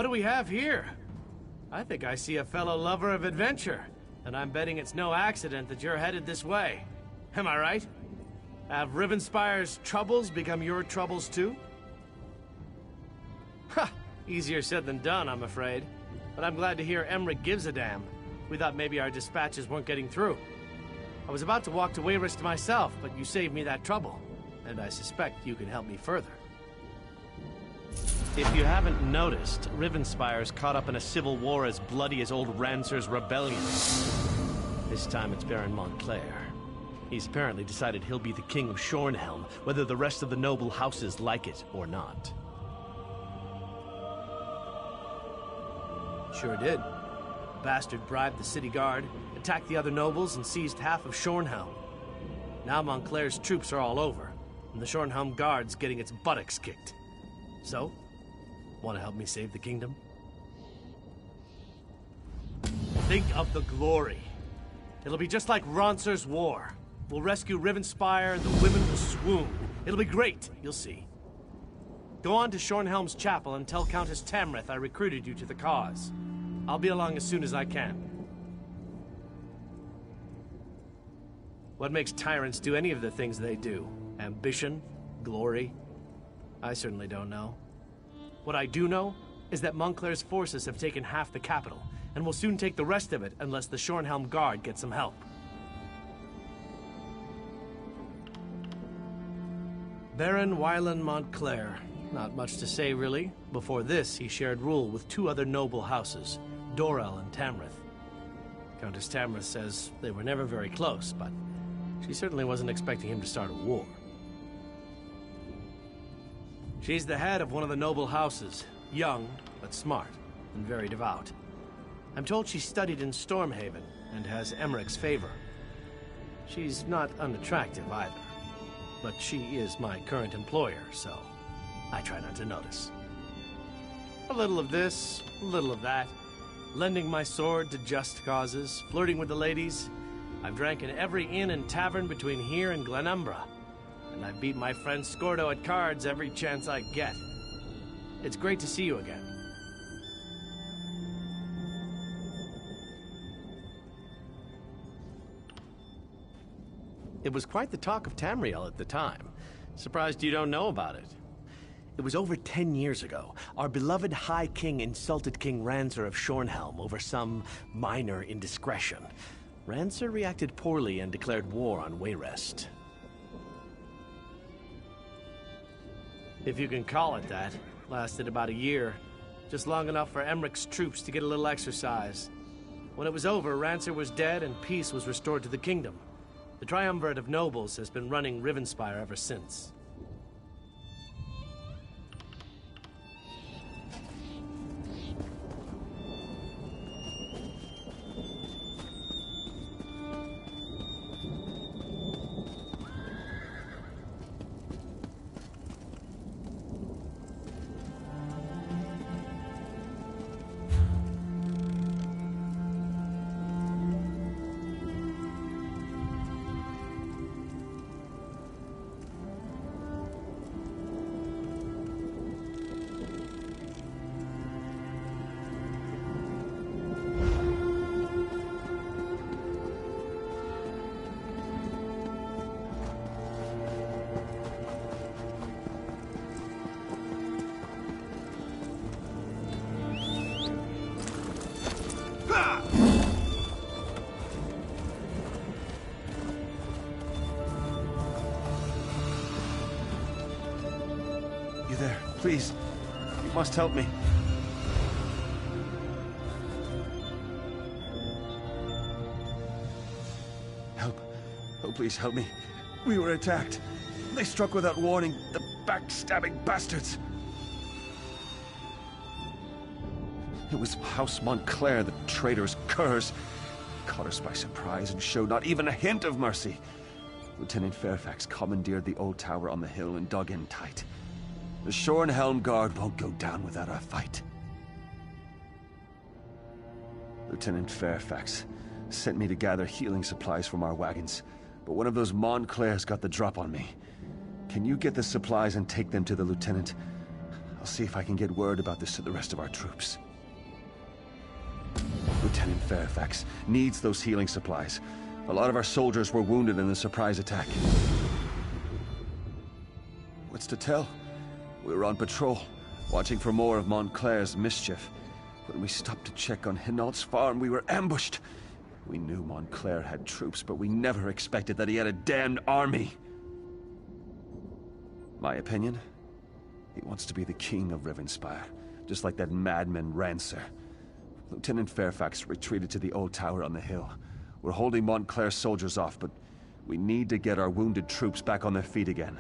What do we have here? I think I see a fellow lover of adventure, and I'm betting it's no accident that you're headed this way. Am I right? Have Rivenspire's troubles become your troubles too? Ha! Easier said than done, I'm afraid. But I'm glad to hear Emmerich gives a damn. We thought maybe our dispatches weren't getting through. I was about to walk to Wayrest myself, but you saved me that trouble. And I suspect you can help me further. If you haven't noticed, Rivenspire's caught up in a civil war as bloody as old Rancer's rebellion. This time it's Baron Montclair. He's apparently decided he'll be the king of Shornhelm, whether the rest of the noble houses like it or not. Sure did. The bastard bribed the city guard, attacked the other nobles, and seized half of Shornhelm. Now Montclair's troops are all over, and the Shornhelm guard's getting its buttocks kicked. So, want to help me save the kingdom? Think of the glory. It'll be just like Rancer's war. We'll rescue Rivenspire, and the women will swoon. It'll be great, you'll see. Go on to Shornhelm's chapel and tell Countess Tamrith I recruited you to the cause. I'll be along as soon as I can. What makes tyrants do any of the things they do? Ambition? Glory? I certainly don't know. What I do know is that Montclair's forces have taken half the capital, and will soon take the rest of it unless the Shornhelm Guard gets some help. Baron Wylan Montclair. Not much to say, really. Before this, he shared rule with two other noble houses, Dorel and Tamrith. Countess Tamrith says they were never very close, but she certainly wasn't expecting him to start a war. She's the head of one of the noble houses, young, but smart, and very devout. I'm told she studied in Stormhaven, and has Emmerich's favor. She's not unattractive either, but she is my current employer, so I try not to notice. A little of this, a little of that. Lending my sword to just causes, flirting with the ladies. I've drank in every inn and tavern between here and Glenumbra. And I've beat my friend Scordo at cards every chance I get. It's great to see you again. It was quite the talk of Tamriel at the time. Surprised you don't know about it. It was over 10 years ago. Our beloved High King insulted King Rancer of Shornhelm over some minor indiscretion. Rancer reacted poorly and declared war on Wayrest. If you can call it that. Lasted about a year. Just long enough for Emmerich's troops to get a little exercise. When it was over, Rancer was dead and peace was restored to the kingdom. The triumvirate of nobles has been running Rivenspire ever since. There, please. You must help me. Help. Oh, please help me. We were attacked. They struck without warning. The backstabbing bastards. It was House Montclair, the traitorous curs. Caught us by surprise and showed not even a hint of mercy. Lieutenant Fairfax commandeered the old tower on the hill and dug in tight. The Shornhelm Guard won't go down without a fight. Lieutenant Fairfax sent me to gather healing supplies from our wagons, but one of those Montclairs got the drop on me. Can you get the supplies and take them to the lieutenant? I'll see if I can get word about this to the rest of our troops. Lieutenant Fairfax needs those healing supplies. A lot of our soldiers were wounded in the surprise attack. What's to tell? We were on patrol, watching for more of Montclair's mischief. When we stopped to check on Hinault's farm, we were ambushed. We knew Montclair had troops, but we never expected that he had a damned army. My opinion? He wants to be the king of Rivenspire, just like that madman Rancer. Lieutenant Fairfax retreated to the old tower on the hill. We're holding Montclair's soldiers off, but we need to get our wounded troops back on their feet again.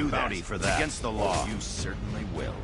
a bounty for that. Against the law. You certainly will.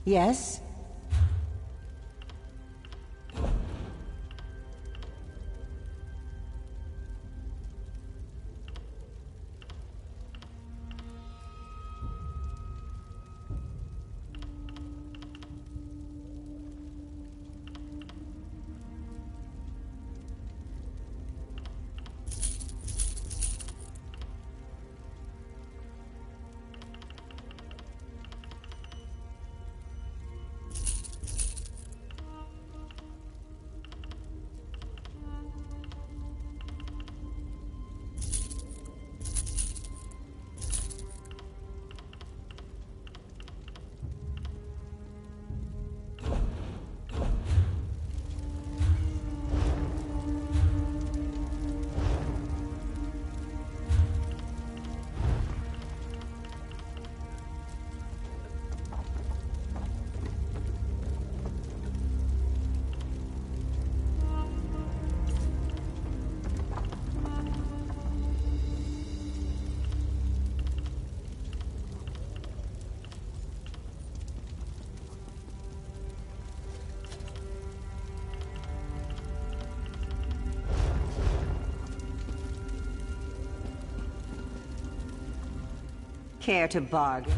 Yes? Care to bargain?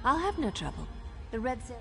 I'll have no trouble. The red sail.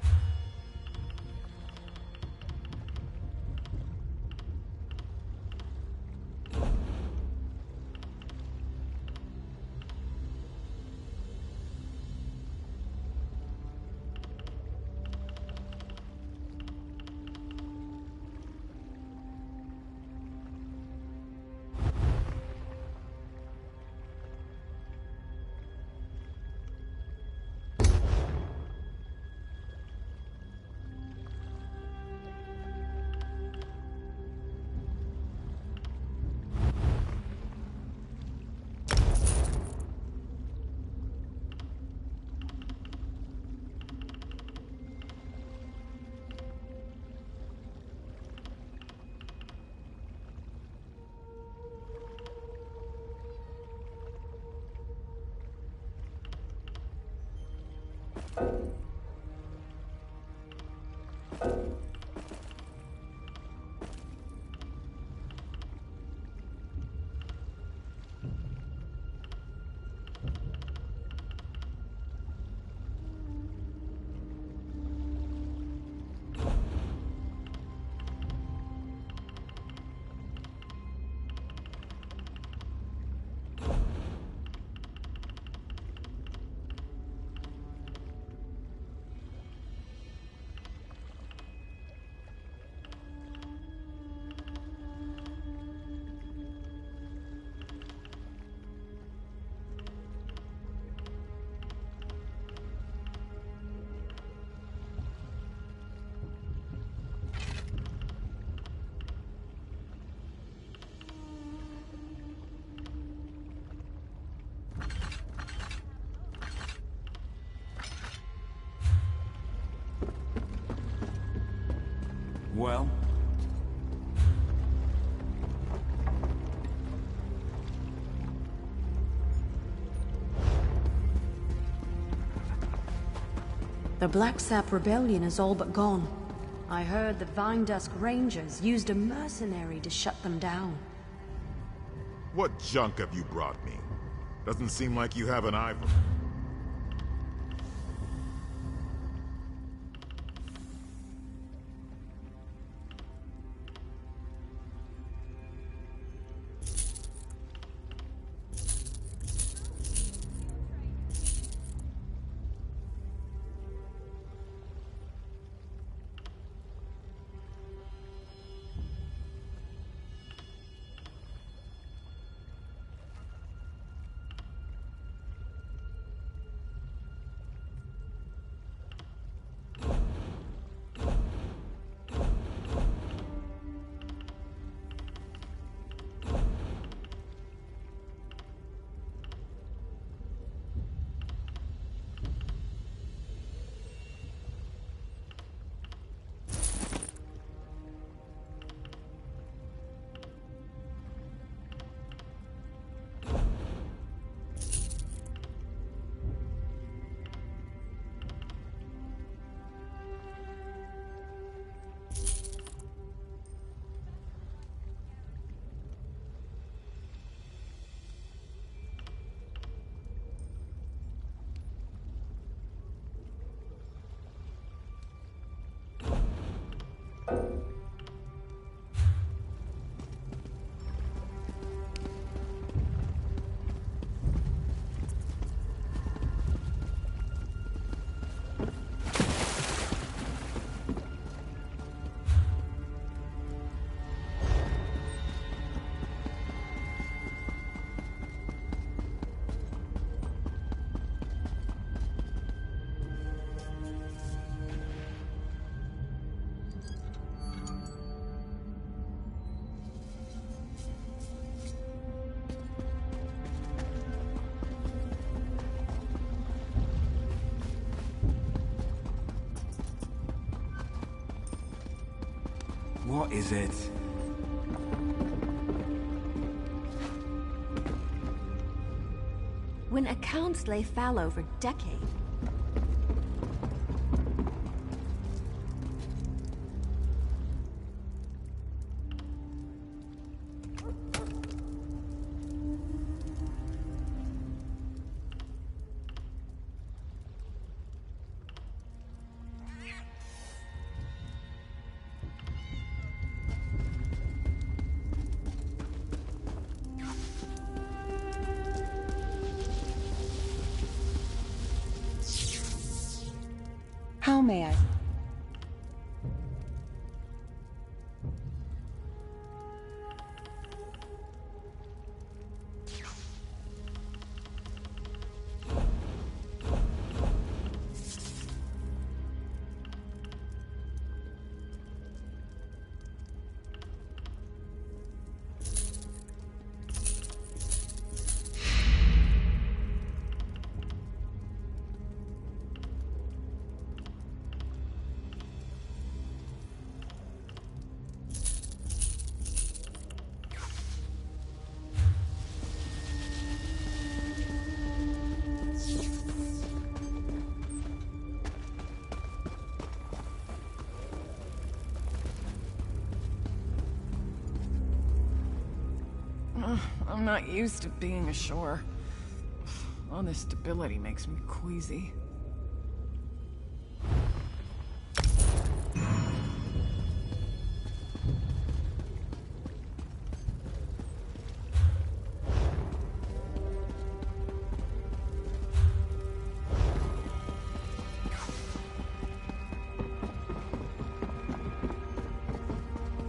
Well? The Black Sap Rebellion is all but gone. I heard the Vine Dusk Rangers used a mercenary to shut them down. What junk have you brought me? Doesn't seem like you have an eye for... What is it? When accounts lay fallow for decades, how may I? I'm not used to being ashore. All this stability makes me queasy.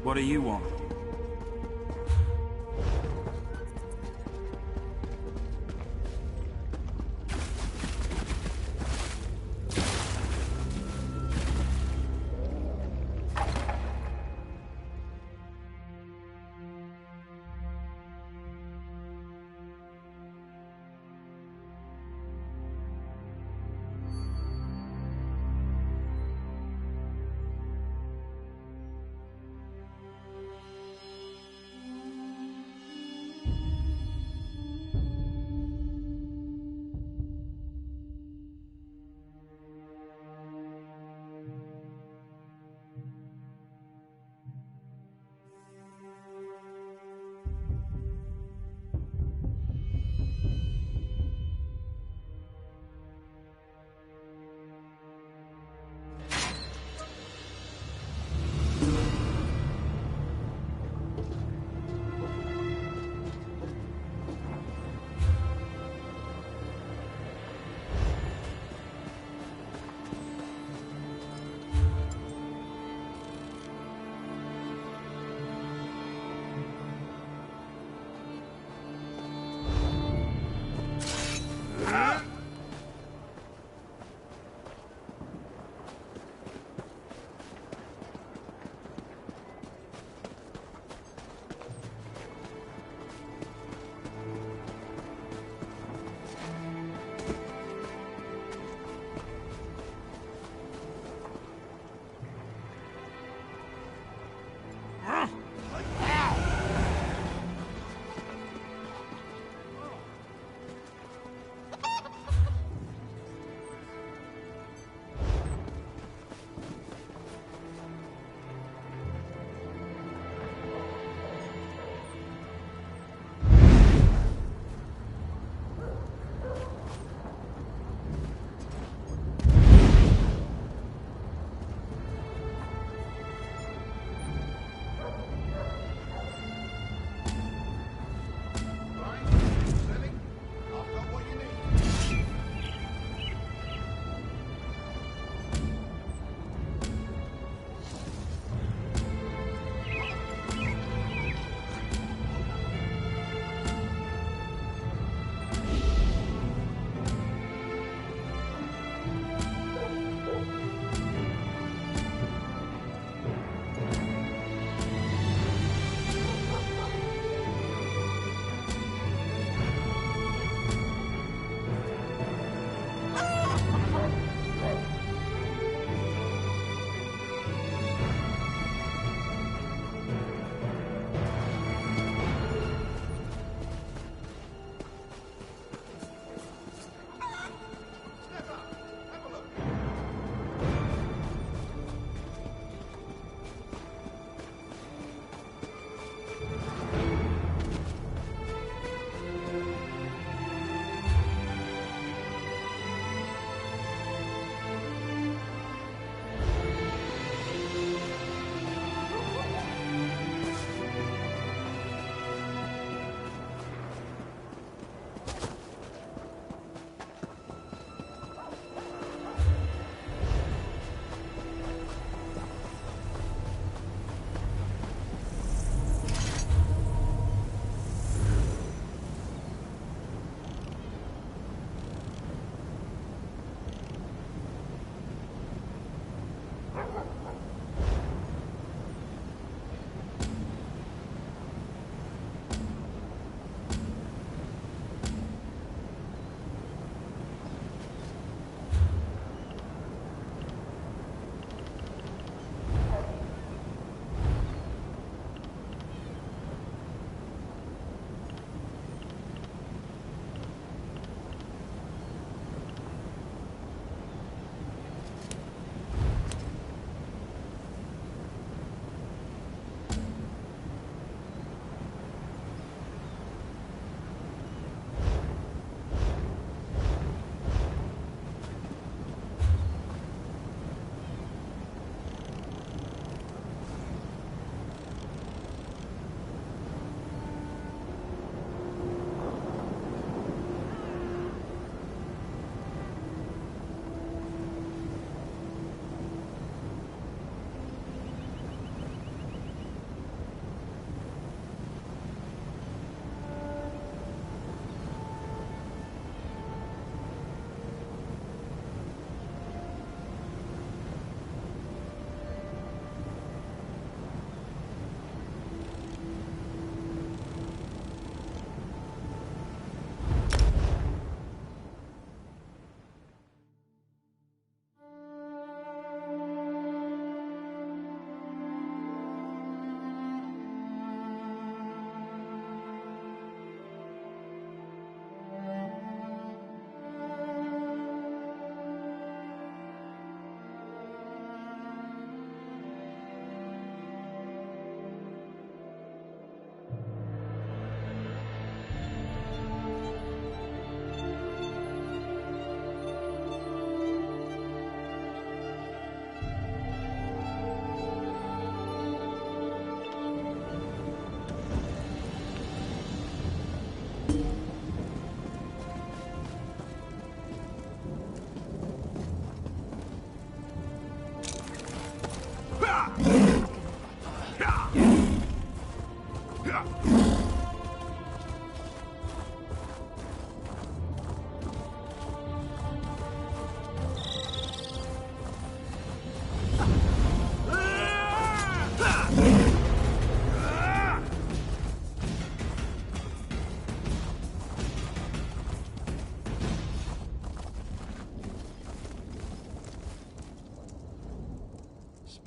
What do you want?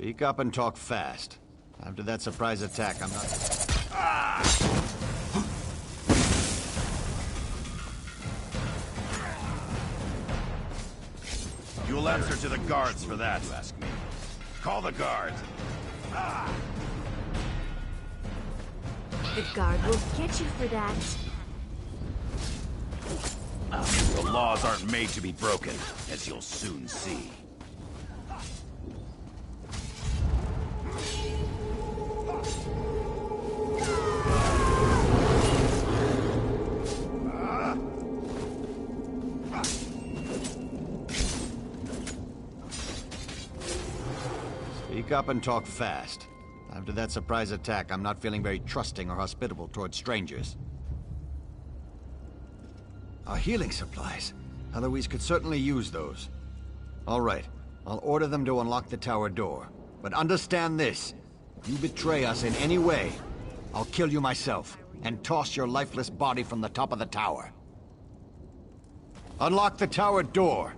Speak up and talk fast. After that surprise attack, I'm not... You'll answer to the guards for that. You ask me. Call the guards. The guard will get you for that. The laws aren't made to be broken, as you'll soon see. Speak up and talk fast. After that surprise attack, I'm not feeling very trusting or hospitable towards strangers. Our healing supplies. Eloise could certainly use those. All right, I'll order them to unlock the tower door. But understand this. If you betray us in any way, I'll kill you myself and toss your lifeless body from the top of the tower. Unlock the tower door.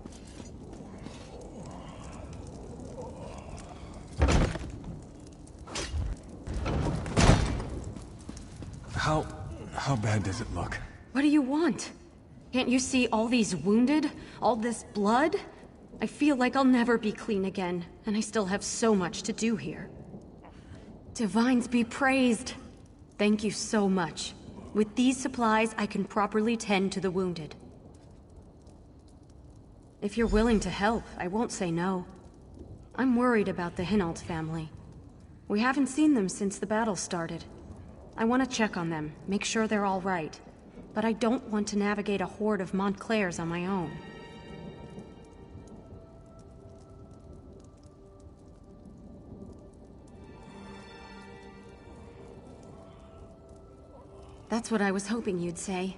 How bad does it look? What do you want? Can't you see all these wounded? All this blood? I feel like I'll never be clean again, and I still have so much to do here. Divines be praised. Thank you so much. With these supplies, I can properly tend to the wounded. If you're willing to help, I won't say no. I'm worried about the Hinault family. We haven't seen them since the battle started. I want to check on them, make sure they're all right. But I don't want to navigate a horde of Montclairs on my own. That's what I was hoping you'd say.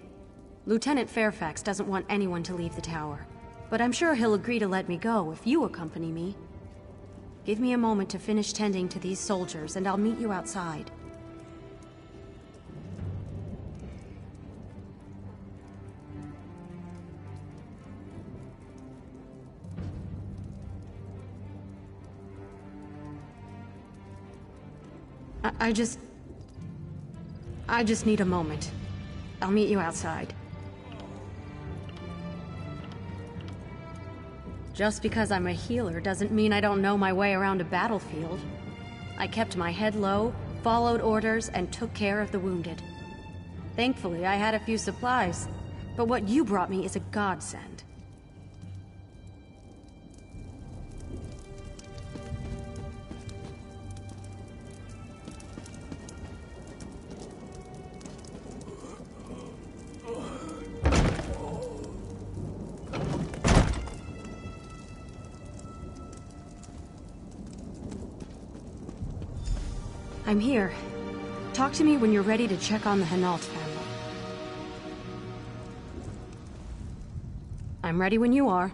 Lieutenant Fairfax doesn't want anyone to leave the tower. But I'm sure he'll agree to let me go if you accompany me. Give me a moment to finish tending to these soldiers, and I'll meet you outside. I just need a moment. I'll meet you outside. Just because I'm a healer doesn't mean I don't know my way around a battlefield. I kept my head low, followed orders, and took care of the wounded. Thankfully, I had a few supplies, but what you brought me is a godsend. I'm here. Talk to me when you're ready to check on the Hinault family. I'm ready when you are.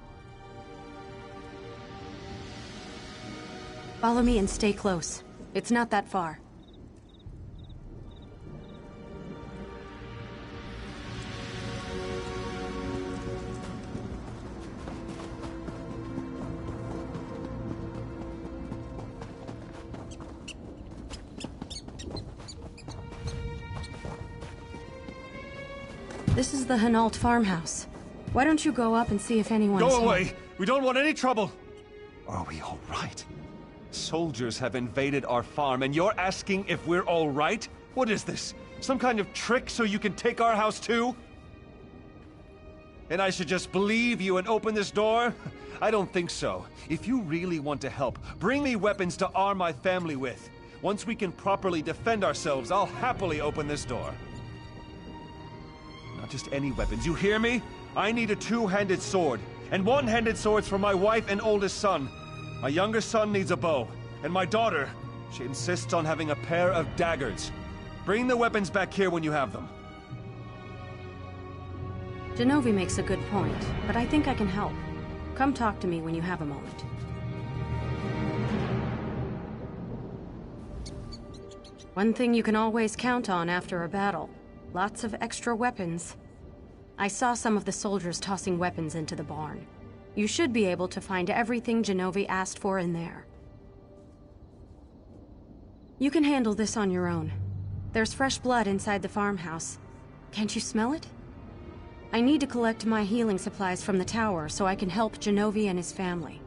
Follow me and stay close. It's not that far. This is the Hinault farmhouse. Why don't you go up and see if anyone's Go away! here? We don't want any trouble! Are we all right? Soldiers have invaded our farm, and you're asking if we're all right? What is this? Some kind of trick so you can take our house too? And I should just believe you and open this door? I don't think so. If you really want to help, bring me weapons to arm my family with. Once we can properly defend ourselves, I'll happily open this door. Not just any weapons, you hear me? I need a two-handed sword, and one-handed swords for my wife and oldest son. My younger son needs a bow, and my daughter, she insists on having a pair of daggers. Bring the weapons back here when you have them. Genovi makes a good point, but I think I can help. Come talk to me when you have a moment. One thing you can always count on after a battle. Lots of extra weapons. I saw some of the soldiers tossing weapons into the barn. You should be able to find everything Genovi asked for in there. You can handle this on your own. There's fresh blood inside the farmhouse. Can't you smell it? I need to collect my healing supplies from the tower so I can help Genovi and his family.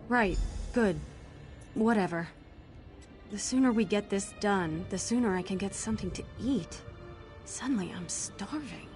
Right, good. Whatever. The sooner we get this done, the sooner I can get something to eat. Suddenly I'm starving.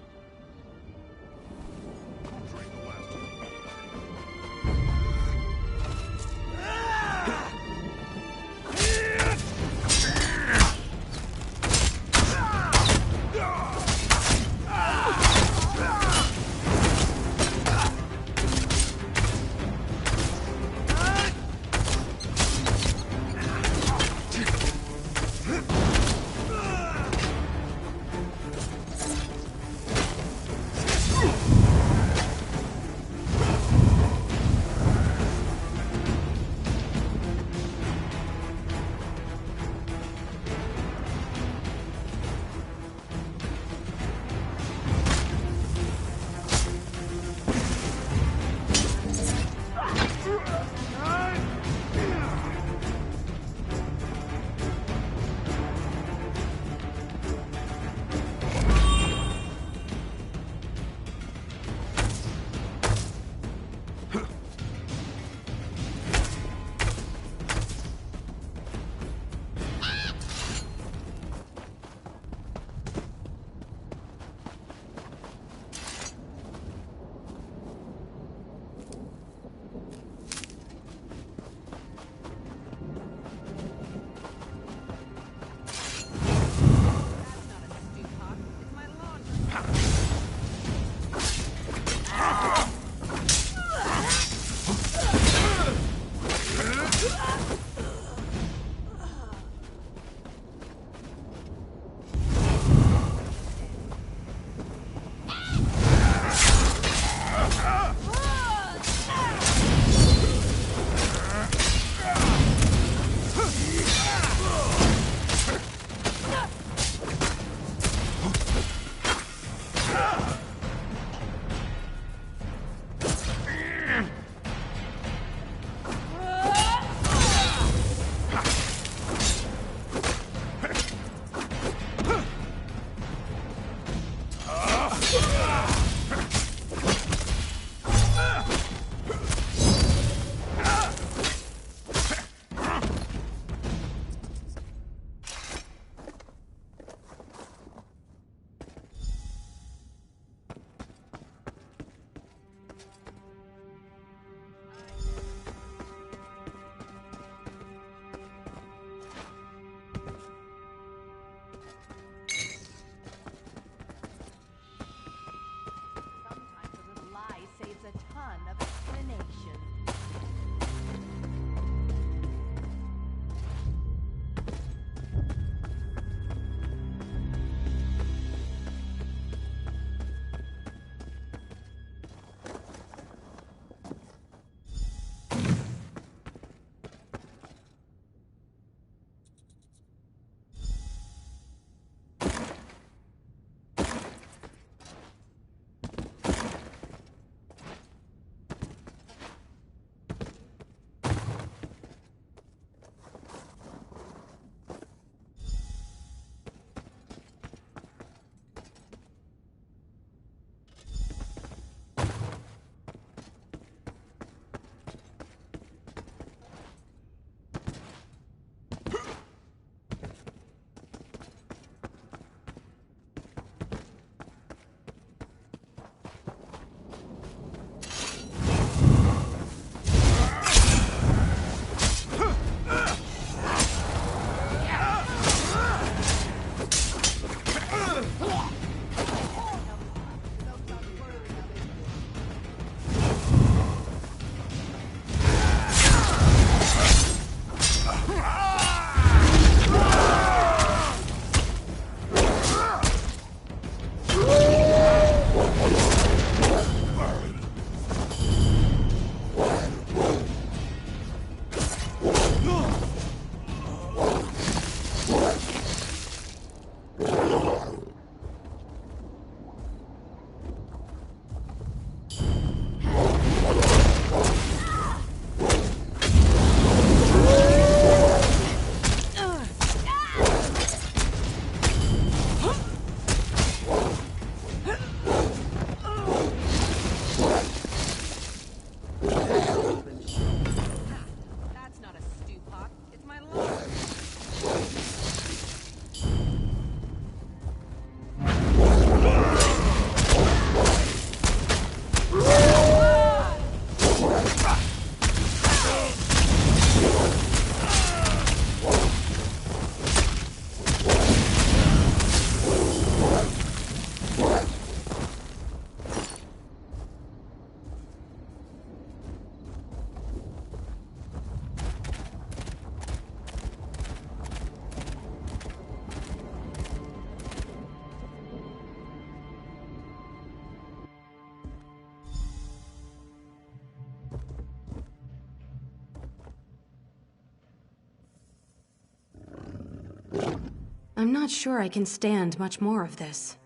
I'm not sure I can stand much more of this.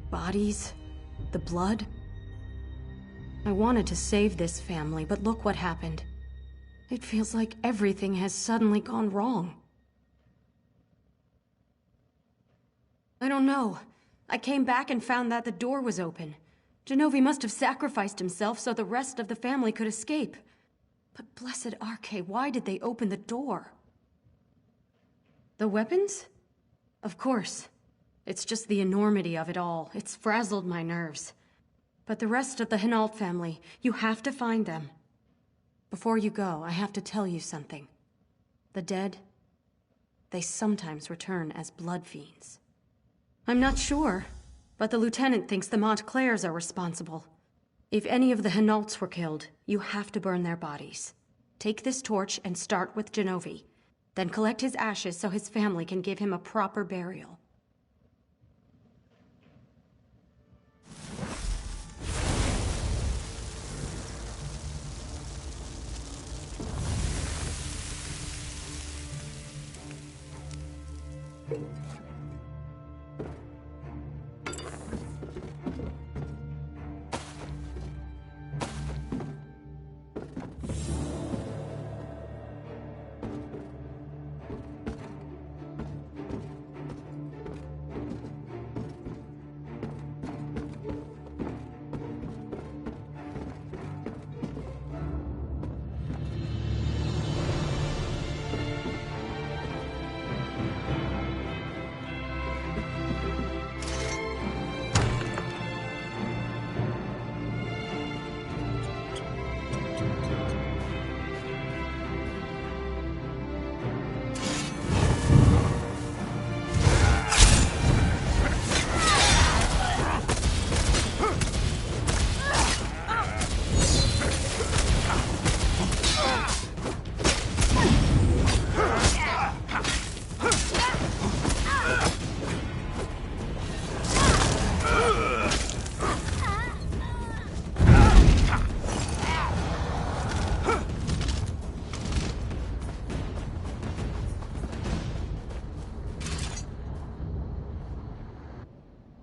Bodies, the blood. I wanted to save this family, but look what happened. It feels like everything has suddenly gone wrong. I don't know. I came back and found that the door was open. Genovi must have sacrificed himself so the rest of the family could escape. But blessed Arche, why did they open the door? The weapons? Of course. It's just the enormity of it all. It's frazzled my nerves. But the rest of the Hinault family, you have to find them. Before you go, I have to tell you something. The dead, they sometimes return as blood fiends. I'm not sure, but the lieutenant thinks the Montclairs are responsible. If any of the Hinaults were killed, you have to burn their bodies. Take this torch and start with Genovi. Then collect his ashes so his family can give him a proper burial.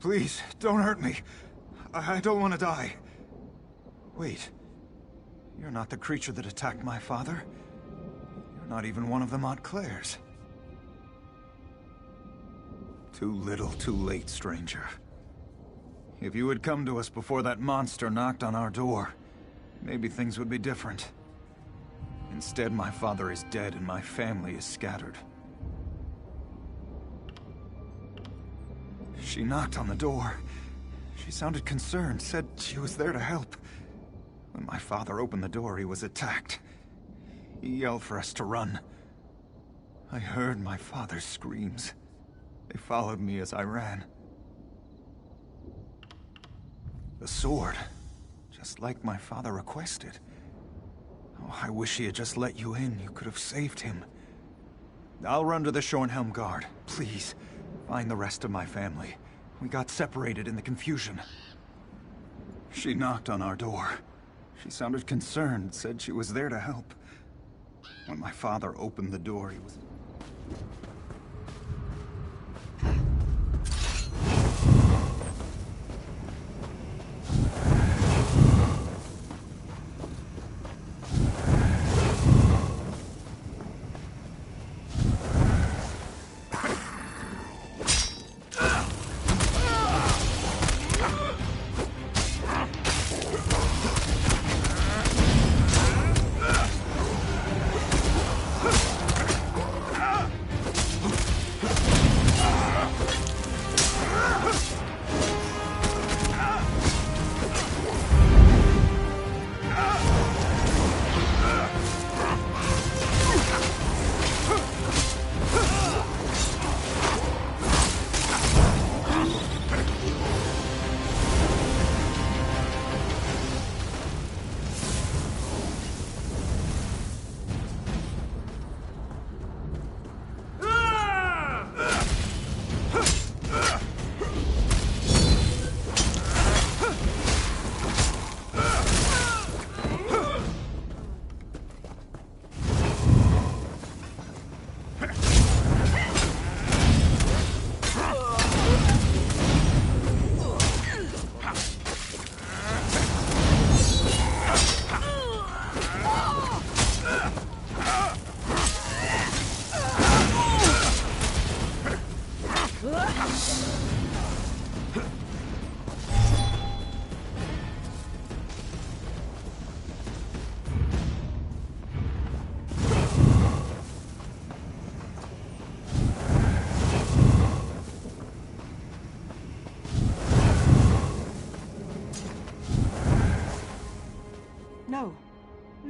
Please, don't hurt me. I don't want to die. Wait. You're not the creature that attacked my father. You're not even one of the Montclairs. Too little, too late, stranger. If you had come to us before that monster knocked on our door, maybe things would be different. Instead, my father is dead and my family is scattered. She knocked on the door. She sounded concerned, said she was there to help. When my father opened the door, he was attacked. He yelled for us to run. I heard my father's screams. They followed me as I ran. The sword, just like my father requested. Oh, I wish he had just let you in. You could have saved him. I'll run to the Schornhelm Guard. Please, find the rest of my family. We got separated in the confusion. She knocked on our door. She sounded concerned, said she was there to help. When my father opened the door, he was...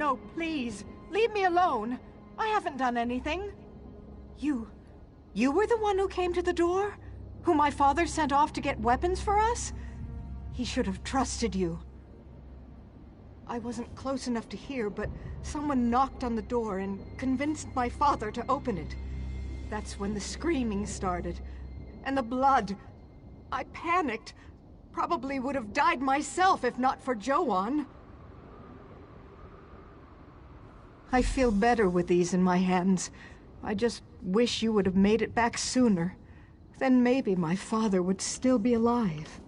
No, please. Leave me alone. I haven't done anything. You were the one who came to the door? Who my father sent off to get weapons for us? He should have trusted you. I wasn't close enough to hear, but someone knocked on the door and convinced my father to open it. That's when the screaming started. And the blood. I panicked. Probably would have died myself if not for Joanne. I feel better with these in my hands. I just wish you would have made it back sooner. Then maybe my father would still be alive.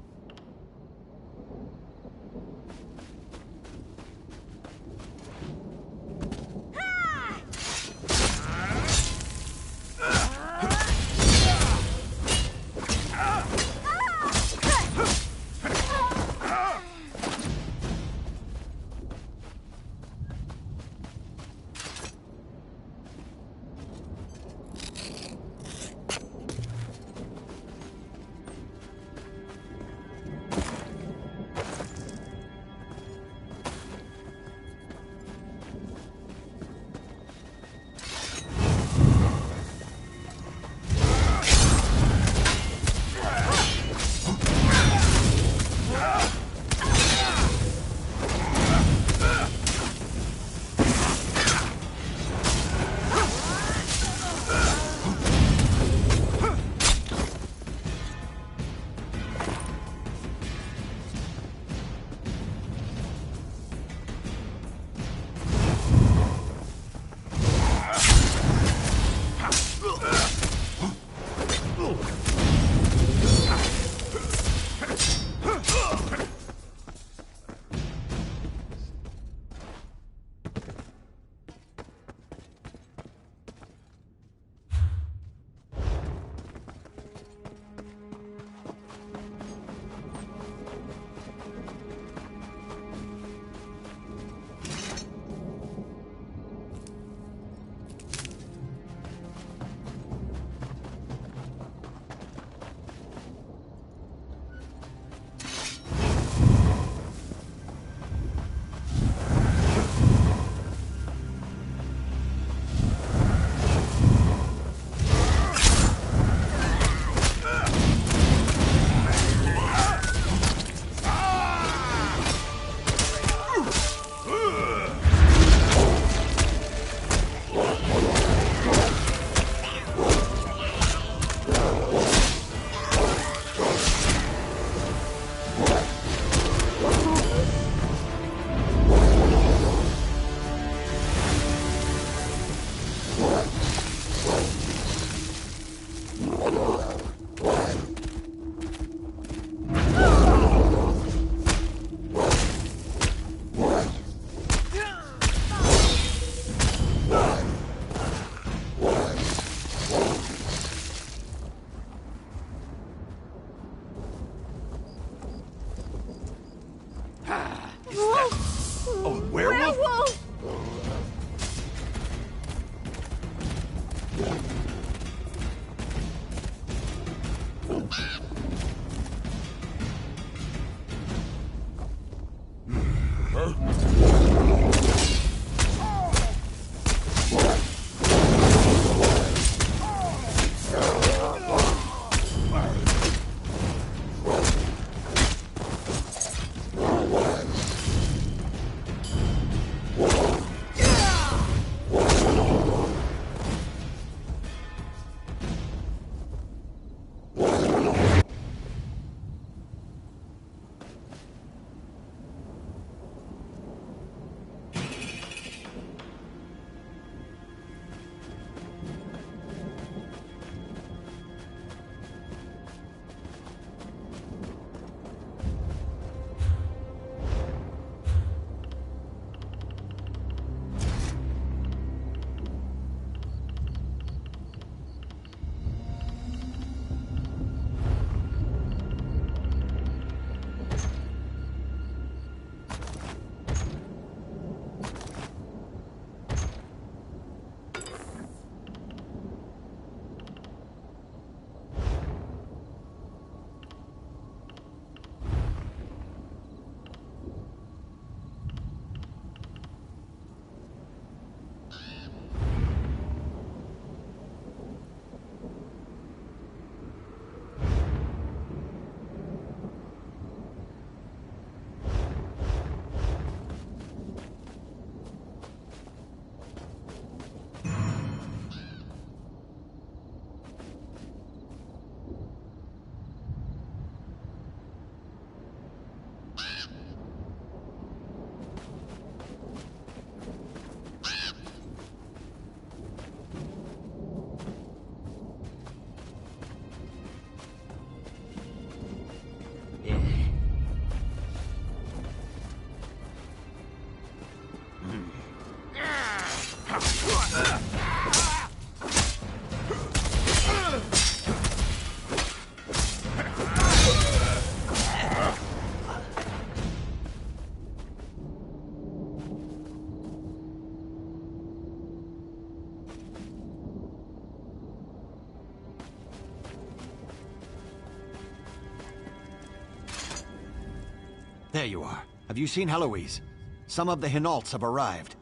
There you are. Have you seen Heloise? Some of the Hinaults have arrived.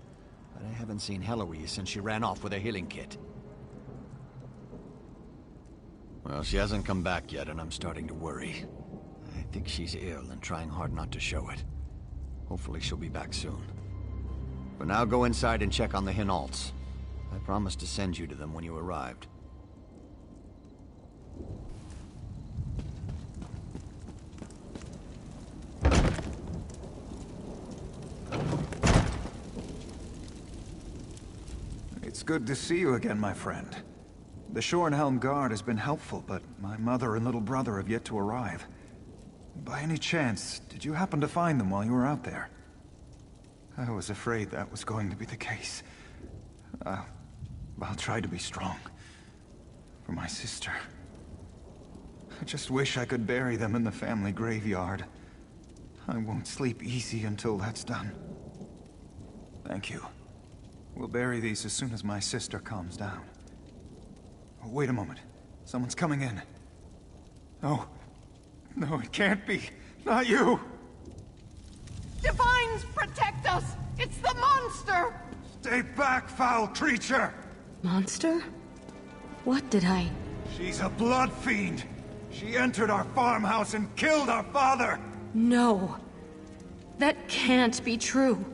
But I haven't seen Heloise since she ran off with her healing kit. Well, she hasn't come back yet, and I'm starting to worry. I think she's ill and trying hard not to show it. Hopefully she'll be back soon. For now, go inside and check on the Hinaults. I promised to send you to them when you arrived. It's good to see you again, my friend. The Shornhelm Guard has been helpful, but my mother and little brother have yet to arrive. By any chance, did you happen to find them while you were out there? I was afraid that was going to be the case. I'll try to be strong. For my sister. I just wish I could bury them in the family graveyard. I won't sleep easy until that's done. Thank you. We'll bury these as soon as my sister calms down. Oh, wait a moment. Someone's coming in. No. No, it can't be. Not you! Divines, protect us! It's the monster! Stay back, foul creature! Monster? What did I... She's a blood fiend! She entered our farmhouse and killed our father! No. That can't be true.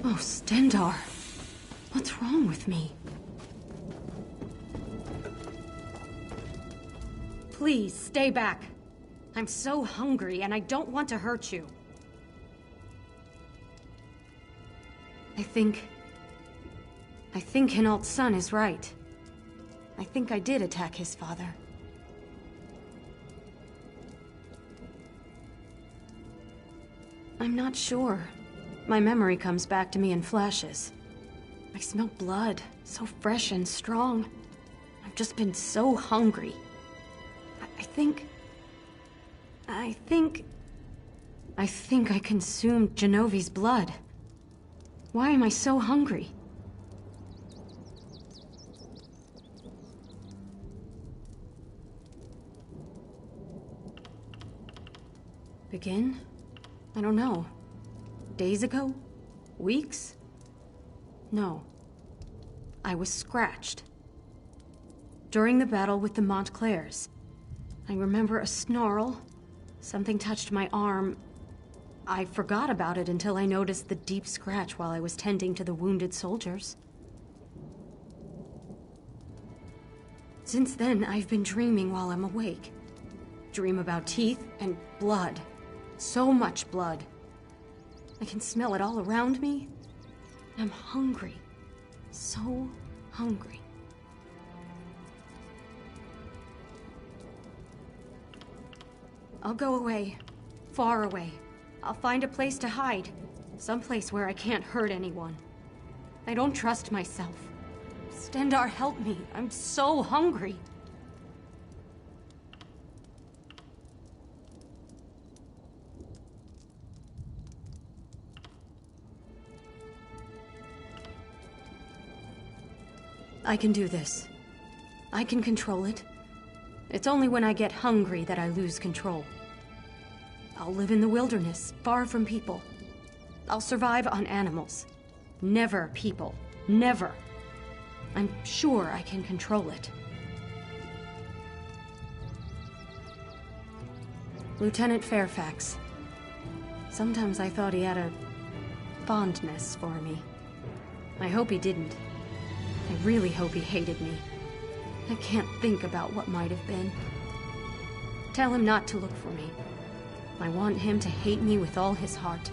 Oh, Stendar. What's wrong with me? Please, stay back. I'm so hungry, and I don't want to hurt you. I think Hinault's son is right. I think I did attack his father. I'm not sure. My memory comes back to me in flashes. I smell blood, so fresh and strong. I've just been so hungry. I think... I think I consumed Genovi's blood. Why am I so hungry? Begin? I don't know. Days ago? Weeks? No. I was scratched. During the battle with the Montclairs. I remember a snarl. Something touched my arm. I forgot about it until I noticed the deep scratch while I was tending to the wounded soldiers. Since then, I've been dreaming while I'm awake. Dream about teeth and blood. So much blood. I can smell it all around me. I'm hungry. So hungry. I'll go away. Far away. I'll find a place to hide. Someplace where I can't hurt anyone. I don't trust myself. Stendarr, help me. I'm so hungry. I can do this. I can control it. It's only when I get hungry that I lose control. I'll live in the wilderness, far from people. I'll survive on animals. Never people. Never. I'm sure I can control it. Lieutenant Fairfax. Sometimes I thought he had a fondness for me. I hope he didn't. I really hope he hated me. I can't think about what might have been. Tell him not to look for me. I want him to hate me with all his heart.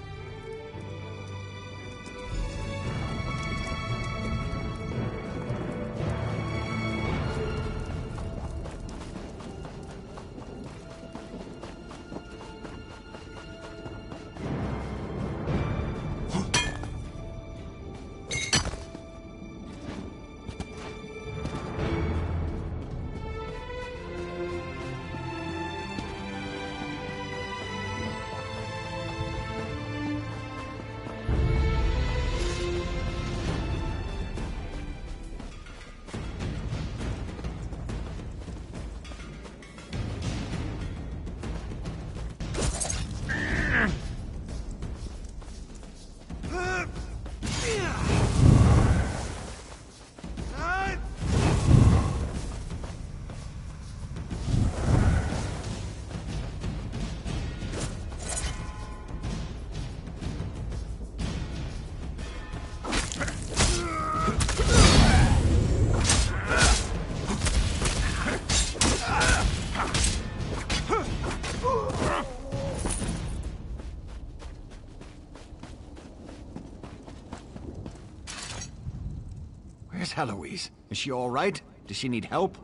Where's Heloise? Is she all right? Does she need help?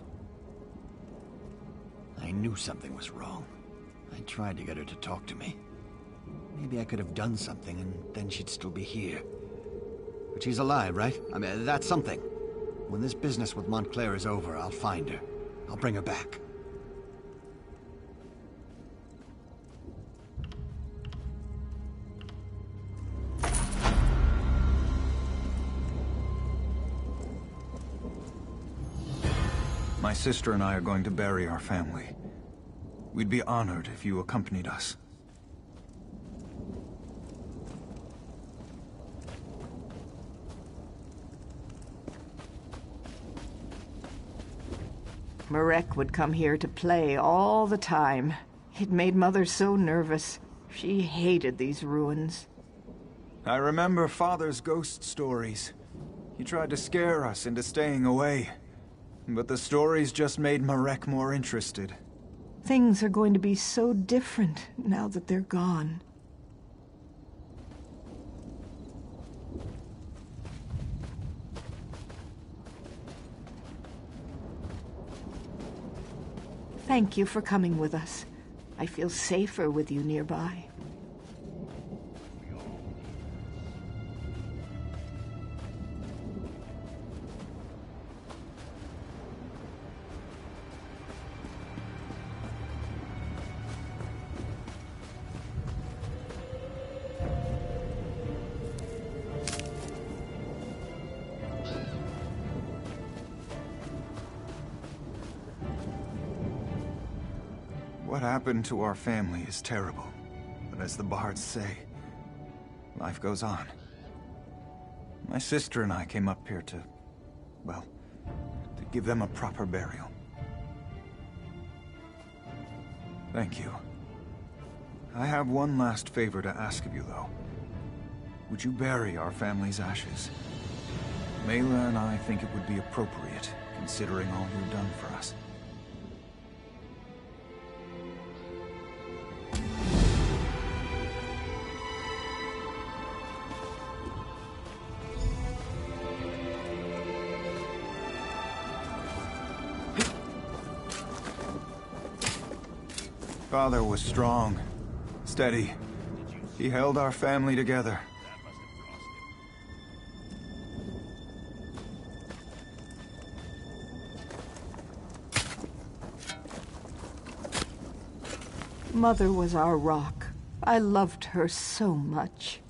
I knew something was wrong. I tried to get her to talk to me. Maybe I could have done something and then she'd still be here. But she's alive, right? I mean, that's something. When this business with Montclair is over, I'll find her. I'll bring her back. My sister and I are going to bury our family. We'd be honored if you accompanied us. Marek would come here to play all the time. It made Mother so nervous. She hated these ruins. I remember Father's ghost stories. He tried to scare us into staying away. But the stories just made Marek more interested. Things are going to be so different now that they're gone. Thank you for coming with us. I feel safer with you nearby. What happened to our family is terrible. But as the bards say, life goes on. My sister and I came up here to, well, to give them a proper burial. Thank you. I have one last favor to ask of you, though. Would you bury our family's ashes? Mela and I think it would be appropriate, considering all you've done for us. Father was strong, steady. He held our family together. Mother was our rock. I loved her so much.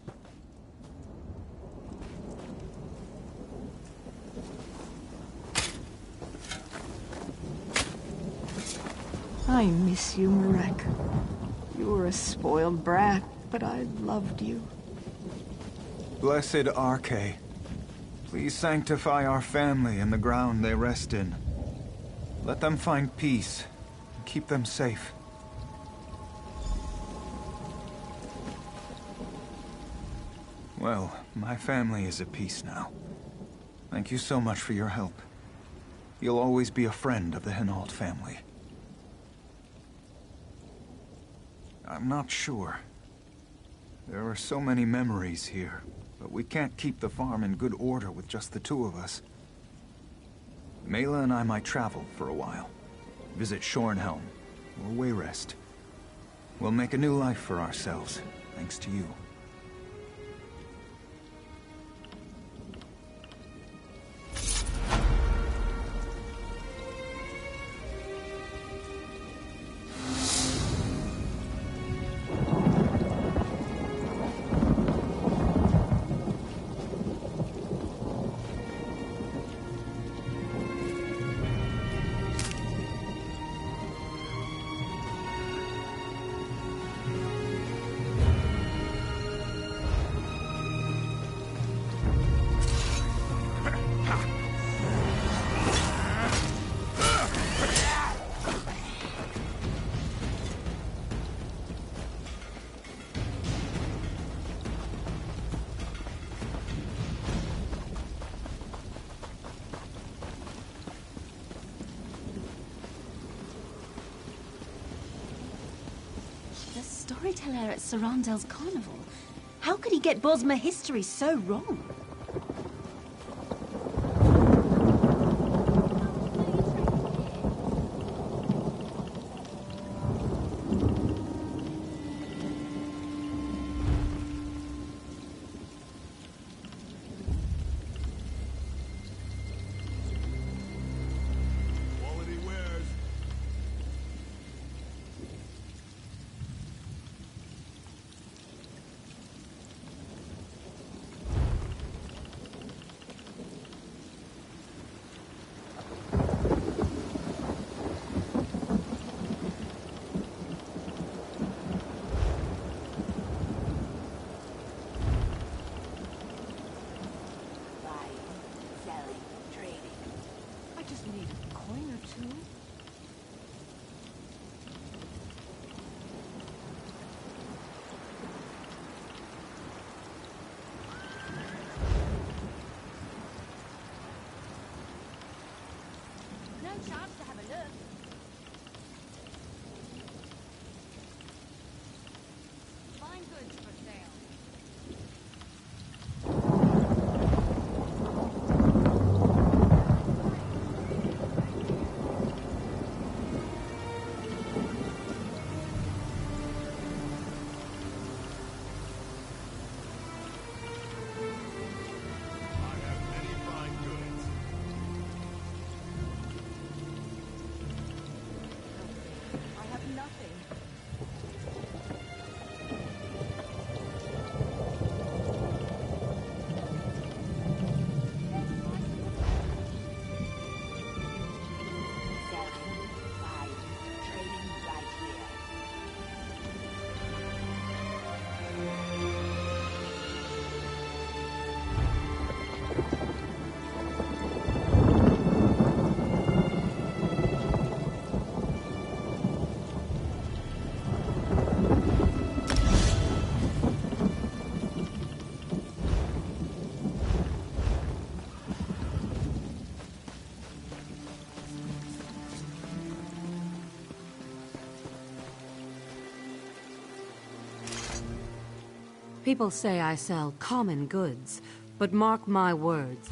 I miss you, Marek. You were a spoiled brat, but I loved you. Blessed Arche, please sanctify our family and the ground they rest in. Let them find peace, and keep them safe. Well, my family is at peace now. Thank you so much for your help. You'll always be a friend of the Hinault family. I'm not sure. There are so many memories here, but we can't keep the farm in good order with just the two of us. Mela and I might travel for a while. Visit Shornhelm, or Wayrest. We'll make a new life for ourselves, thanks to you. Storyteller at Sarandel's carnival. How could he get Bosmer history so wrong? People say I sell common goods, but mark my words.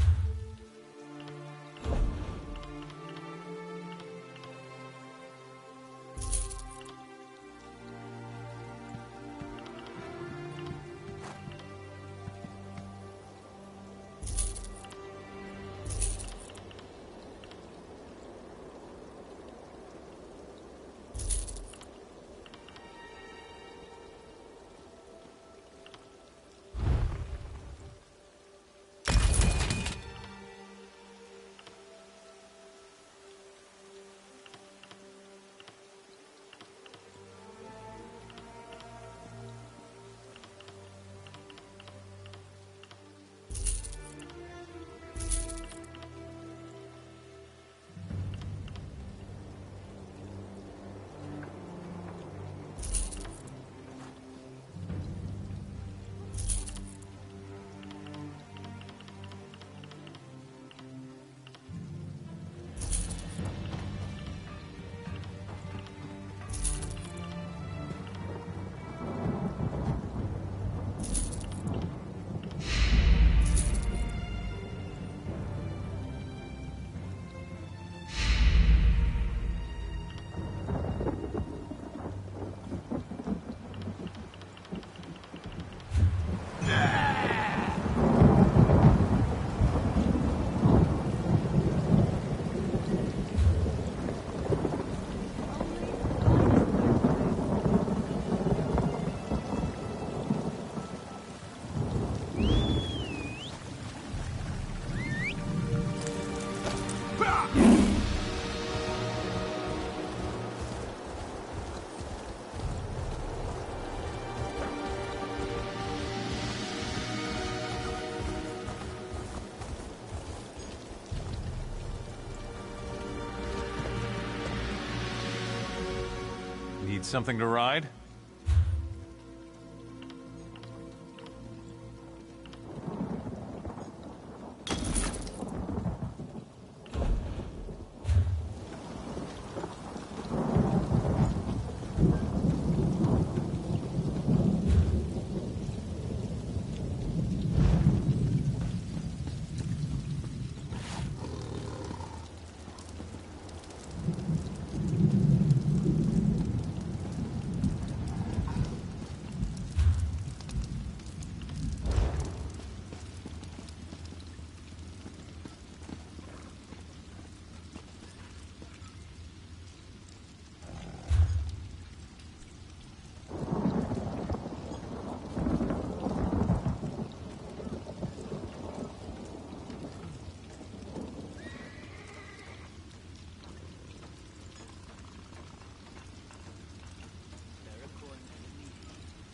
Need something to ride?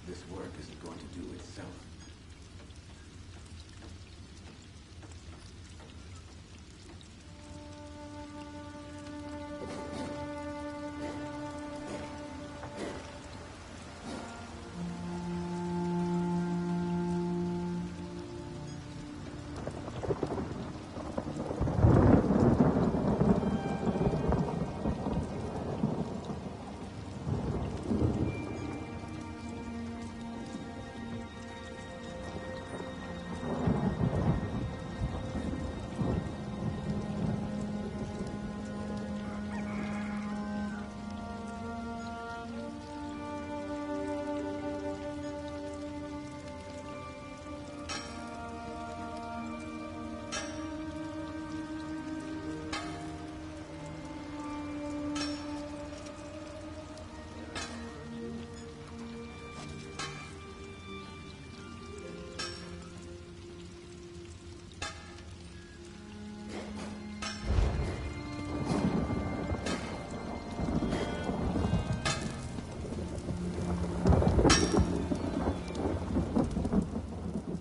This work isn't going to do itself.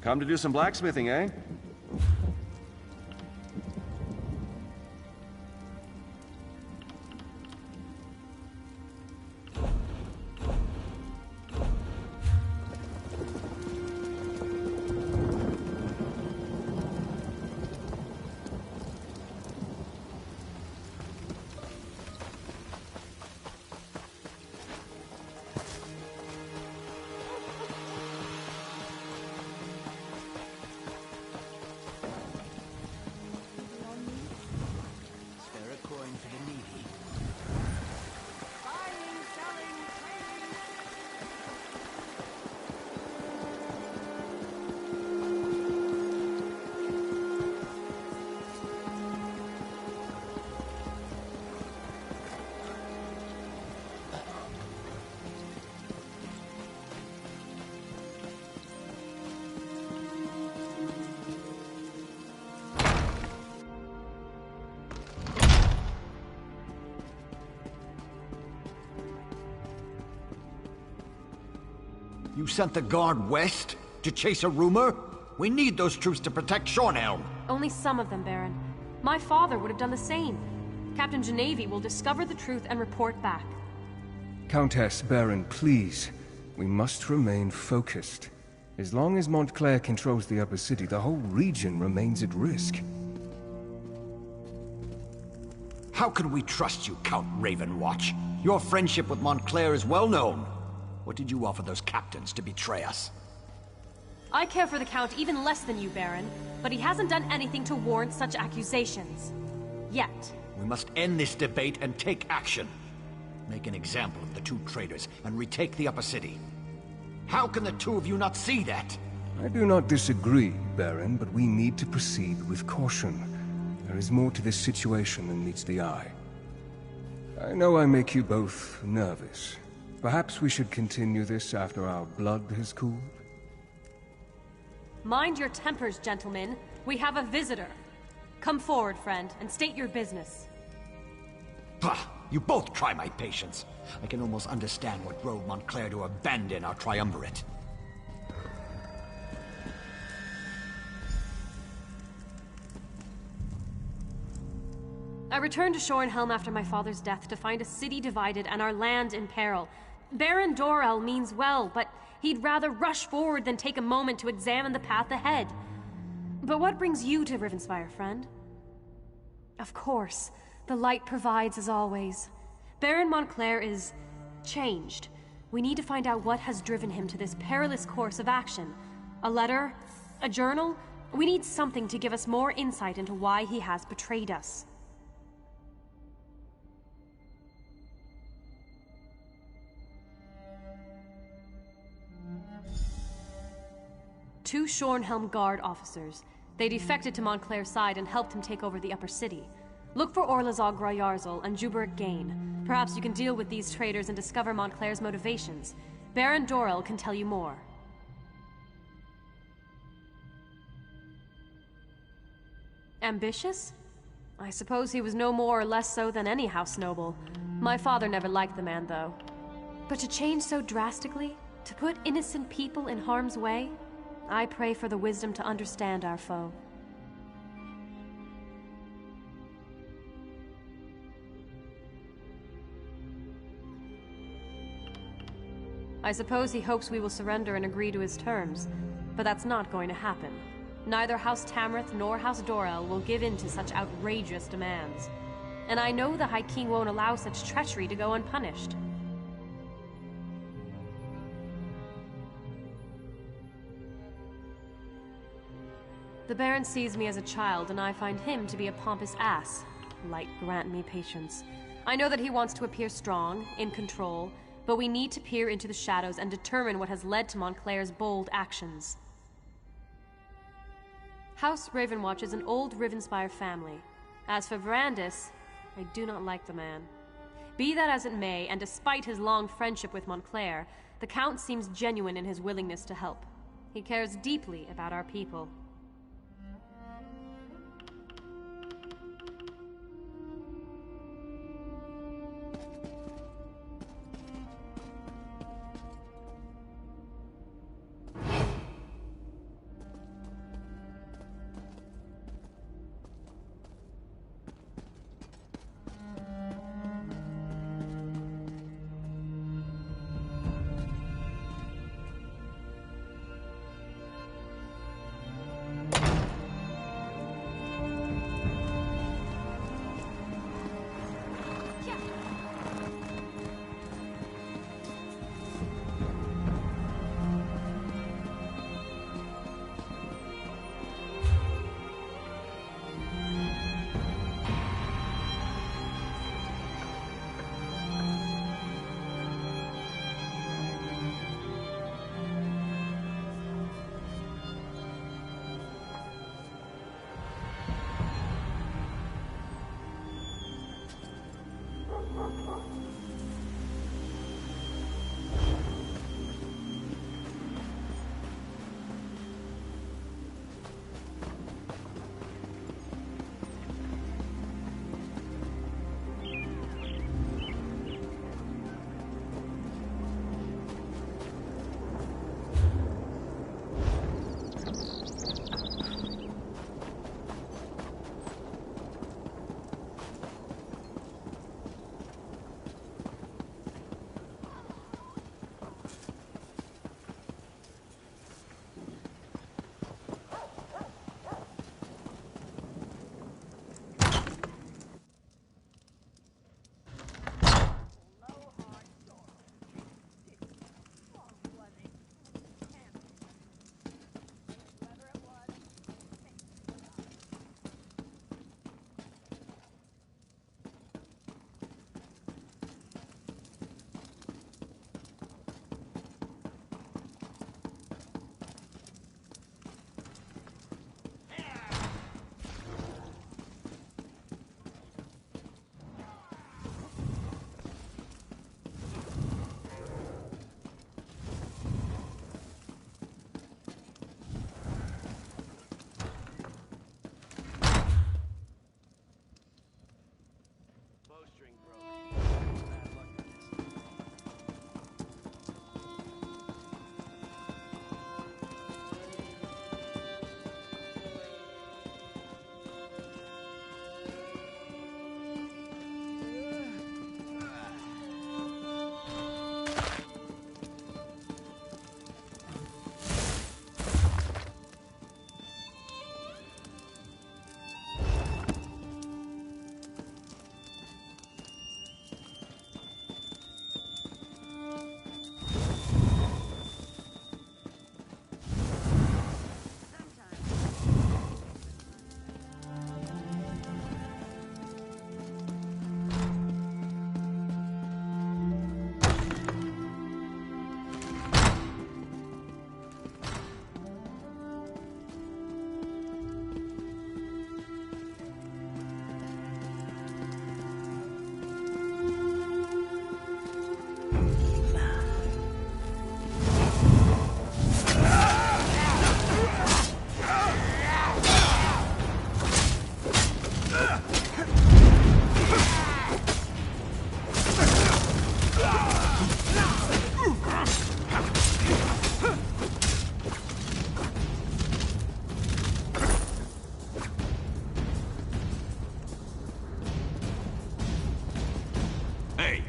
Come to do some blacksmithing, eh? You sent the guard west to chase a rumor? We need those troops to protect Shornhelm. Only some of them, Baron. My father would have done the same. Captain Genevieve will discover the truth and report back. Countess, Baron, please. We must remain focused. As long as Montclair controls the upper city, the whole region remains at risk. How can we trust you, Count Ravenwatch? Your friendship with Montclair is well known. What did you offer those captains to betray us? I care for the Count even less than you, Baron, but he hasn't done anything to warrant such accusations. Yet. We must end this debate and take action. Make an example of the two traitors and retake the upper city. How can the two of you not see that? I do not disagree, Baron, but we need to proceed with caution. There is more to this situation than meets the eye. I know I make you both nervous. Perhaps we should continue this after our blood has cooled? Mind your tempers, gentlemen. We have a visitor. Come forward, friend, and state your business. Bah! You both try my patience. I can almost understand what drove Montclair to abandon our triumvirate. I returned to Shornhelm after my father's death to find a city divided and our land in peril. Baron Dorell means well, but he'd rather rush forward than take a moment to examine the path ahead. But what brings you to Rivenspire, friend? Of course, the light provides as always. Baron Montclair is changed. We need to find out what has driven him to this perilous course of action. A letter? A journal? We need something to give us more insight into why he has betrayed us. Two Shornhelm Guard officers. They defected to Montclair's side and helped him take over the upper city. Look for Orlazog Grayarzal and Juberic Gain. Perhaps you can deal with these traitors and discover Montclair's motivations. Baron Dorell can tell you more. Ambitious? I suppose he was no more or less so than any house noble. My father never liked the man, though. But to change so drastically? To put innocent people in harm's way? I pray for the wisdom to understand our foe. I suppose he hopes we will surrender and agree to his terms, but that's not going to happen. Neither House Tamrith nor House Dorell will give in to such outrageous demands. And I know the High King won't allow such treachery to go unpunished. The Baron sees me as a child, and I find him to be a pompous ass. Light grant me patience. I know that he wants to appear strong, in control, but we need to peer into the shadows and determine what has led to Montclair's bold actions. House Ravenwatch is an old Rivenspire family. As for Brandis, I do not like the man. Be that as it may, and despite his long friendship with Montclair, the Count seems genuine in his willingness to help. He cares deeply about our people.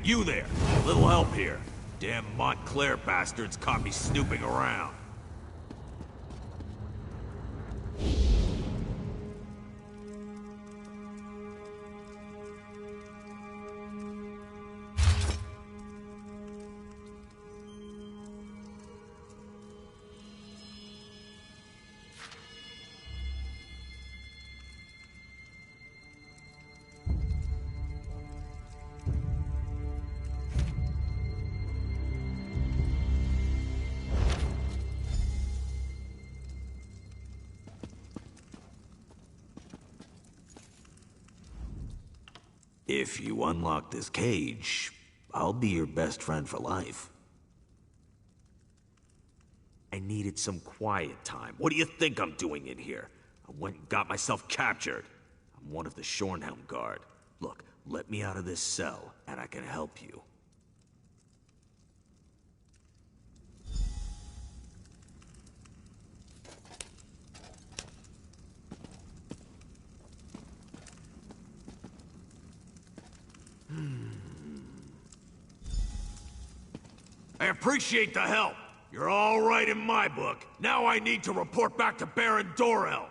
You there! Little help here. Damn Montclair bastards caught me snooping around. If you unlock this cage, I'll be your best friend for life. I needed some quiet time. What do you think I'm doing in here? I went and got myself captured. I'm one of the Shornhelm Guard. Look, let me out of this cell, and I can help you. I appreciate the help. You're all right in my book. Now I need to report back to Baron Dorel.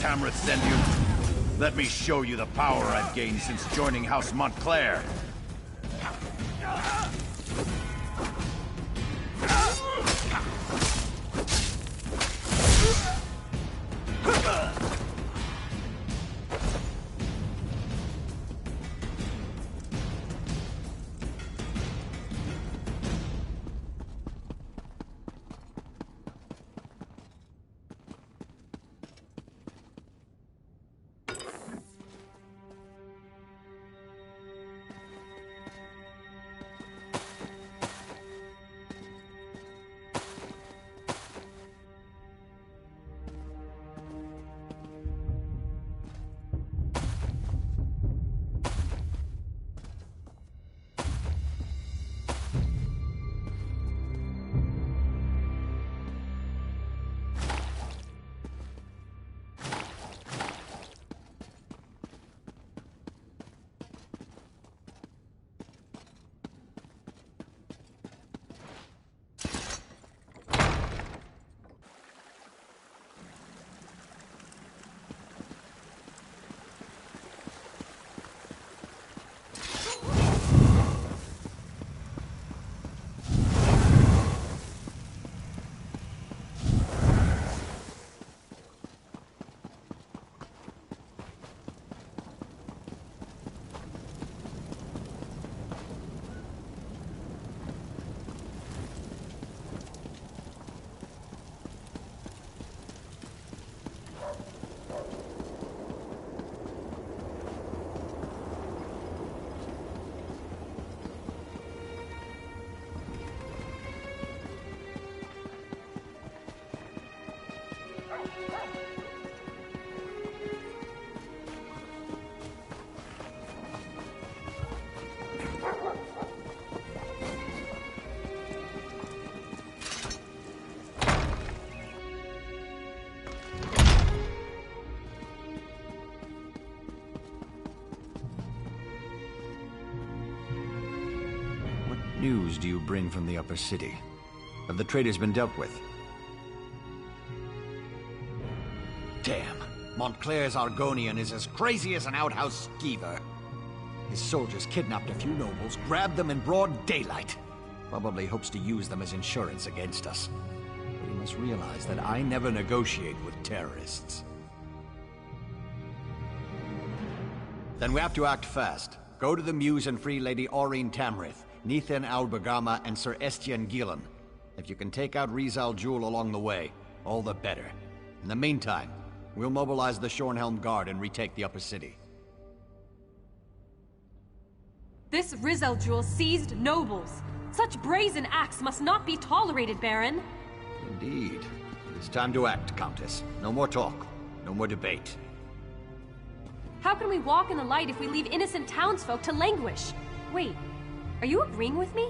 Tamrith send you? Let me show you the power I've gained since joining House Montclair. News do you bring from the upper city? Have the traitors been dealt with? Damn! Montclair's Argonian is as crazy as an outhouse skeever. His soldiers kidnapped a few nobles, grabbed them in broad daylight. Probably hopes to use them as insurance against us. But he must realize that I never negotiate with terrorists. Then we have to act fast. Go to the Mews and free Lady Aureen Tamrith, Nethan Albergama, and Sir Estienne Gillen. If you can take out Rizal Jewel along the way, all the better. In the meantime, we'll mobilize the Shornhelm Guard and retake the upper city. This Rizal Jewel seized nobles. Such brazen acts must not be tolerated, Baron. Indeed. It is time to act, Countess. No more talk. No more debate. How can we walk in the light if we leave innocent townsfolk to languish? Wait, are you agreeing with me?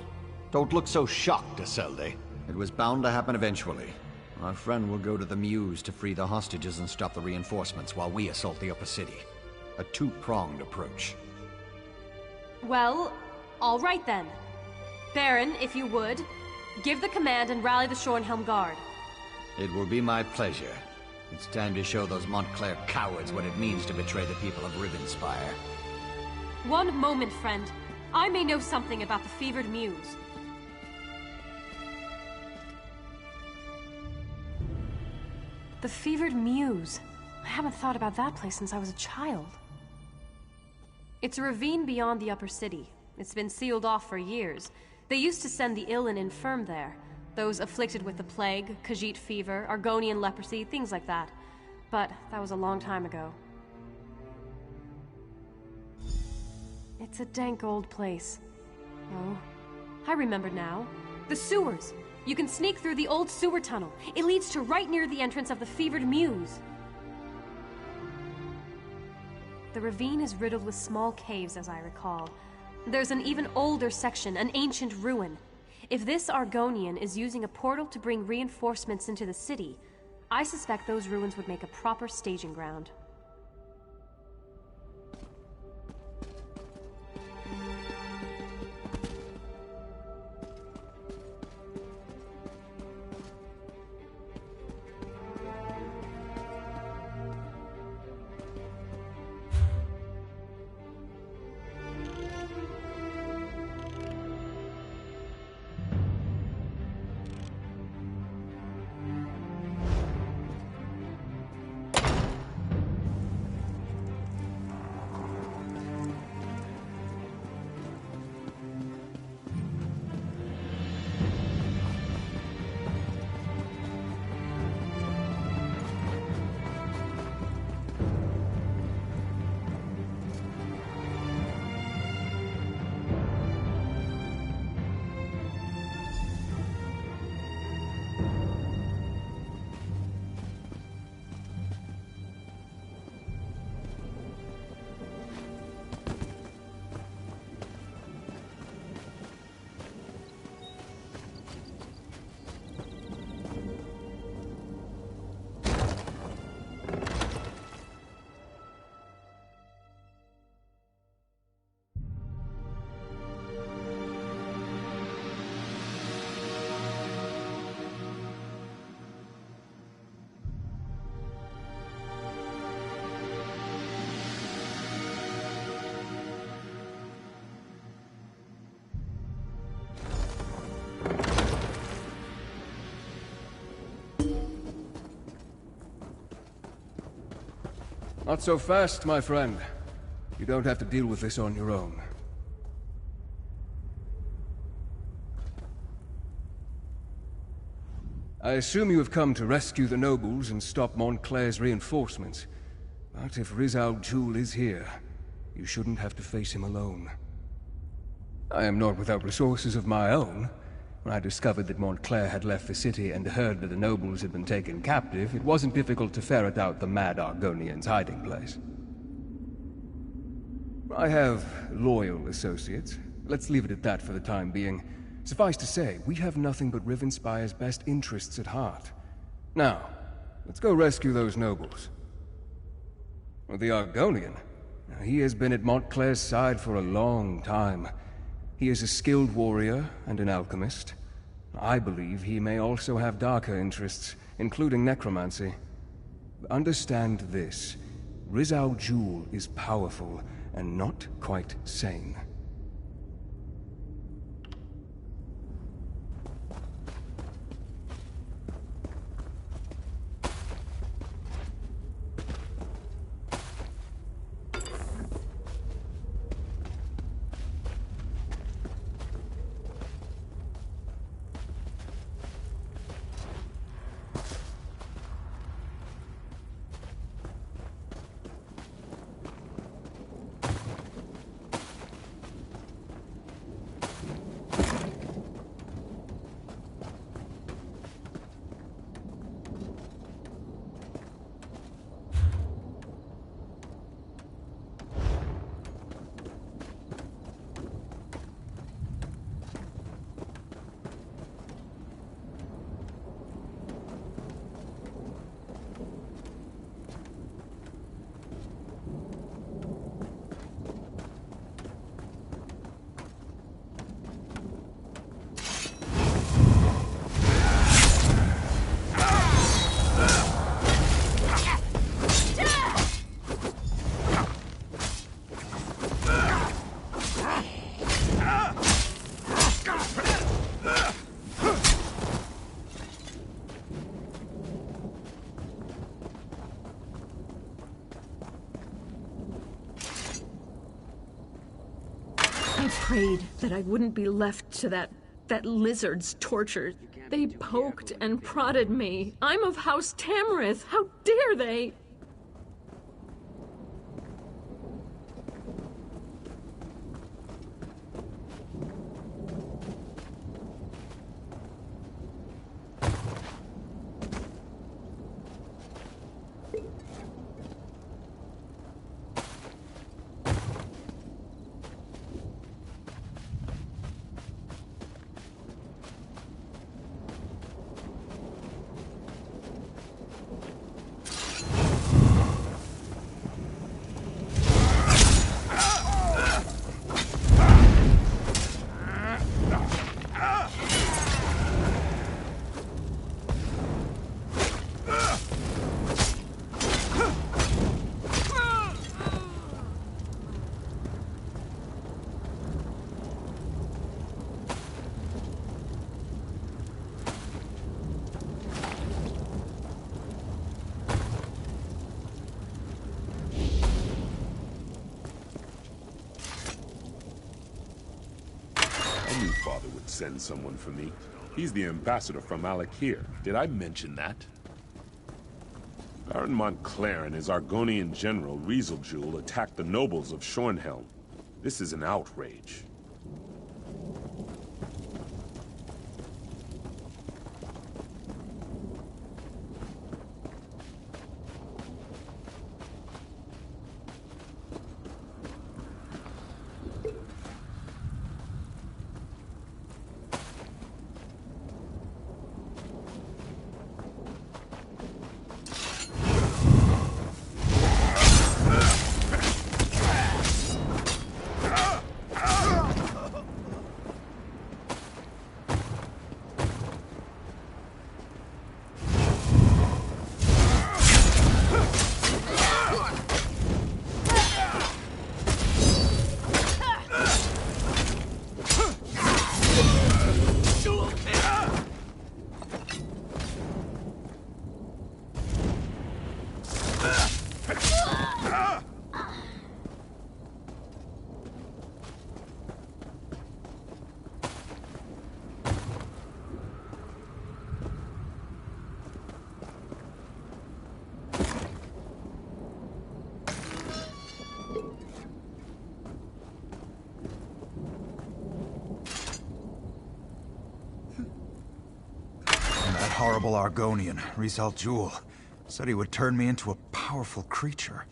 Don't look so shocked, Isolde. It was bound to happen eventually. Our friend will go to the Mews to free the hostages and stop the reinforcements while we assault the upper city. A two-pronged approach. Well, all right then. Baron, if you would, give the command and rally the Shornhelm Guard. It will be my pleasure. It's time to show those Montclair cowards what it means to betray the people of Rivenspire. One moment, friend. I may know something about the fevered Mews. The fevered Mews. I haven't thought about that place since I was a child. It's a ravine beyond the upper city. It's been sealed off for years. They used to send the ill and infirm there. Those afflicted with the plague, Khajiit fever, Argonian leprosy, things like that. But that was a long time ago. It's a dank old place. Oh, I remember now. The sewers! You can sneak through the old sewer tunnel. It leads to right near the entrance of the fevered Mews. The ravine is riddled with small caves, as I recall. There's an even older section, an ancient ruin. If this Argonian is using a portal to bring reinforcements into the city, I suspect those ruins would make a proper staging ground. Not so fast, my friend. You don't have to deal with this on your own. I assume you have come to rescue the nobles and stop Montclair's reinforcements. But if Riz Al Ghul is here, you shouldn't have to face him alone. I am not without resources of my own. When I discovered that Montclair had left the city and heard that the nobles had been taken captive, it wasn't difficult to ferret out the mad Argonian's hiding place. I have loyal associates. Let's leave it at that for the time being. Suffice to say, we have nothing but Rivenspire's best interests at heart. Now, let's go rescue those nobles. Well, the Argonian? He has been at Montclair's side for a long time. He is a skilled warrior and an alchemist. I believe he may also have darker interests, including necromancy. Understand this. Riz Al Ghul is powerful and not quite sane. I prayed that I wouldn't be left to that lizard's torture. They poked and prodded me. I'm of House Tamrith. How dare they? Father would send someone for me. He's the ambassador from Alakir. Did I mention that? Baron Montclair and his Argonian general, Riz Al Ghul, attacked the nobles of Shornhelm. This is an outrage. horrible Argonian, Rivenspire, said he would turn me into a powerful creature.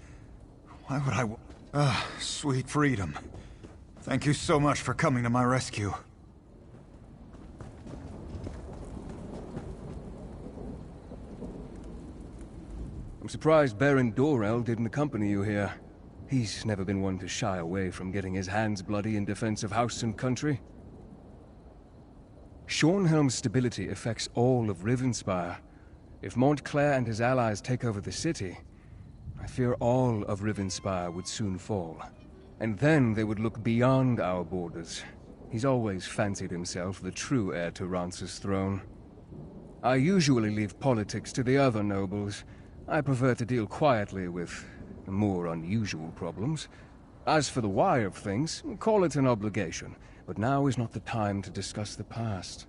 Why would I sweet freedom. Thank you so much for coming to my rescue. I'm surprised Baron Dorel didn't accompany you here. He's never been one to shy away from getting his hands bloody in defense of house and country. Shornhelm's stability affects all of Rivenspire. If Montclair and his allies take over the city, I fear all of Rivenspire would soon fall. And then they would look beyond our borders. He's always fancied himself the true heir to Rance's throne. I usually leave politics to the other nobles. I prefer to deal quietly with more unusual problems. As for the why of things, call it an obligation. But now is not the time to discuss the past.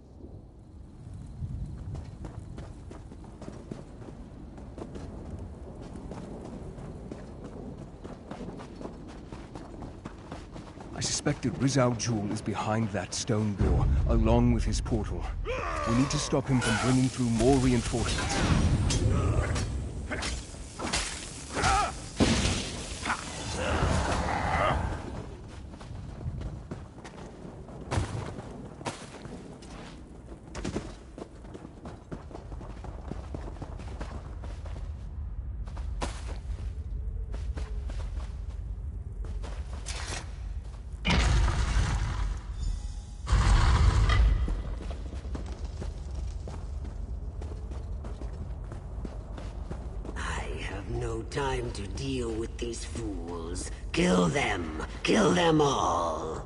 I suspected Rivenspire is behind that stone door, along with his portal. We need to stop him from bringing through more reinforcements. No time to deal with these fools. Kill them! Kill them all!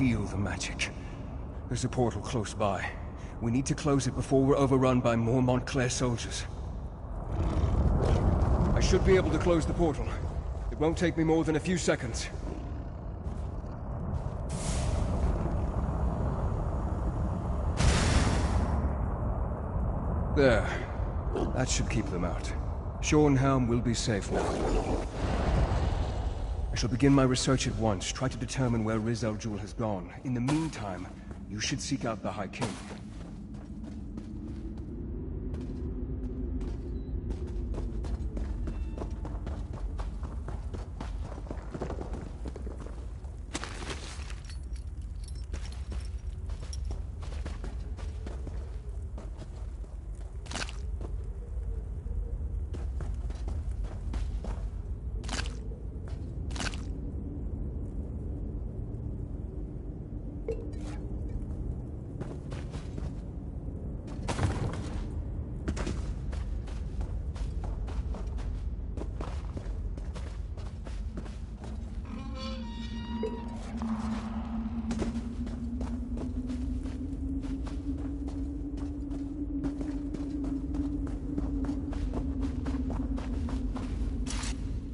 Feel the magic. There's a portal close by. We need to close it before we're overrun by more Montclair soldiers. I should be able to close the portal. It won't take me more than a few seconds. There. That should keep them out. Shornhelm will be safe now. I shall begin my research at once, try to determine where Rivenspire has gone. In the meantime, you should seek out the High King.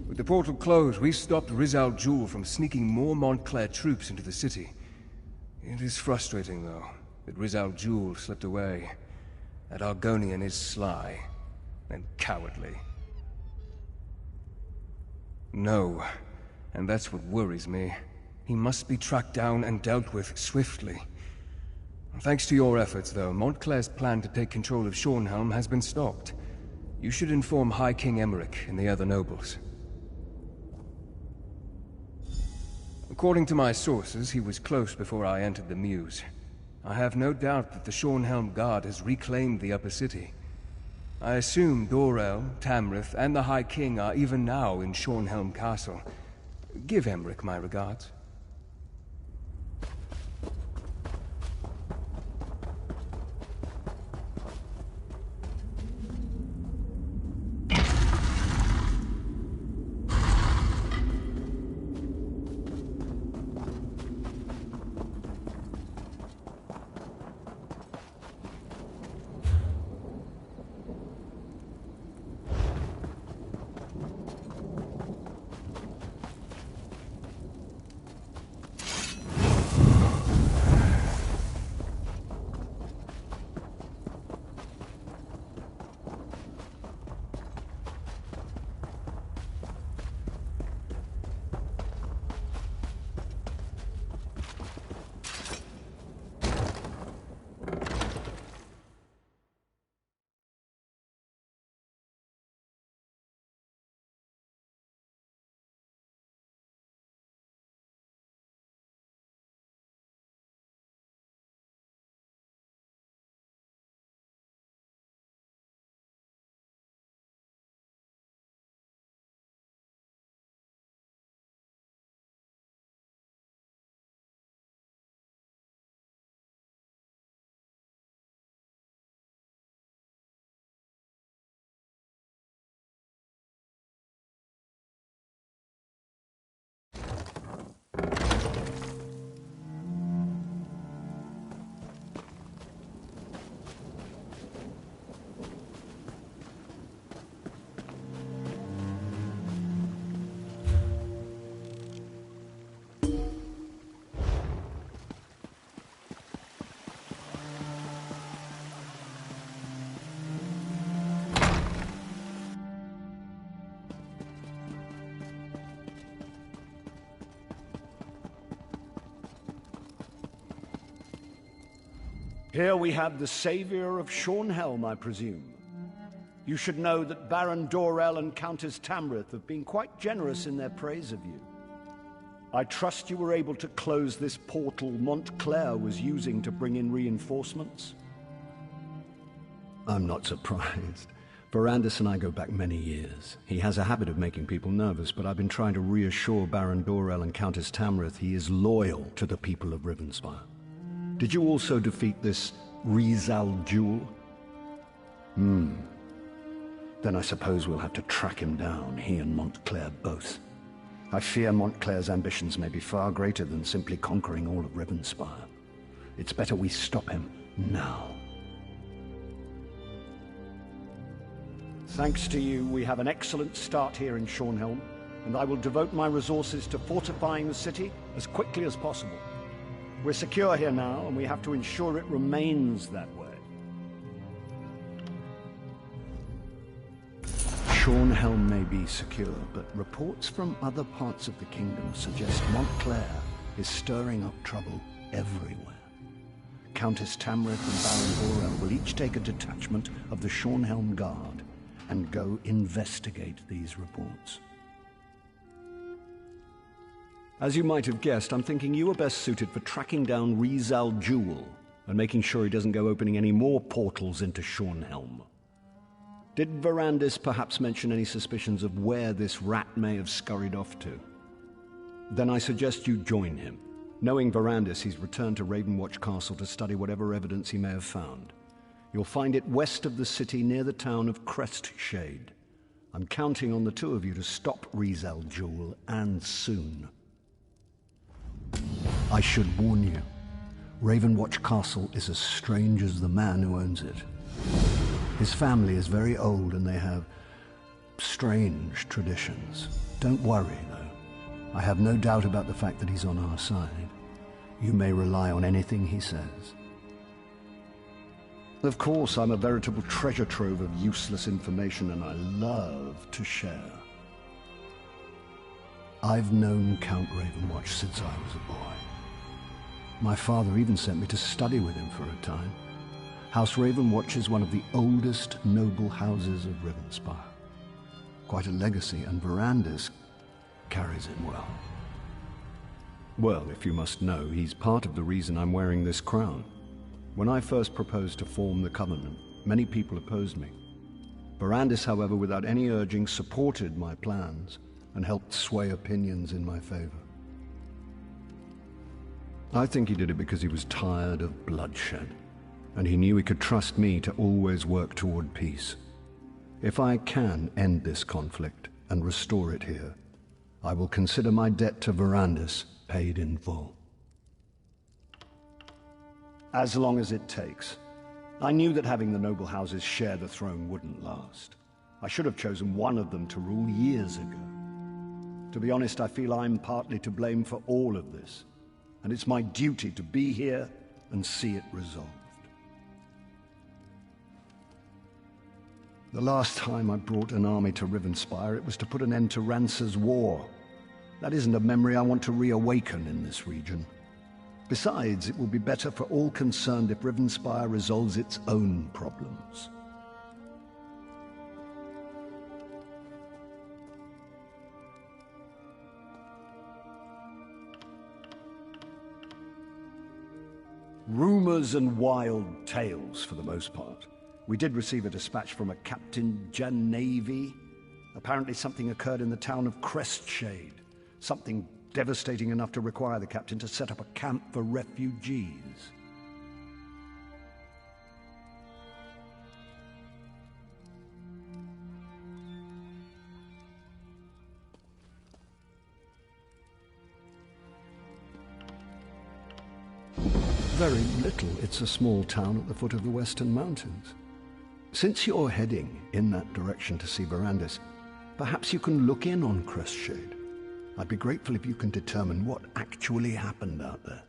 With the portal closed, we stopped Rizal Jul from sneaking more Montclair troops into the city. It is frustrating, though, that Rizal Jul slipped away. That Argonian is sly and cowardly. No, and that's what worries me. He must be tracked down and dealt with swiftly. Thanks to your efforts, though, Montclair's plan to take control of Shornhelm has been stopped. You should inform High King Emmerich and the other nobles. According to my sources, he was close before I entered the Mews. I have no doubt that the Shornhelm Guard has reclaimed the upper city. I assume Dorel, Tamrith, and the High King are even now in Shornhelm Castle. Give Emmerich my regards. Here we have the savior of Shornhelm, I presume. You should know that Baron Dorel and Countess Tamrith have been quite generous in their praise of you. I trust you were able to close this portal Montclair was using to bring in reinforcements? I'm not surprised. Verandis and I go back many years. He has a habit of making people nervous, but I've been trying to reassure Baron Dorel and Countess Tamrith he is loyal to the people of Rivenspire. Did you also defeat this Rizal Jul? Then I suppose we'll have to track him down, he and Montclair both. I fear Montclair's ambitions may be far greater than simply conquering all of Rivenspire. It's better we stop him now. Thanks to you, we have an excellent start here in Shornhelm, and I will devote my resources to fortifying the city as quickly as possible. We're secure here now, and we have to ensure it remains that way. Shornhelm may be secure, but reports from other parts of the kingdom suggest Montclair is stirring up trouble everywhere. Countess Tamrith and Baron Dorel will each take a detachment of the Shornhelm Guard and go investigate these reports. As you might have guessed, I'm thinking you are best suited for tracking down Rizal Jul and making sure he doesn't go opening any more portals into Shornhelm. Did Verandis perhaps mention any suspicions of where this rat may have scurried off to? Then I suggest you join him. Knowing Verandis, he's returned to Ravenwatch Castle to study whatever evidence he may have found. You'll find it west of the city near the town of Crestshade. I'm counting on the two of you to stop Rizal Jul, and soon. I should warn you. Ravenwatch Castle is as strange as the man who owns it. His family is very old and they have strange traditions. Don't worry, though. I have no doubt about the fact that he's on our side. You may rely on anything he says. Of course, I'm a veritable treasure trove of useless information, and I love to share. I've known Count Ravenwatch since I was a boy. My father even sent me to study with him for a time. House Ravenwatch is one of the oldest noble houses of Rivenspire. Quite a legacy, and Verandis carries it well. Well, if you must know, he's part of the reason I'm wearing this crown. When I first proposed to form the Covenant, many people opposed me. Verandis, however, without any urging, supported my plans and helped sway opinions in my favor. I think he did it because he was tired of bloodshed, and he knew he could trust me to always work toward peace. If I can end this conflict and restore it here, I will consider my debt to Verandis paid in full. As long as it takes. I knew that having the noble houses share the throne wouldn't last. I should have chosen one of them to rule years ago. To be honest, I feel I'm partly to blame for all of this, and it's my duty to be here and see it resolved. The last time I brought an army to Rivenspire, it was to put an end to Rance's war. That isn't a memory I want to reawaken in this region. Besides, it will be better for all concerned if Rivenspire resolves its own problems. Rumors and wild tales, for the most part. We did receive a dispatch from a Captain Janavi. Apparently something occurred in the town of Crestshade. Something devastating enough to require the captain to set up a camp for refugees. Very little. It's a small town at the foot of the Western Mountains. Since you're heading in that direction to see Verandis, perhaps you can look in on Crestshade. I'd be grateful if you can determine what actually happened out there.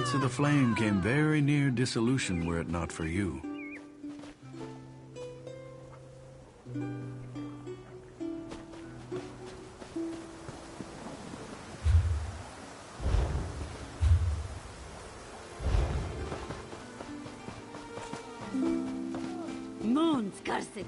Knights of the Flame came very near dissolution were it not for you. Moons, curse it!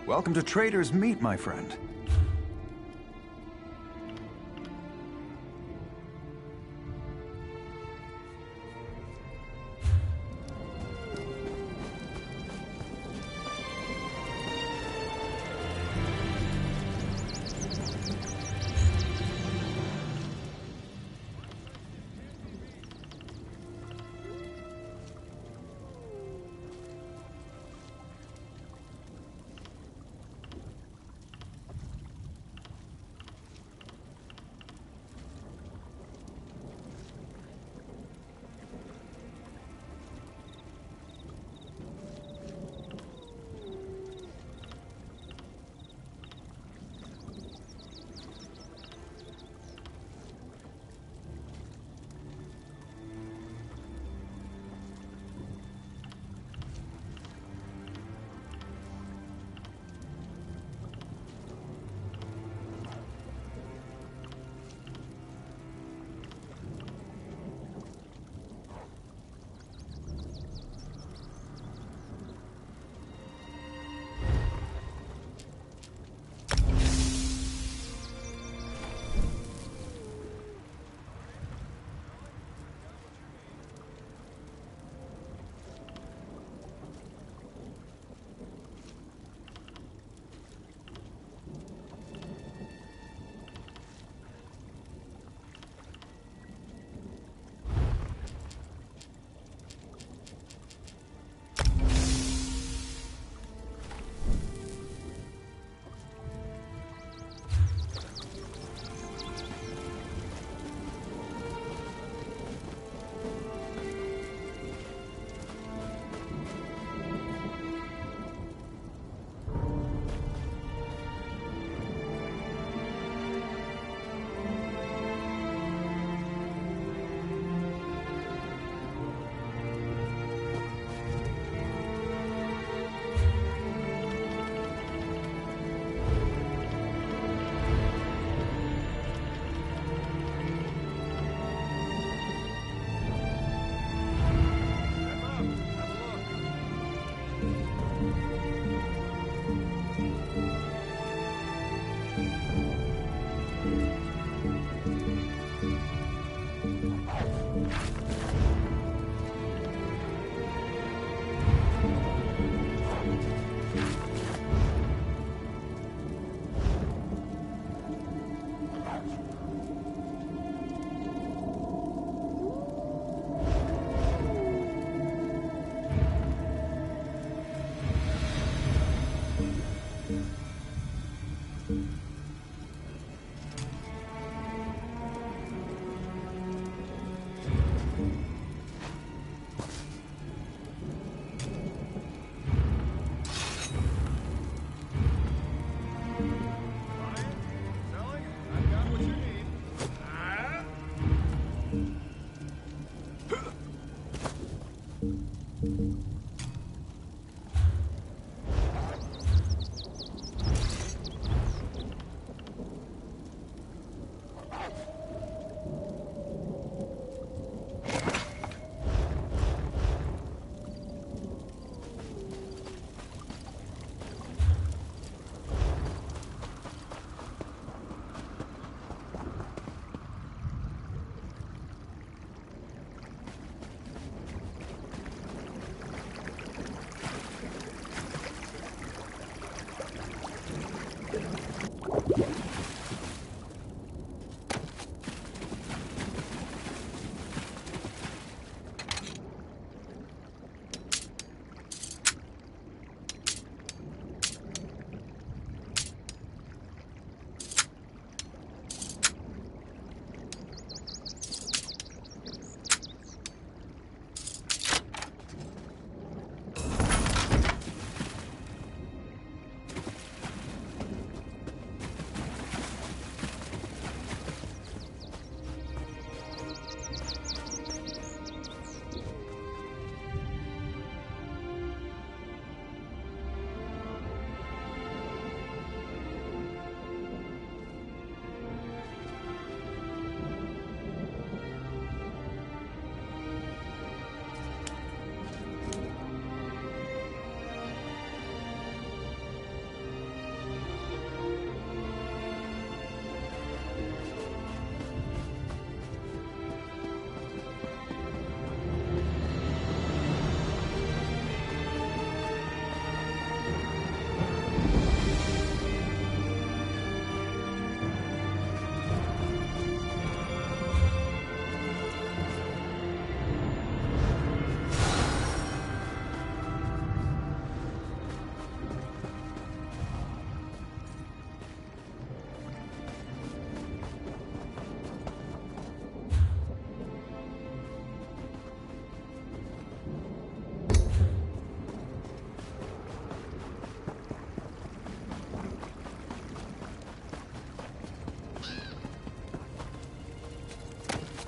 Welcome to Trader's Meet, my friend.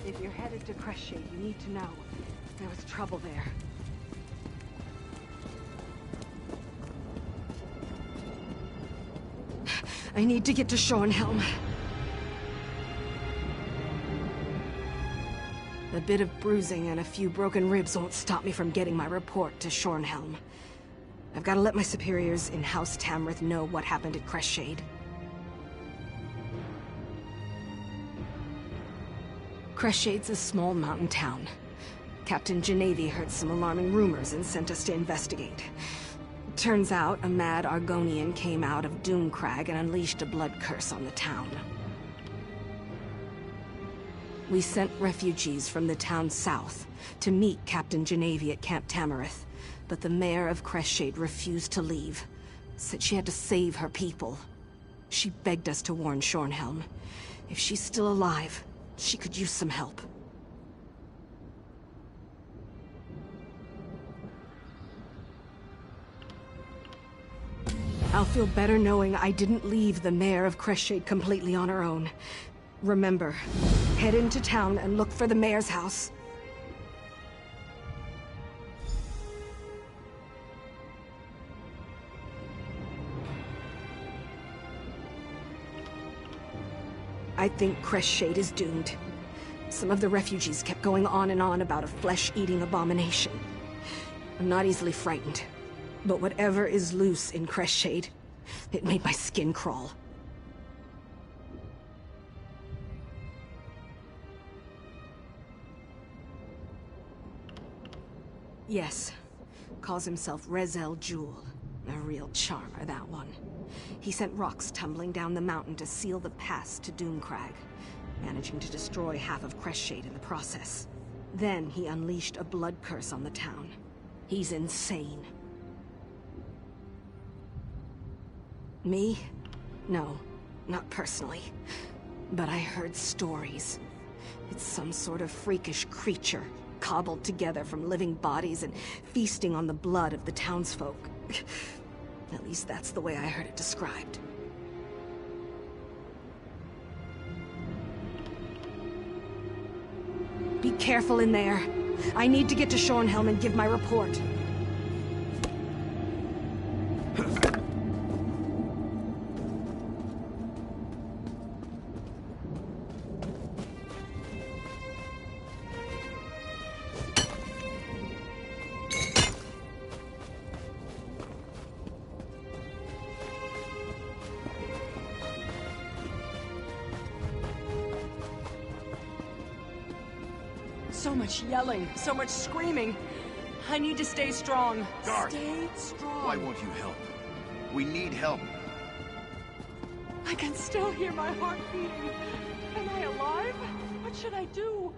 If you're headed to Crestshade, you need to know. There was trouble there. I need to get to Shornhelm. A bit of bruising and a few broken ribs won't stop me from getting my report to Shornhelm. I've got to let my superiors in House Tamrith know what happened at Crestshade. Crestshades a small mountain town. Captain Genevieve heard some alarming rumors and sent us to investigate. Turns out, a mad Argonian came out of Doomcrag and unleashed a blood curse on the town. We sent refugees from the town south to meet Captain Genevieve at Camp Tamrith, but the mayor of Crestshade refused to leave. Said she had to save her people. She begged us to warn Shornhelm. If she's still alive, she could use some help. I'll feel better knowing I didn't leave the mayor of Crestshade completely on her own. Remember, head into town and look for the mayor's house. I think Crestshade is doomed. Some of the refugees kept going on and on about a flesh-eating abomination. I'm not easily frightened, but whatever is loose in Crestshade, it made my skin crawl. Yes, calls himself Rezel Jewel. A real charmer, that one. He sent rocks tumbling down the mountain to seal the pass to Doomcrag, managing to destroy half of Crestshade in the process. Then he unleashed a blood curse on the town. He's insane. Me? No, not personally. But I heard stories. It's some sort of freakish creature, cobbled together from living bodies and feasting on the blood of the townsfolk. At least that's the way I heard it described. Be careful in there. I need to get to Shornhelm and give my report. So much yelling, so much screaming. I need to stay strong. Guard! Stay strong. Why won't you help? We need help. I can still hear my heart beating. Am I alive? What should I do?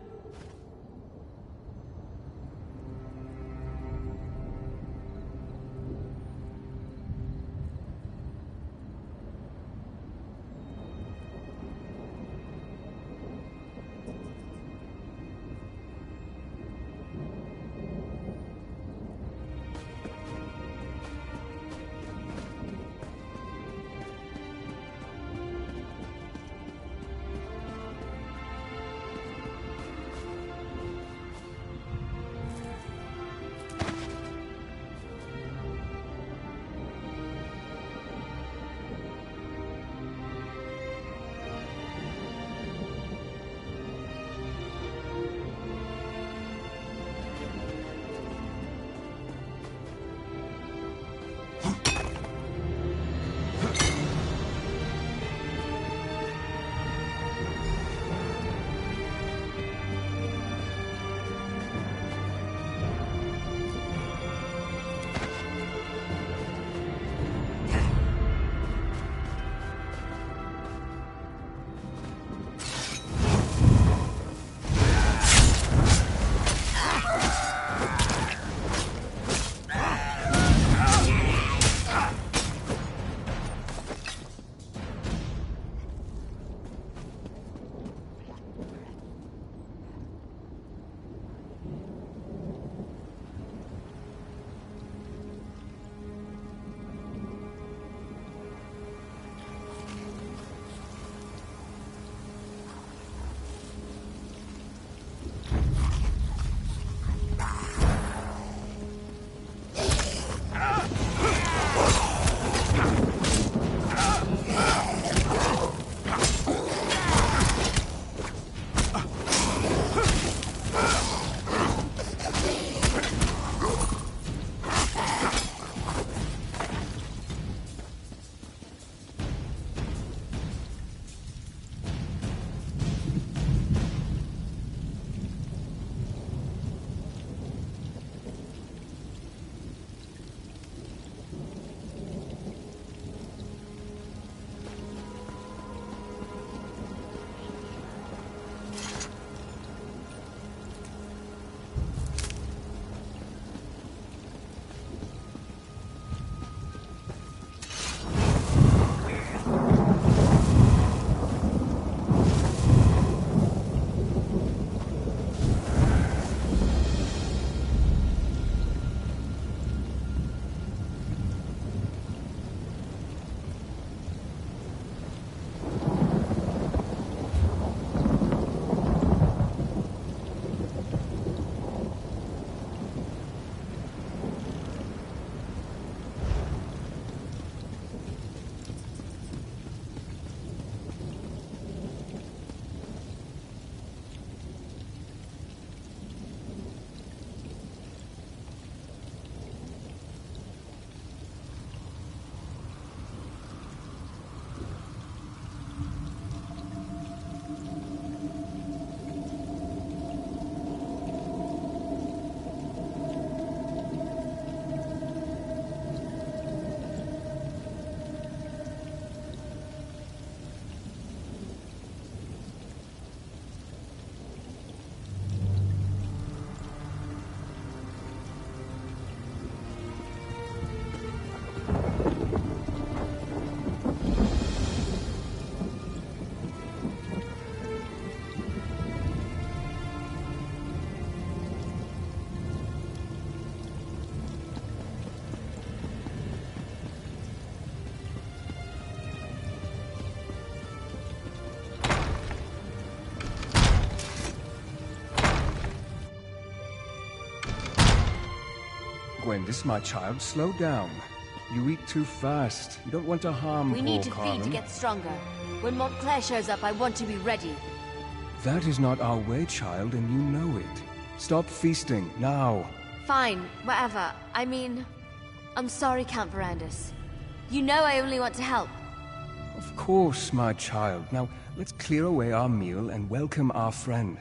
Gwendis, my child, slow down. You eat too fast. You don't want to harm We need to poor feed to Carlin. get stronger. When Montclair shows up, I want to be ready. That is not our way, child, and you know it. Stop feasting, now. Fine, whatever. I mean, I'm sorry, Count Verandis. You know I only want to help. Of course, my child. Now, let's clear away our meal and welcome our friend.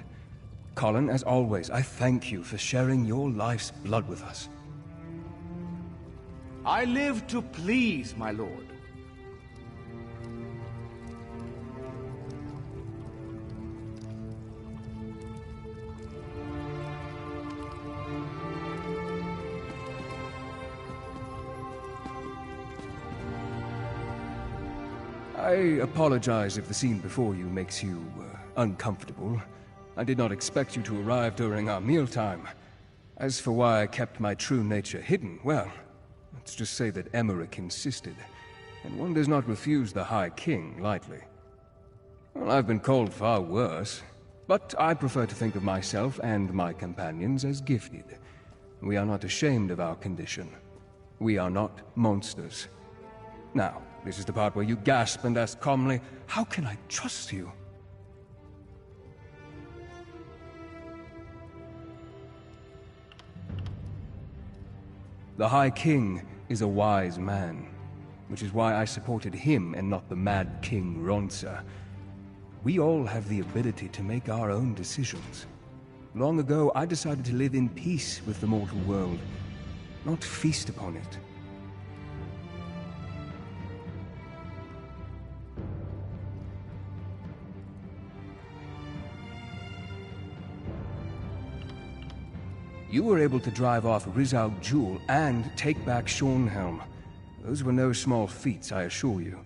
Colin, as always, I thank you for sharing your life's blood with us. I live to please, my lord. I apologize if the scene before you makes you uncomfortable. I did not expect you to arrive during our mealtime. As for why I kept my true nature hidden, well, let's just say that Emmerich insisted, and one does not refuse the High King lightly. Well, I've been called far worse, but I prefer to think of myself and my companions as gifted. We are not ashamed of our condition. We are not monsters. Now, this is the part where you gasp and ask calmly, how can I trust you? The High King is a wise man, which is why I supported him and not the Mad King Ronsa. We all have the ability to make our own decisions. Long ago, I decided to live in peace with the mortal world, not feast upon it. You were able to drive off Rizal Jewel and take back Shornhelm. Those were no small feats, I assure you.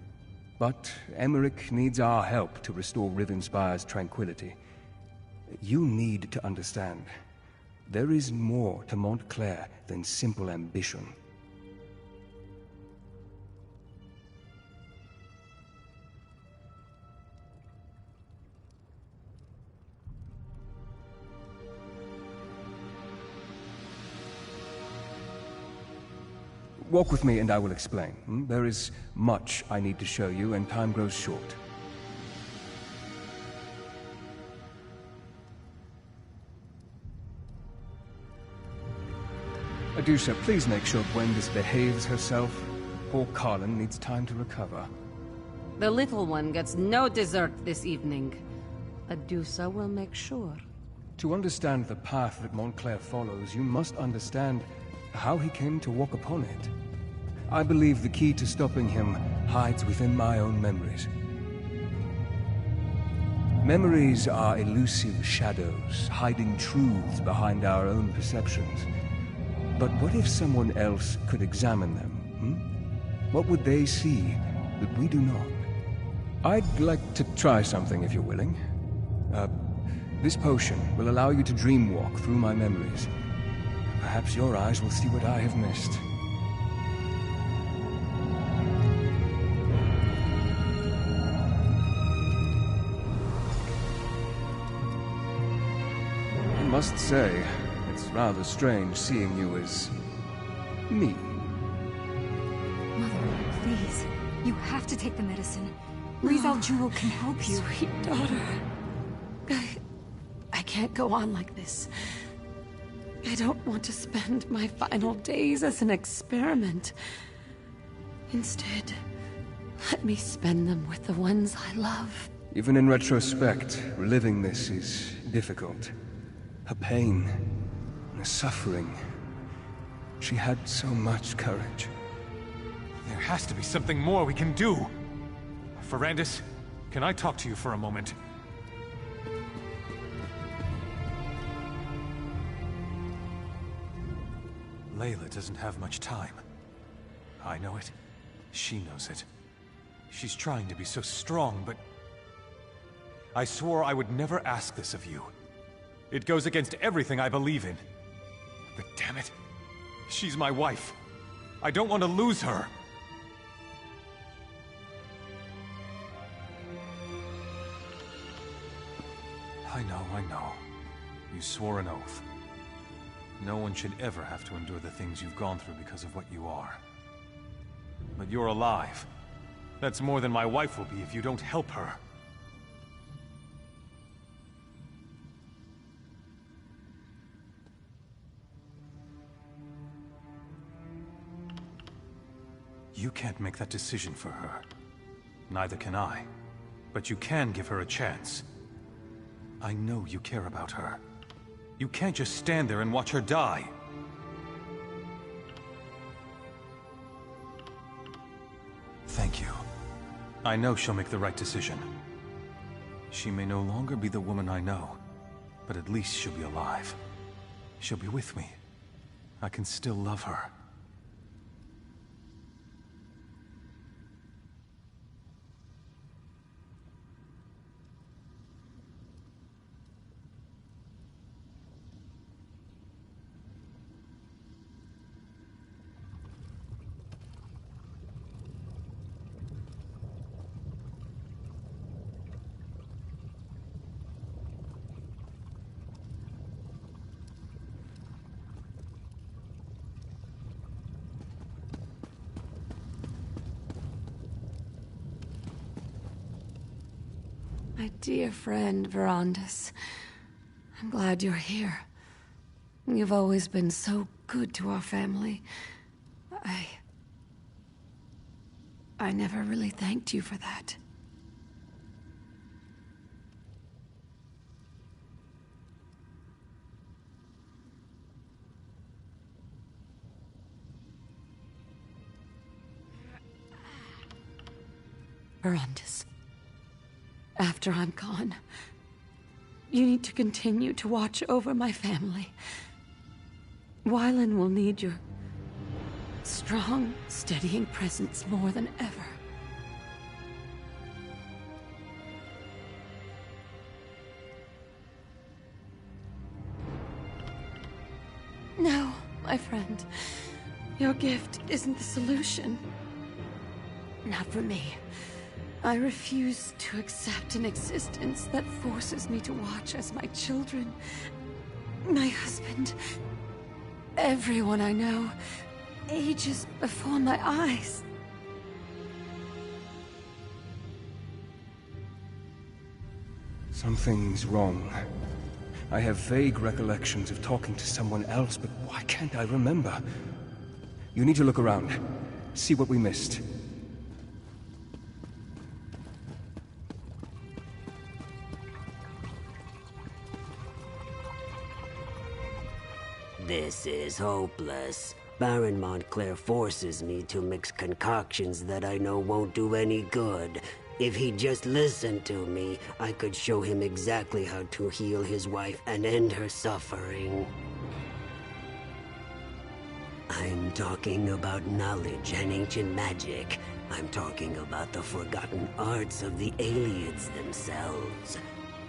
But Emmerich needs our help to restore Rivenspire's tranquility. You need to understand, there is more to Montclair than simple ambition. Walk with me and I will explain. There is much I need to show you and time grows short. Adusa, please make sure Gwendis behaves herself. Poor Carlin needs time to recover. The little one gets no dessert this evening. Adusa will make sure. To understand the path that Montclair follows, you must understand how he came to walk upon it. I believe the key to stopping him hides within my own memories. Memories are elusive shadows, hiding truths behind our own perceptions. But what if someone else could examine them? What would they see that we do not? I'd like to try something if you're willing. This potion will allow you to dreamwalk through my memories. Perhaps your eyes will see what I have missed. I must say, it's rather strange seeing you as me. Mother, please. You have to take the medicine. Rizal Jewel can help you. Sweet daughter. I can't go on like this. I don't want to spend my final days as an experiment. Instead, let me spend them with the ones I love. Even in retrospect, reliving this is difficult. Her pain, her suffering. She had so much courage. There has to be something more we can do. Verandis, can I talk to you for a moment? Layla doesn't have much time. I know it. She knows it. She's trying to be so strong, but... I swore I would never ask this of you. It goes against everything I believe in. But damn it, she's my wife. I don't want to lose her. I know. You swore an oath. No one should ever have to endure the things you've gone through because of what you are. But you're alive. That's more than my wife will be if you don't help her. You can't make that decision for her. Neither can I. But you can give her a chance. I know you care about her. You can't just stand there and watch her die. Thank you. I know she'll make the right decision. She may no longer be the woman I know, but at least she'll be alive. She'll be with me. I can still love her. My dear friend, Verandis. I'm glad you're here. You've always been so good to our family. I never really thanked you for that. Verandis. After I'm gone, you need to continue to watch over my family. Wylan will need your strong, steadying presence more than ever. No, my friend. Your gift isn't the solution. Not for me. I refuse to accept an existence that forces me to watch as my children, my husband, everyone I know, ages before my eyes. Something's wrong. I have vague recollections of talking to someone else, but why can't I remember? You need to look around. See what we missed. This is hopeless. Baron Montclair forces me to mix concoctions that I know won't do any good. If he'd just listened to me, I could show him exactly how to heal his wife and end her suffering. I'm talking about knowledge and ancient magic. I'm talking about the forgotten arts of the Aliens themselves.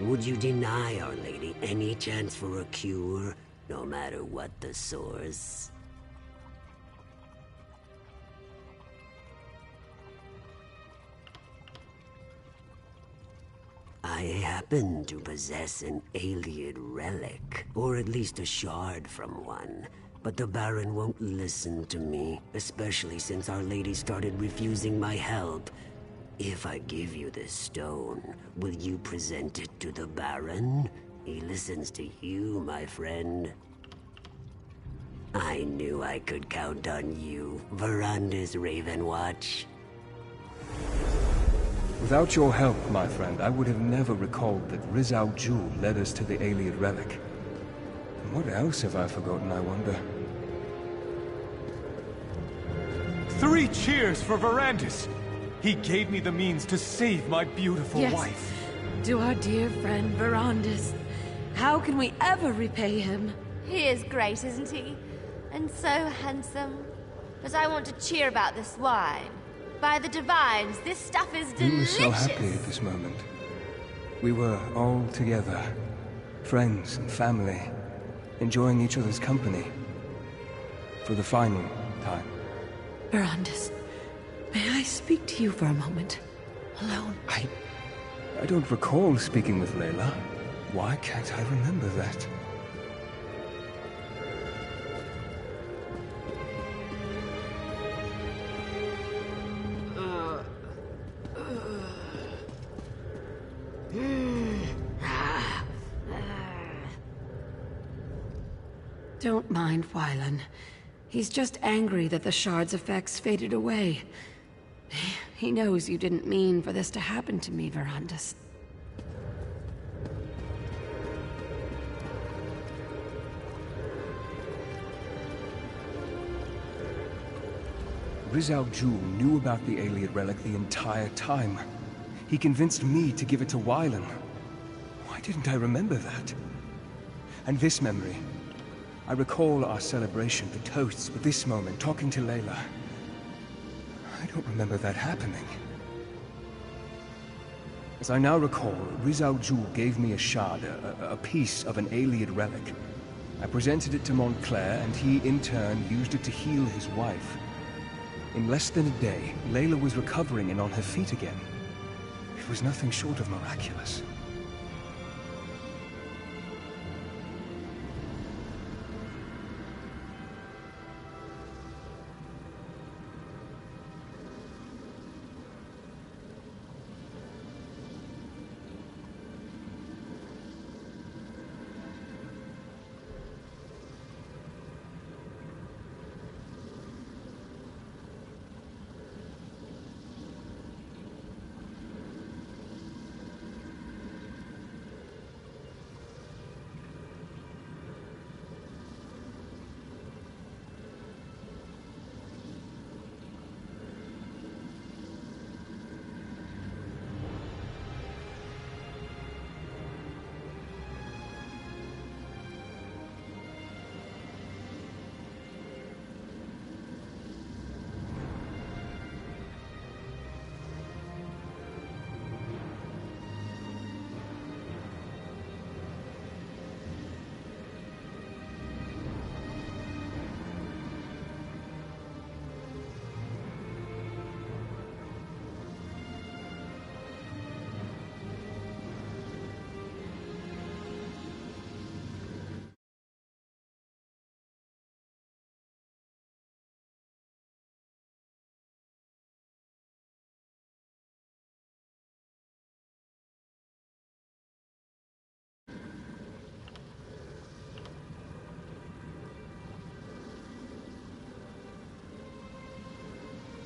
Would you deny Our Lady any chance for a cure? No matter what the source. I happen to possess an alien relic, or at least a shard from one. But the Baron won't listen to me, especially since Our Lady started refusing my help. If I give you this stone, will you present it to the Baron? He listens to you, my friend. I knew I could count on you, Verandis Ravenwatch. Without your help, my friend, I would have never recalled that Rizal Jewel led us to the Ayleid relic. And what else have I forgotten, I wonder? 3 cheers for Verandis! He gave me the means to save my beautiful wife. To our dear friend Verandis. How can we ever repay him? He is great, isn't he? And so handsome. But I want to cheer about this wine. By the divines, this stuff is delicious! We were so happy at this moment. We were all together. Friends and family. Enjoying each other's company. For the final time. Verandis, may I speak to you for a moment? Alone? I don't recall speaking with Layla. Why can't I remember that? Don't mind Wylan. He's just angry that the shard's effects faded away. He knows you didn't mean for this to happen to me, Verandis. Rizal Jul knew about the Ayleid relic the entire time. He convinced me to give it to Wylan. Why didn't I remember that? And this memory. I recall our celebration, the toasts, but this moment, talking to Layla. I don't remember that happening. As I now recall, Rizal Jul gave me a shard, a piece of an Ayleid relic. I presented it to Montclair, and he, in turn, used it to heal his wife. In less than a day, Layla was recovering and on her feet again. It was nothing short of miraculous.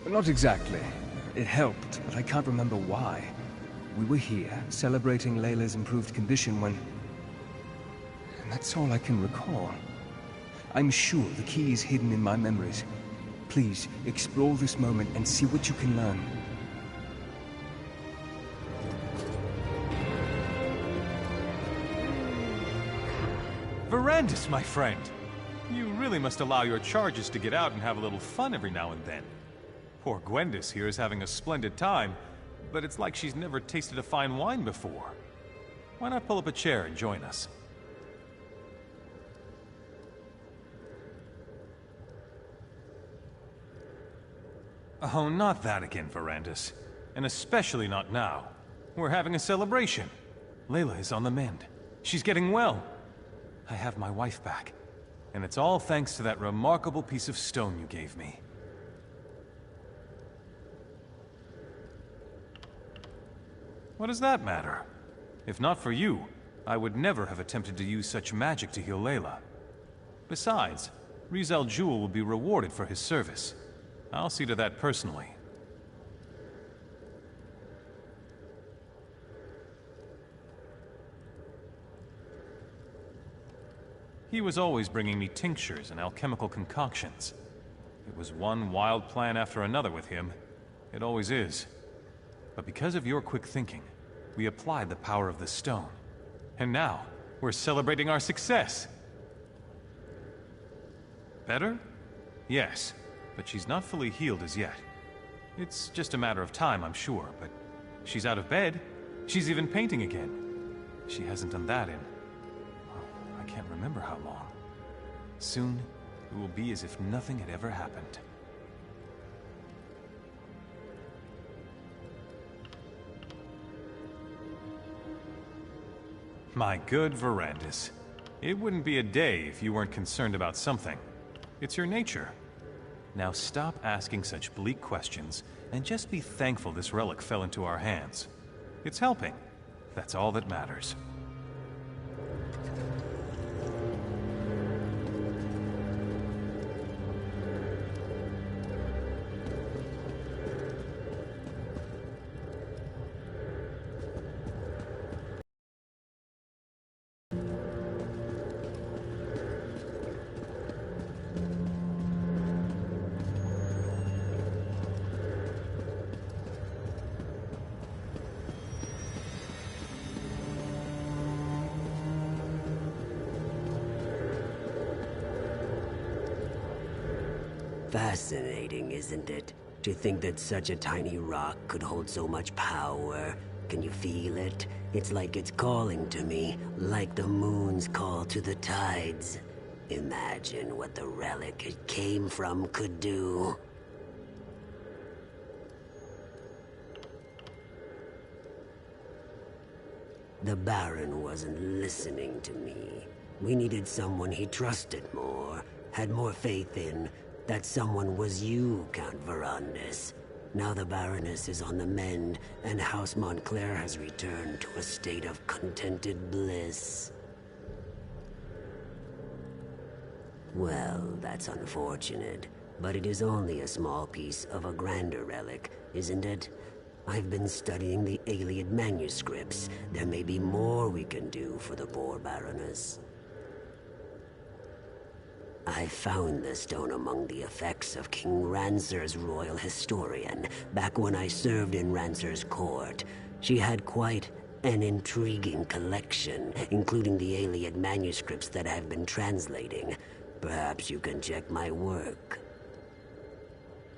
Not exactly. It helped, but I can't remember why. We were here, celebrating Layla's improved condition when... And that's all I can recall. I'm sure the key is hidden in my memories. Please, explore this moment and see what you can learn. Verandis, my friend! You really must allow your charges to get out and have a little fun every now and then. Poor Gwendis here is having a splendid time, but it's like she's never tasted a fine wine before. Why not pull up a chair and join us? Oh, not that again, Verandis. And especially not now. We're having a celebration. Layla is on the mend. She's getting well. I have my wife back. And it's all thanks to that remarkable piece of stone you gave me. What does that matter? If not for you, I would never have attempted to use such magic to heal Layla. Besides, Rizal Jul will be rewarded for his service. I'll see to that personally. He was always bringing me tinctures and alchemical concoctions. It was one wild plan after another with him. It always is. But because of your quick thinking, we applied the power of the stone. And now, we're celebrating our success. Better? Yes, but she's not fully healed as yet. It's just a matter of time, I'm sure, but she's out of bed. She's even painting again. She hasn't done that in... I can't remember how long. Soon, it will be as if nothing had ever happened. My good Verandis, it wouldn't be a day if you weren't concerned about something. It's your nature. Now stop asking such bleak questions and just be thankful this relic fell into our hands. It's helping. That's all that matters. Fascinating, isn't it? To think that such a tiny rock could hold so much power. Can you feel it? It's like it's calling to me, like the moon's call to the tides. Imagine what the relic it came from could do. The Baron wasn't listening to me. We needed someone he trusted more, had more faith in. That someone was you, Count Verandis. Now the Baroness is on the mend, and House Montclair has returned to a state of contented bliss. Well, that's unfortunate, but it is only a small piece of a grander relic, isn't it? I've been studying the Iliad manuscripts. There may be more we can do for the poor Baroness. I found the stone among the effects of King Rancer's royal historian, back when I served in Rancer's court. She had quite an intriguing collection, including the Iliad manuscripts that I've been translating. Perhaps you can check my work.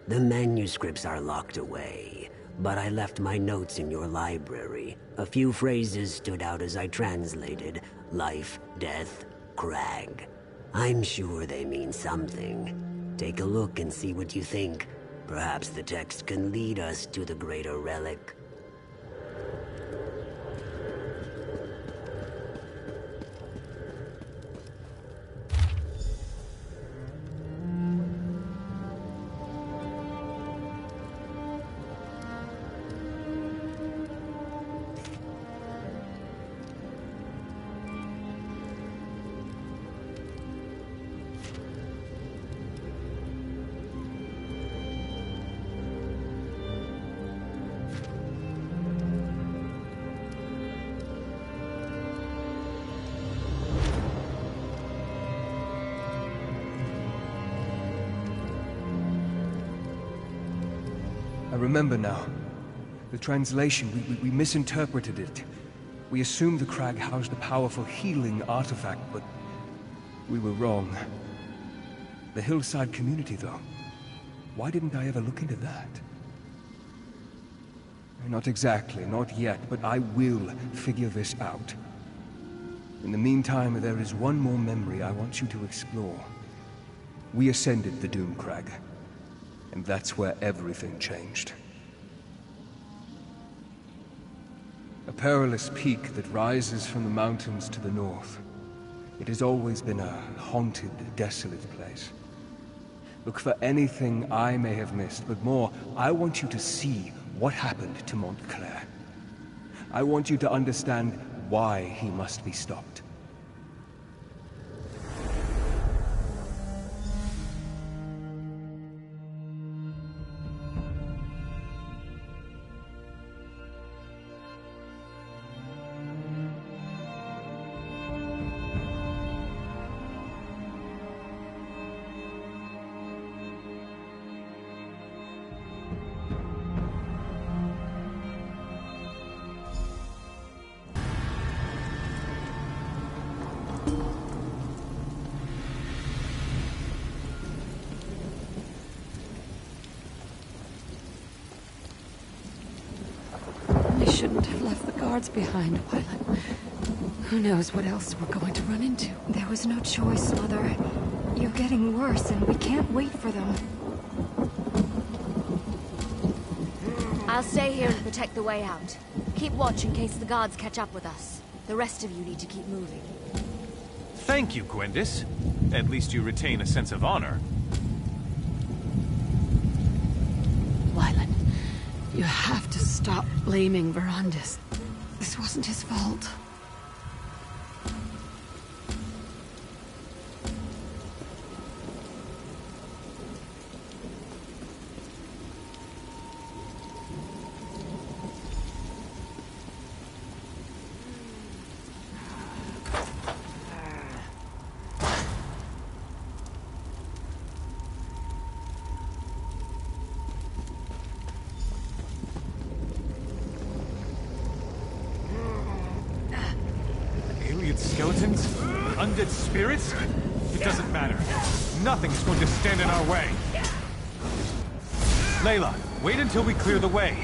The manuscripts are locked away, but I left my notes in your library. A few phrases stood out as I translated. Life, death, crag. I'm sure they mean something. Take a look and see what you think. Perhaps the text can lead us to the greater relic. I remember now. The translation, we misinterpreted it. We assumed the crag housed a powerful healing artifact, but we were wrong. The hillside community, though. Why didn't I ever look into that? Not exactly, not yet, but I will figure this out. In the meantime, there is one more memory I want you to explore. We ascended the Doom Crag. And that's where everything changed. A perilous peak that rises from the mountains to the north. It has always been a haunted, desolate place. Look for anything I may have missed, but more, I want you to see what happened to Montclair. I want you to understand why he must be stopped. I shouldn't have left the guards behind, Wylan. Who knows what else we're going to run into? There was no choice, Mother. You're getting worse, and we can't wait for them. I'll stay here and protect the way out. Keep watch in case the guards catch up with us. The rest of you need to keep moving. Thank you, Gwendis. At least you retain a sense of honor. Wylan, you have to stop blaming Verandis. This wasn't his fault. Skeletons? Undead spirits? It doesn't matter. Nothing is going to stand in our way. Layla, wait until we clear the way.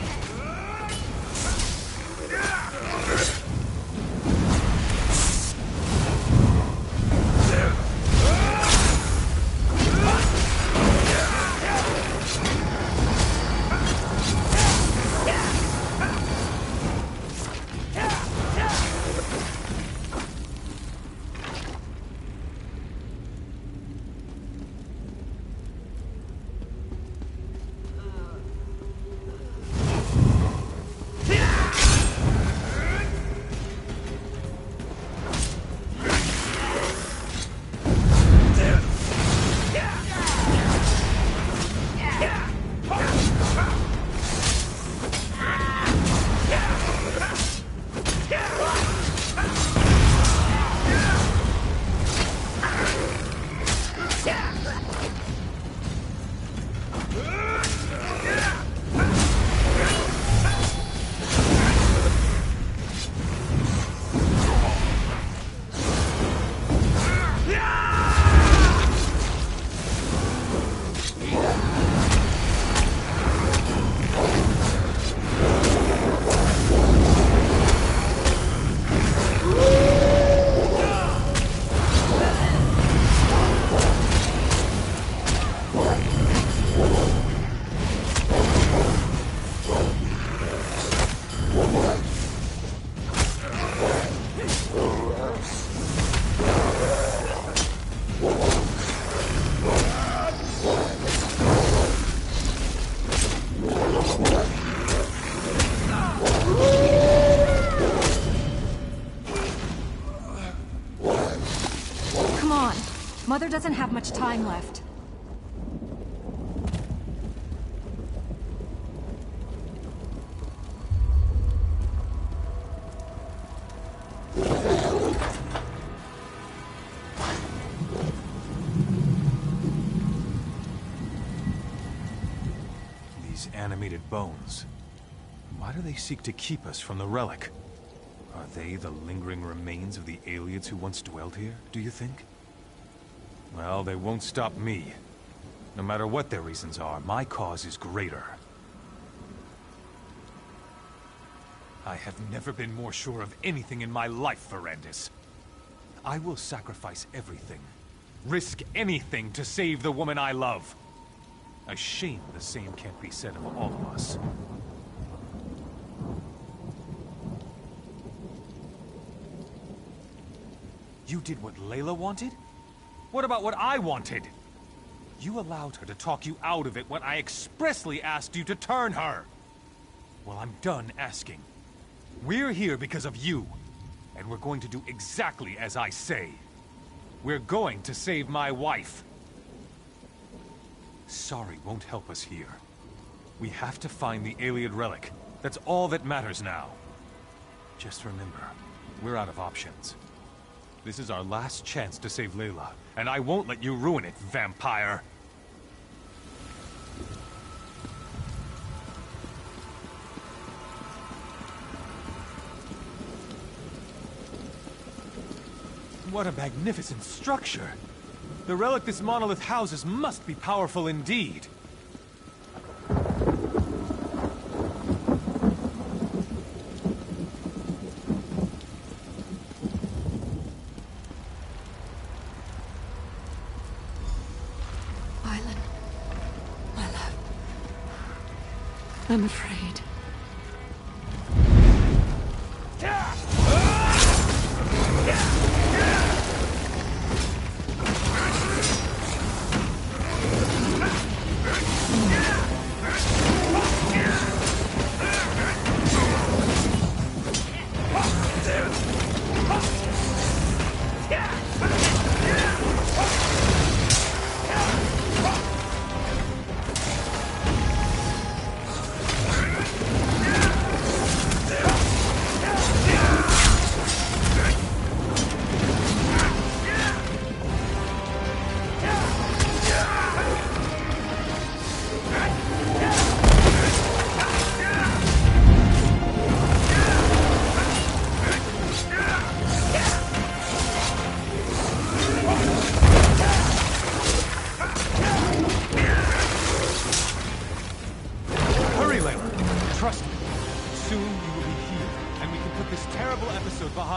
Mother doesn't have much time left. These animated bones. Why do they seek to keep us from the relic? Are they the lingering remains of the aliens who once dwelled here, do you think? Well, they won't stop me. No matter what their reasons are, my cause is greater. I have never been more sure of anything in my life, Verandis. I will sacrifice everything, risk anything to save the woman I love. A shame the same can't be said of all of us. You did what Layla wanted? What about what I wanted? You allowed her to talk you out of it when I expressly asked you to turn her. Well, I'm done asking. We're here because of you, and we're going to do exactly as I say. We're going to save my wife. Sorry won't help us here. We have to find the Iliad relic. That's all that matters now. Just remember, we're out of options. This is our last chance to save Layla, and I won't let you ruin it, vampire! What a magnificent structure! The relic this monolith houses must be powerful indeed! I'm afraid.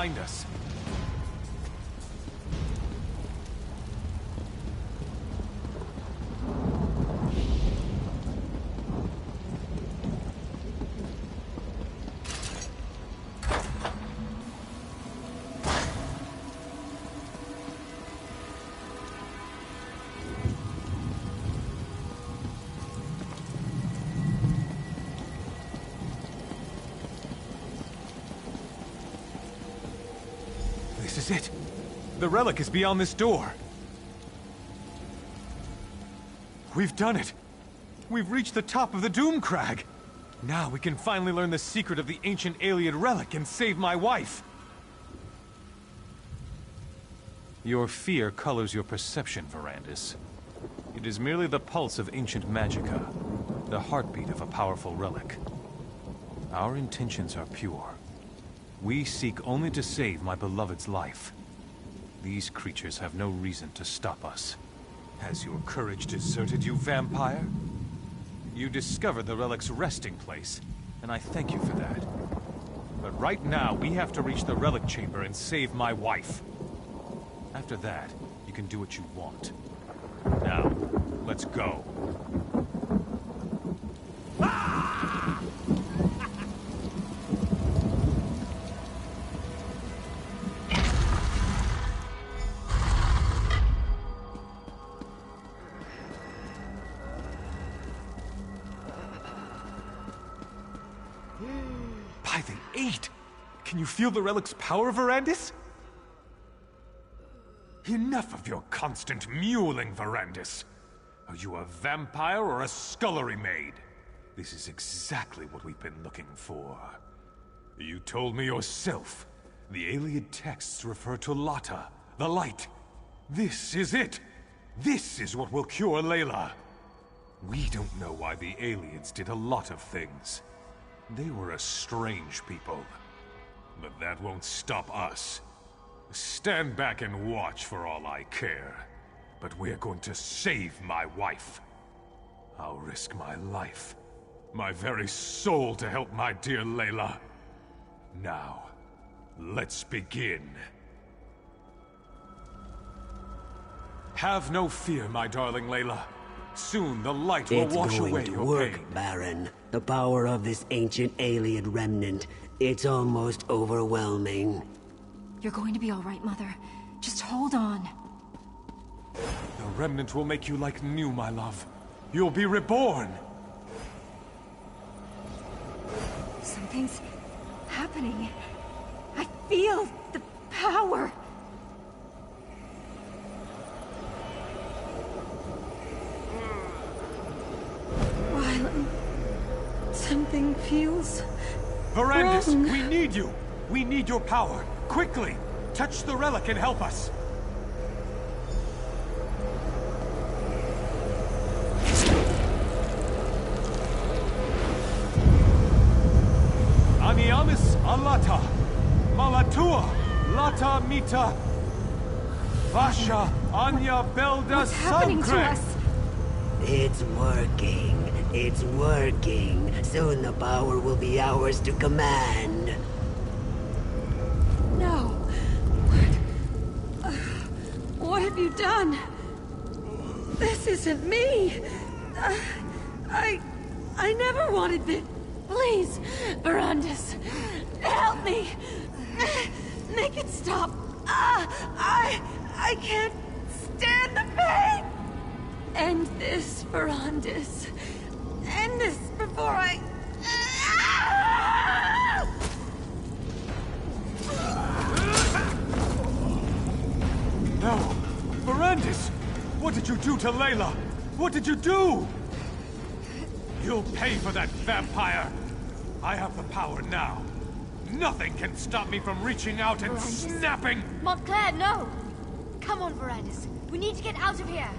find us. This is it. The relic is beyond this door. We've done it. We've reached the top of the Doom Crag. Now we can finally learn the secret of the ancient Ayleid relic and save my wife. Your fear colors your perception, Verandis. It is merely the pulse of ancient magicka, the heartbeat of a powerful relic. Our intentions are pure. We seek only to save my beloved's life. These creatures have no reason to stop us. Has your courage deserted you, vampire? You discovered the relic's resting place, and I thank you for that. But right now, we have to reach the relic chamber and save my wife. After that, you can do what you want. Now, let's go. By the 8! Can you feel the relic's power, Verandis? Enough of your constant mewling, Verandis. Are you a vampire or a scullery maid? This is exactly what we've been looking for. You told me yourself. The Ayleid texts refer to Lata, the light. This is it. This is what will cure Layla. We don't know why the Ayleids did a lot of things. They were a strange people. But that won't stop us. Stand back and watch for all I care. But we're going to save my wife. I'll risk my life, my very soul to help my dear Layla. Now, let's begin. Have no fear, my darling Layla. Soon the light will wash away your pain. It's going to work, Baron. The power of this ancient Ayleid remnant. It's almost overwhelming. You're going to be all right, Mother. Just hold on. The remnant will make you like new, my love. You'll be reborn. Something's happening. I feel the power. Rylan, something feels Verandis, wrong. we need you. We need your power. Quickly, touch the relic and help us. Aniamis alata, malatua, lata mita, vasha anya belda What's happening to sancre. us? It's working. It's working. Soon the power will be ours to command. No. What have you done? This isn't me. I never wanted this. Please, Verandis, help me. Make it stop. I can't stand the pain. End this, Verandis. End this before I... No! Verandis! What did you do to Layla? What did you do? You'll pay for that, vampire! I have the power now. Nothing can stop me from reaching out and snapping! Montclair, no! Come on, Verandis. We need to get out of here.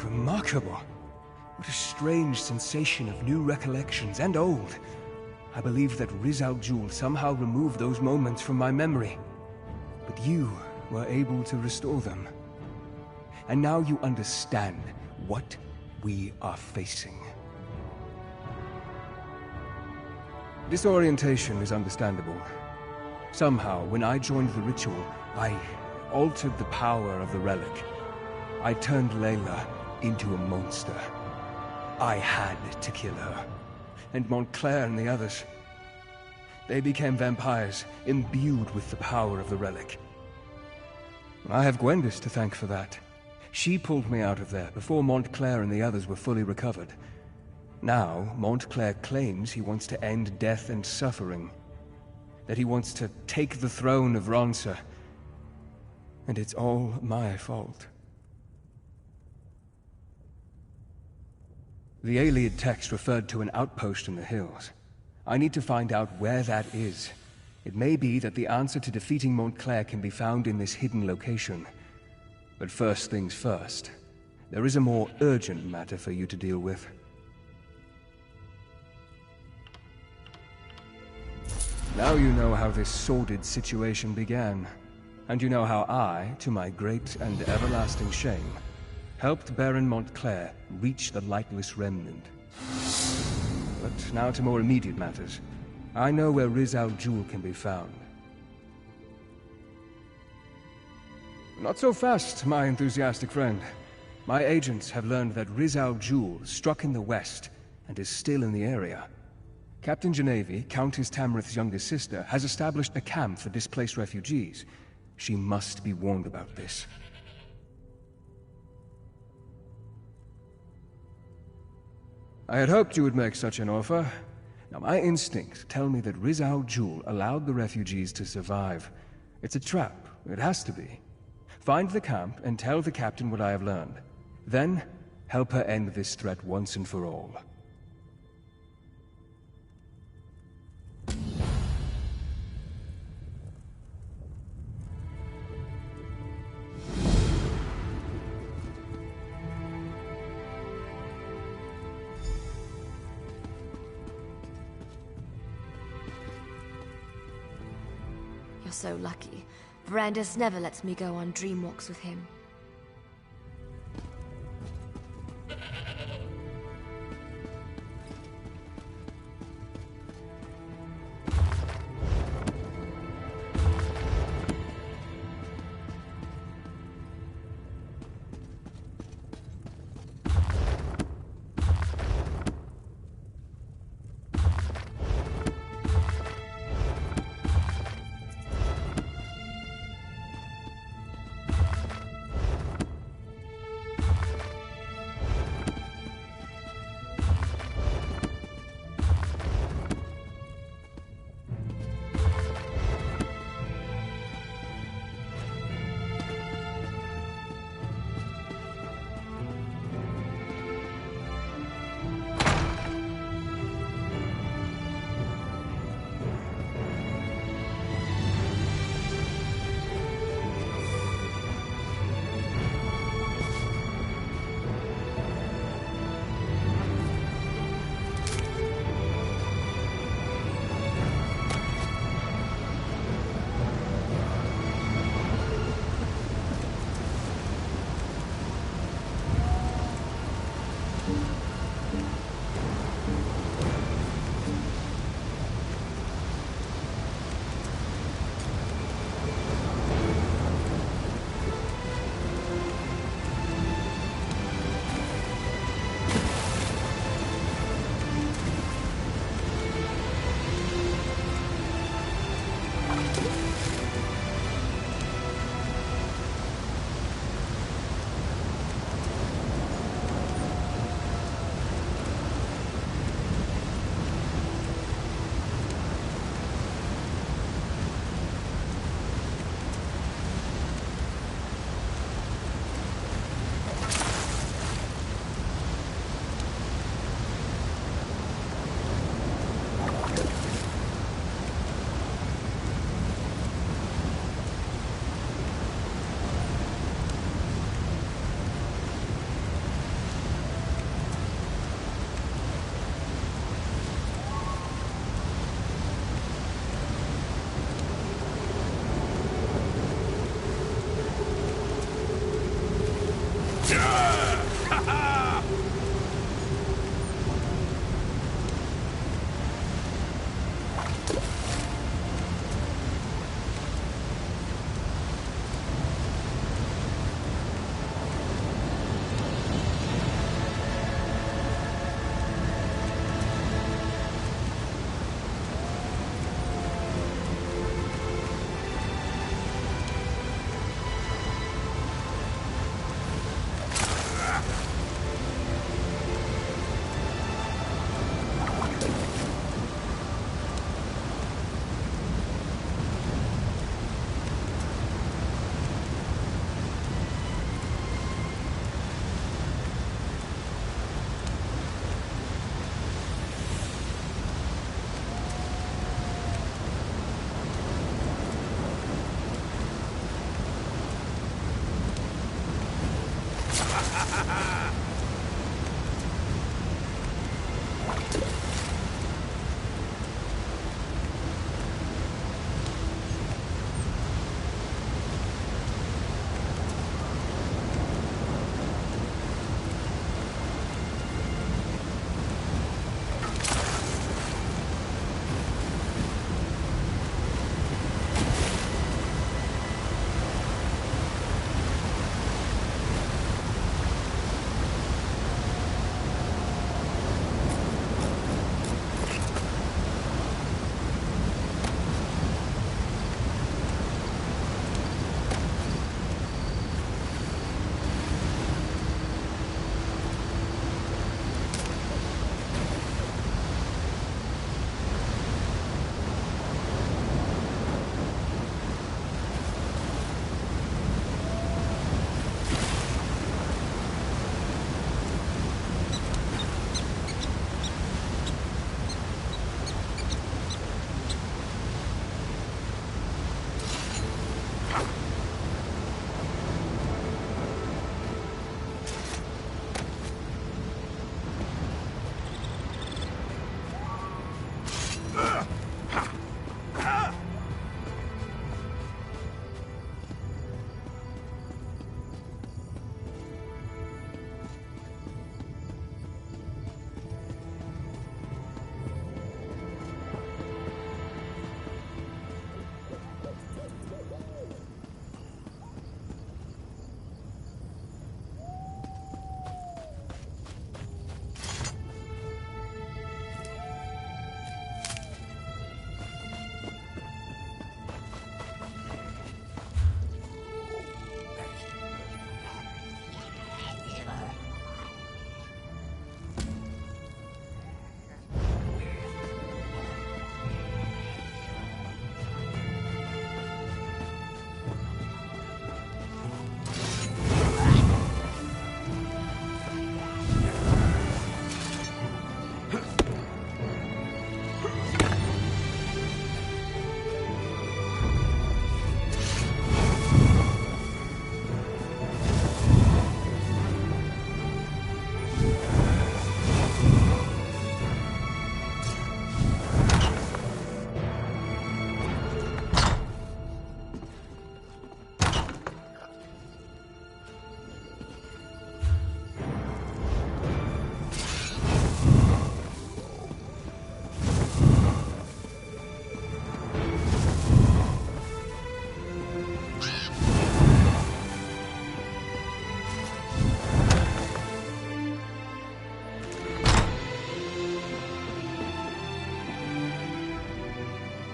Remarkable. What a strange sensation of new recollections and old. I believe that Riz Al Jul somehow removed those moments from my memory. But you were able to restore them. And now you understand what we are facing. Disorientation is understandable. Somehow, when I joined the ritual, I altered the power of the relic. I turned Layla into a monster. I had to kill her. And Montclair and the others. They became vampires, imbued with the power of the relic. I have Gwendis to thank for that. She pulled me out of there before Montclair and the others were fully recovered. Now, Montclair claims he wants to end death and suffering. That he wants to take the throne of Ronsa. And it's all my fault. The Ayleid text referred to an outpost in the hills. I need to find out where that is. It may be that the answer to defeating Montclair can be found in this hidden location. But first things first. There is a more urgent matter for you to deal with. Now you know how this sordid situation began. And you know how I, to my great and everlasting shame, helped Baron Montclair reach the Lightless Remnant. But now to more immediate matters. I know where Riz Al Jul can be found. Not so fast, my enthusiastic friend. My agents have learned that Riz Al Jul struck in the west and is still in the area. Captain Genevieve, Countess Tamrith's youngest sister, has established a camp for displaced refugees. She must be warned about this. I had hoped you would make such an offer. Now, my instincts tell me that Riz Al Jul allowed the refugees to survive. It's a trap. It has to be. Find the camp and tell the captain what I have learned. Then, help her end this threat once and for all. You're so lucky. Verandis never lets me go on dream walks with him.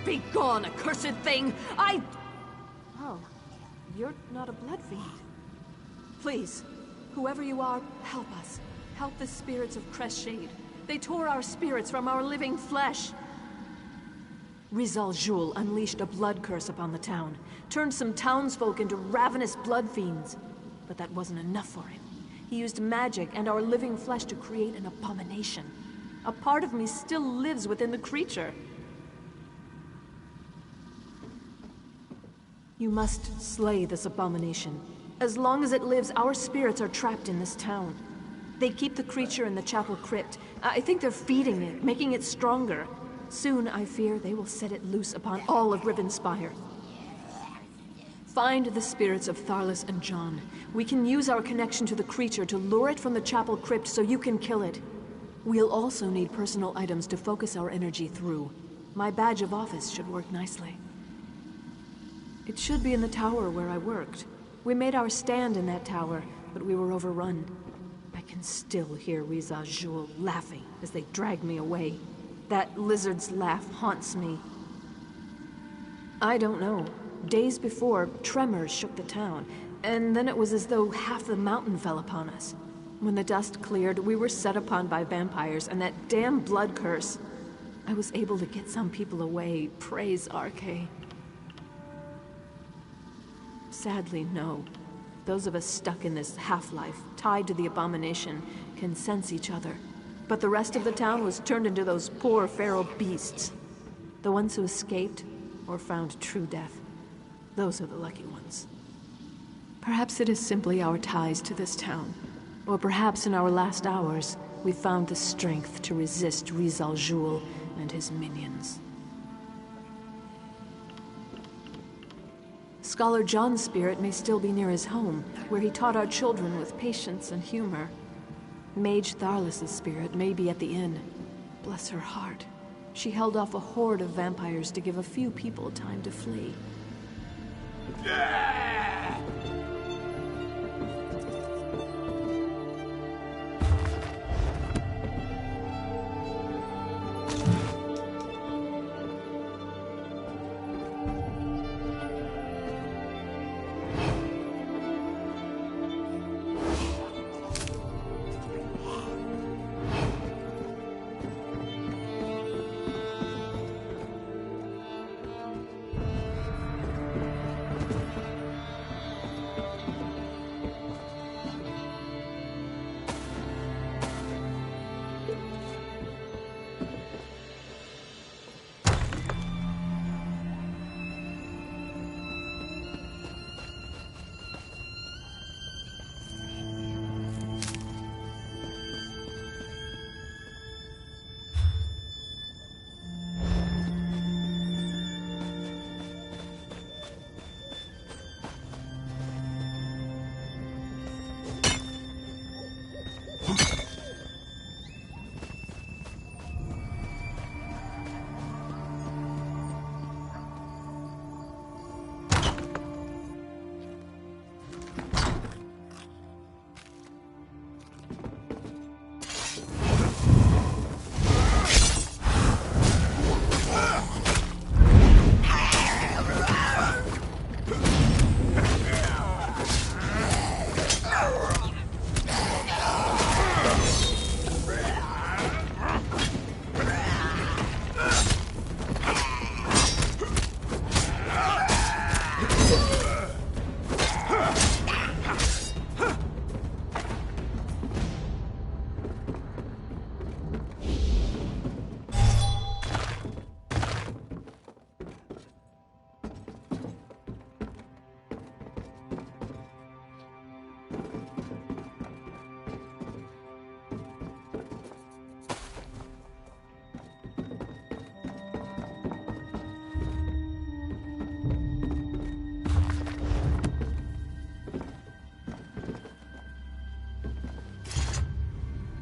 Be gone, accursed thing! Oh, you're not a blood fiend. Please, whoever you are, help us. Help the spirits of Crest Shade. They tore our spirits from our living flesh. Rizal Jul unleashed a blood curse upon the town, turned some townsfolk into ravenous blood fiends. But that wasn't enough for him. He used magic and our living flesh to create an abomination. A part of me still lives within the creature. You must slay this abomination. As long as it lives, our spirits are trapped in this town. They keep the creature in the chapel crypt. I think they're feeding it, making it stronger. Soon, I fear, they will set it loose upon all of Rivenspire. Find the spirits of Tharlas and John. We can use our connection to the creature to lure it from the chapel crypt so you can kill it. We'll also need personal items to focus our energy through. My badge of office should work nicely. It should be in the tower where I worked. We made our stand in that tower, but we were overrun. I can still hear Riza Jul laughing as they drag me away. That lizard's laugh haunts me. I don't know. Days before, tremors shook the town, and then it was as though half the mountain fell upon us. When the dust cleared, we were set upon by vampires and that damn blood curse. I was able to get some people away, praise Arche. Sadly, no. Those of us stuck in this half-life, tied to the abomination, can sense each other. But the rest of the town was turned into those poor feral beasts. The ones who escaped, or found true death, those are the lucky ones. Perhaps it is simply our ties to this town. Or perhaps in our last hours, we found the strength to resist Rizal Jul and his minions. Scholar John's spirit may still be near his home, where he taught our children with patience and humor. Mage Tharlis' spirit may be at the inn. Bless her heart. She held off a horde of vampires to give a few people time to flee.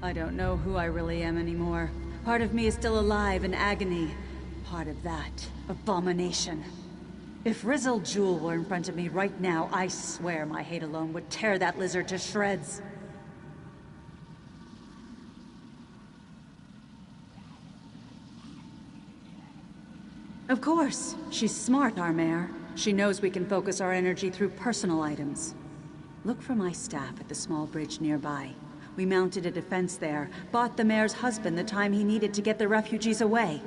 I don't know who I really am anymore. Part of me is still alive in agony. Part of that, abomination. If Rizal Jul were in front of me right now, I swear my hate alone would tear that lizard to shreds. Of course. She's smart, our mayor. She knows we can focus our energy through personal items. Look for my staff at the small bridge nearby. We mounted a defense there, bought the mayor's husband the time he needed to get the refugees away.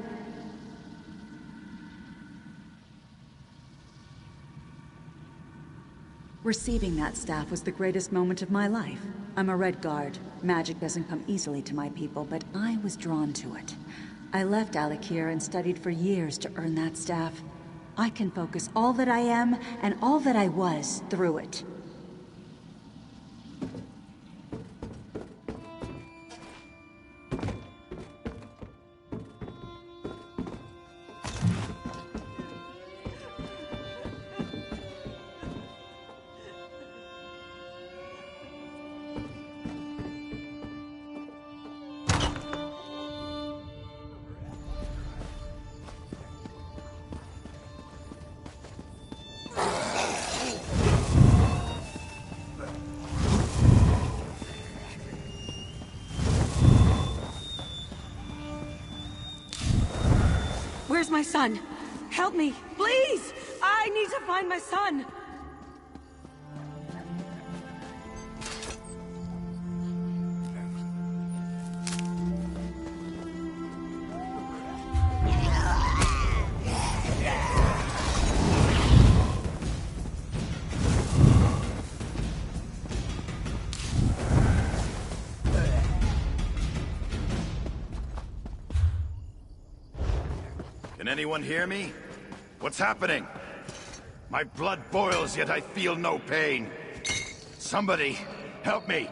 Receiving that staff was the greatest moment of my life. I'm a Red Guard. Magic doesn't come easily to my people, but I was drawn to it. I left Alakir and studied for years to earn that staff. I can focus all that I am and all that I was through it. Where's my son? Help me, please! I need to find my son! Can anyone hear me? What's happening? My blood boils, yet I feel no pain. Somebody, help me!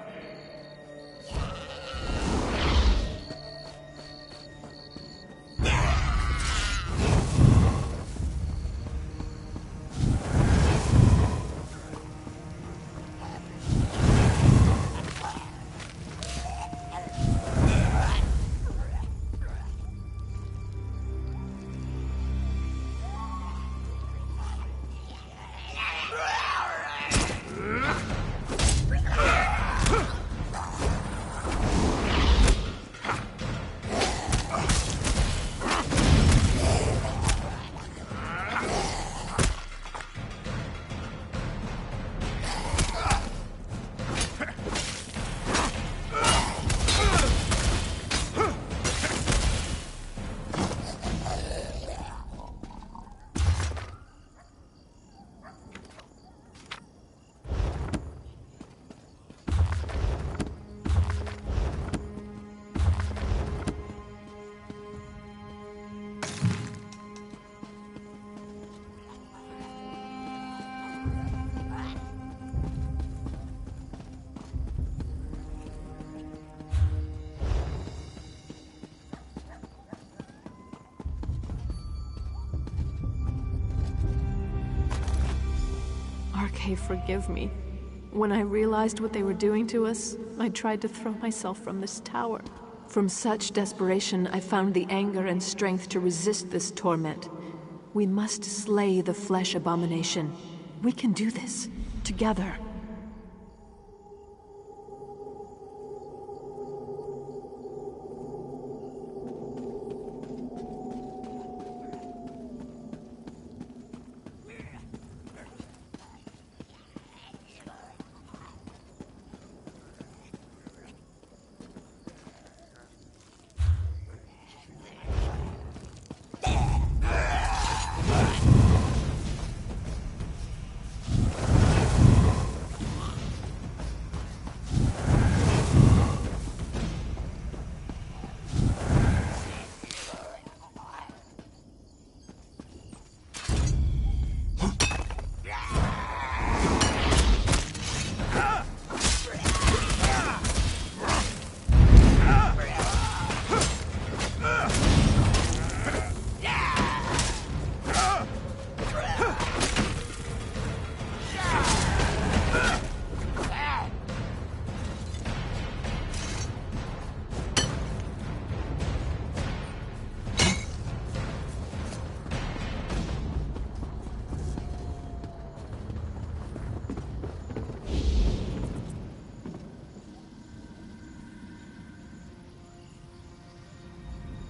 Arkay, forgive me. When I realized what they were doing to us, I tried to throw myself from this tower. From such desperation, I found the anger and strength to resist this torment. We must slay the flesh abomination. We can do this, together.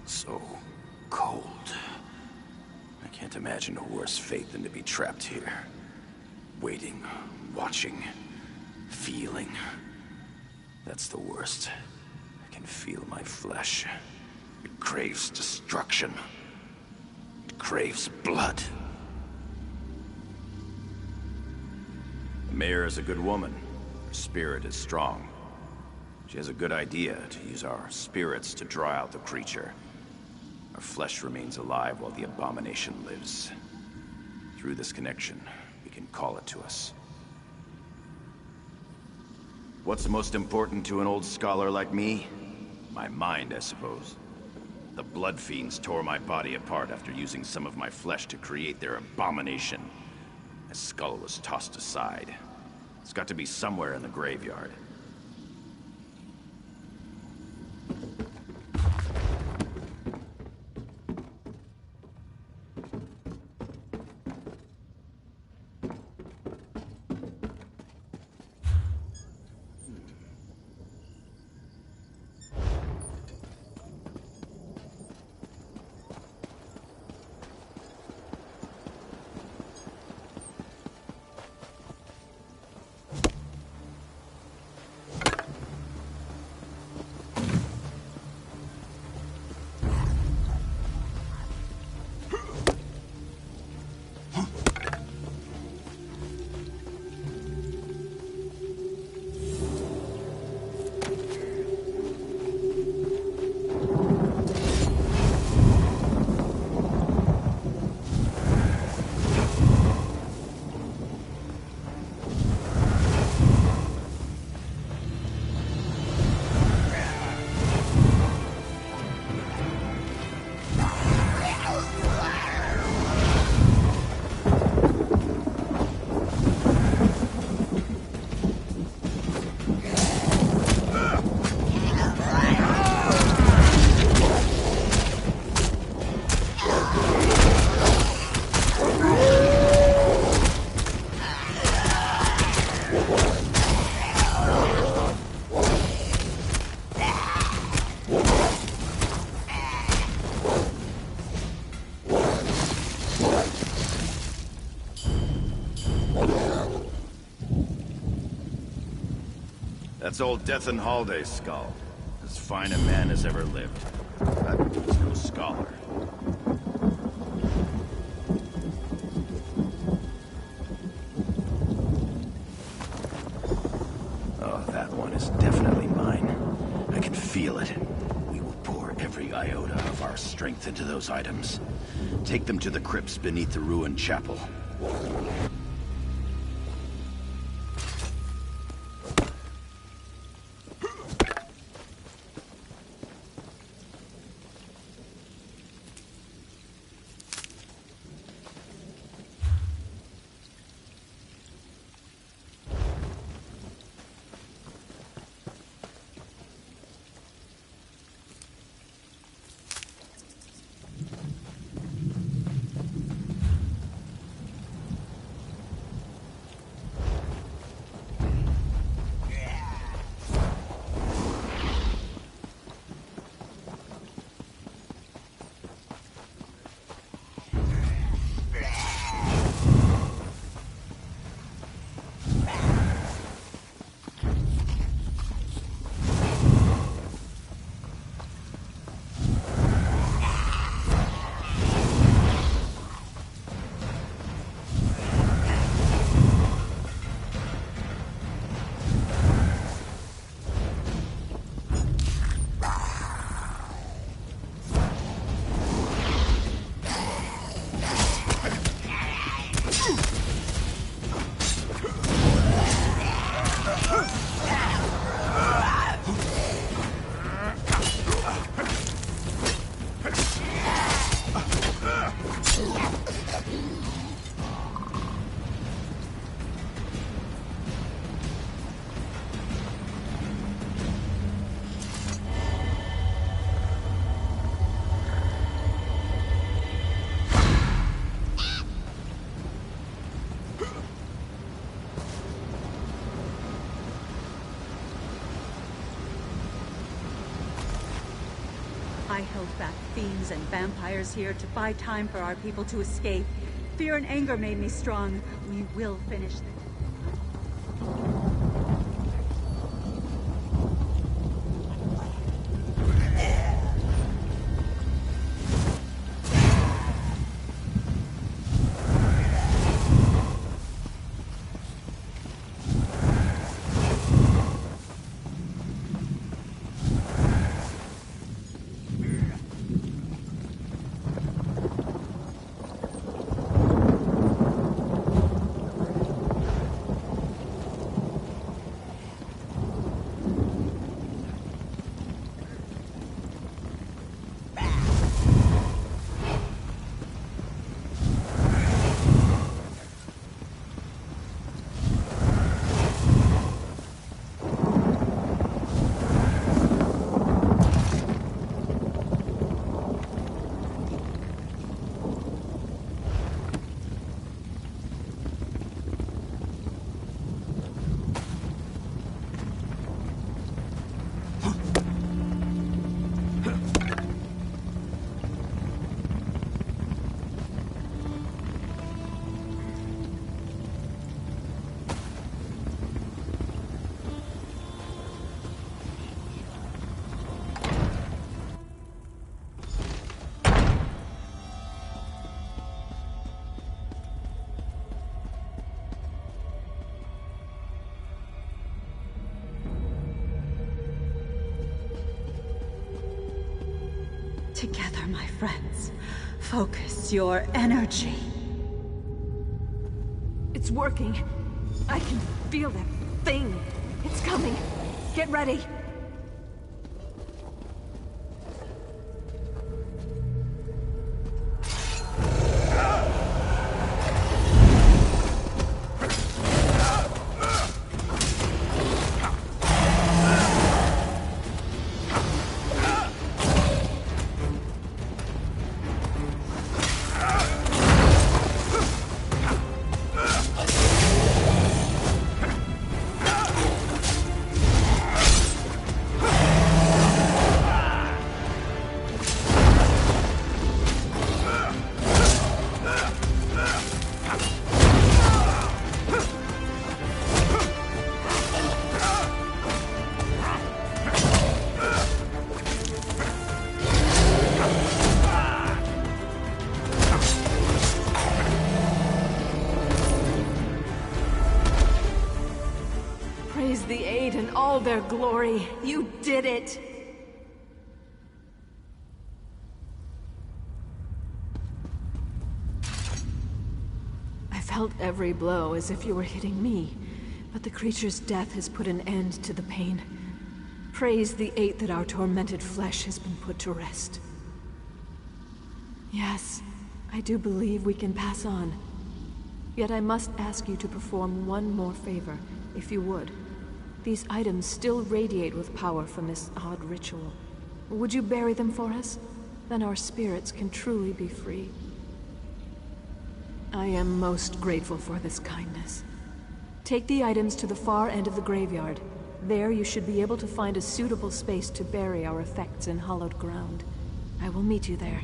So cold. I can't imagine a worse fate than to be trapped here. Waiting, watching, feeling. That's the worst. I can feel my flesh. It craves destruction. It craves blood. The mayor is a good woman. Her spirit is strong. She has a good idea to use our spirits to draw out the creature. Our flesh remains alive while the abomination lives. Through this connection, we can call it to us. What's most important to an old scholar like me? My mind, I suppose. The blood fiends tore my body apart after using some of my flesh to create their abomination. My skull was tossed aside. It's got to be somewhere in the graveyard. That's old Death and Halday's skull. As fine a man as ever lived. But he's no scholar. Oh, that one is definitely mine. I can feel it. We will pour every iota of our strength into those items. Take them to the crypts beneath the ruined chapel. held back fiends and vampires here to buy time for our people to escape. Fear and anger made me strong. We will finish this. Together, my friends. Focus your energy. It's working. I can feel that thing. It's coming. Get ready. Praise the Aid in all their glory. You did it! I felt every blow as if you were hitting me, but the creature's death has put an end to the pain. Praise the Eight that our tormented flesh has been put to rest. Yes, I do believe we can pass on. Yet I must ask you to perform one more favor, if you would. These items still radiate with power from this odd ritual. Would you bury them for us? Then our spirits can truly be free. I am most grateful for this kindness. Take the items to the far end of the graveyard. There you should be able to find a suitable space to bury our effects in hallowed ground. I will meet you there.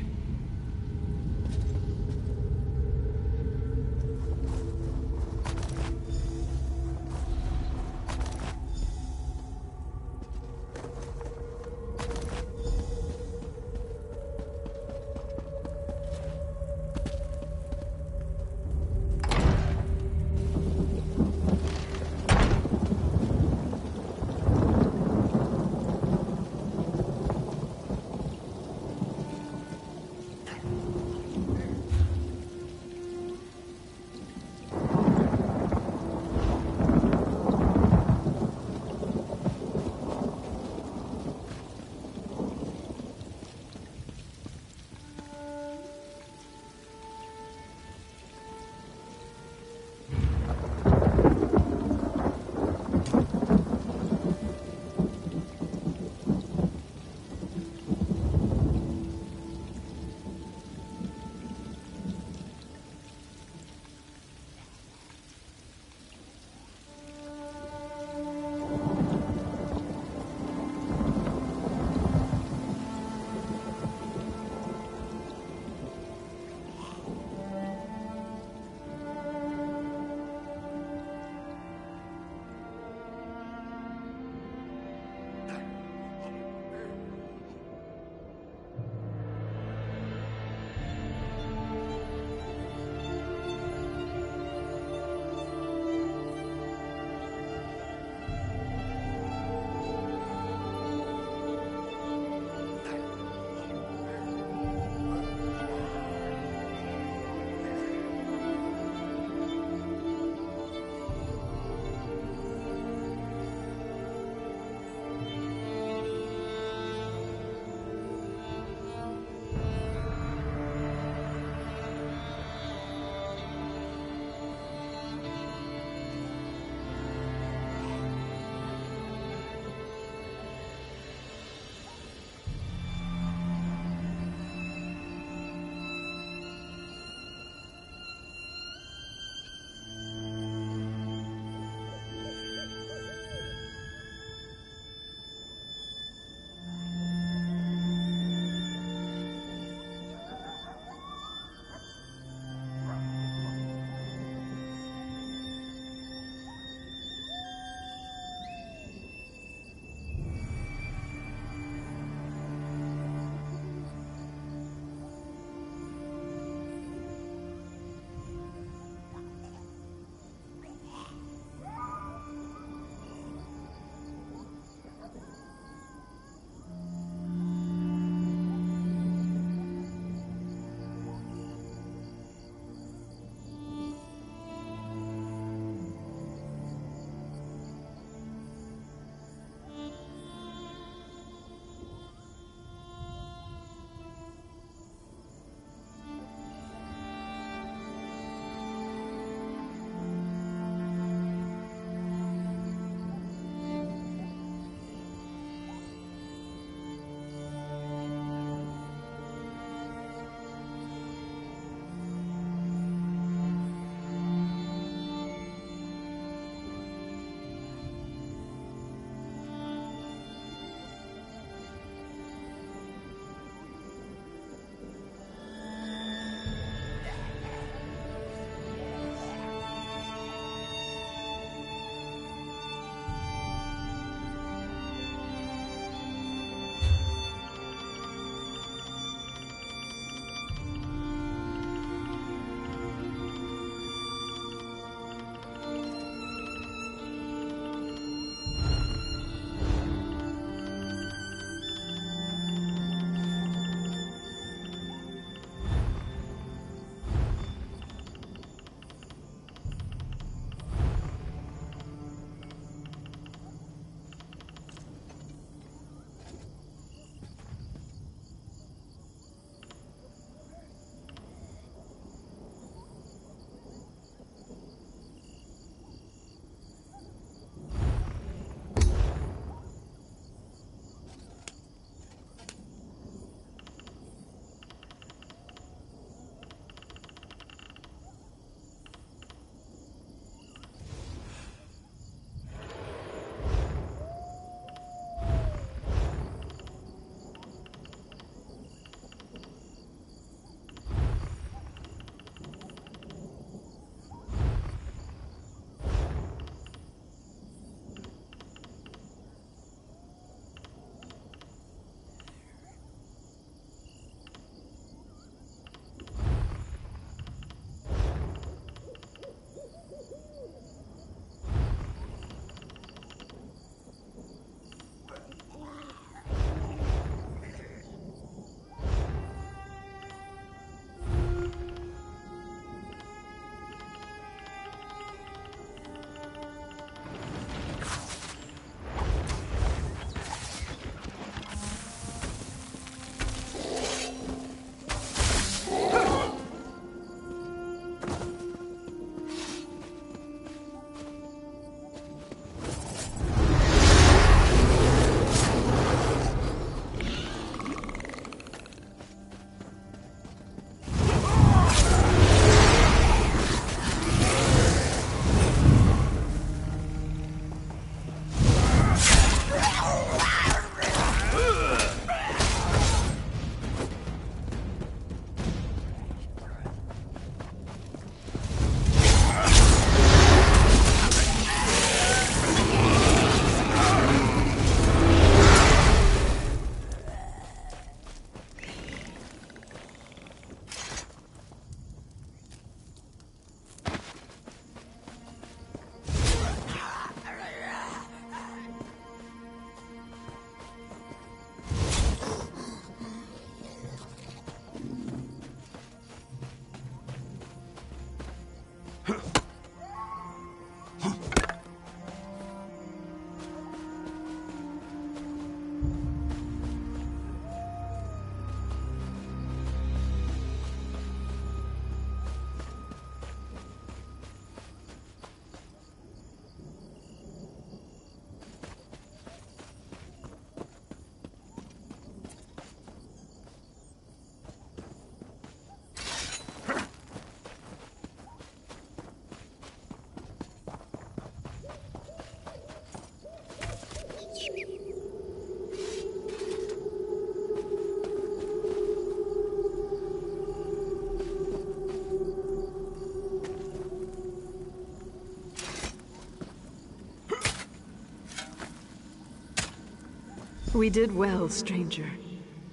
We did well, stranger.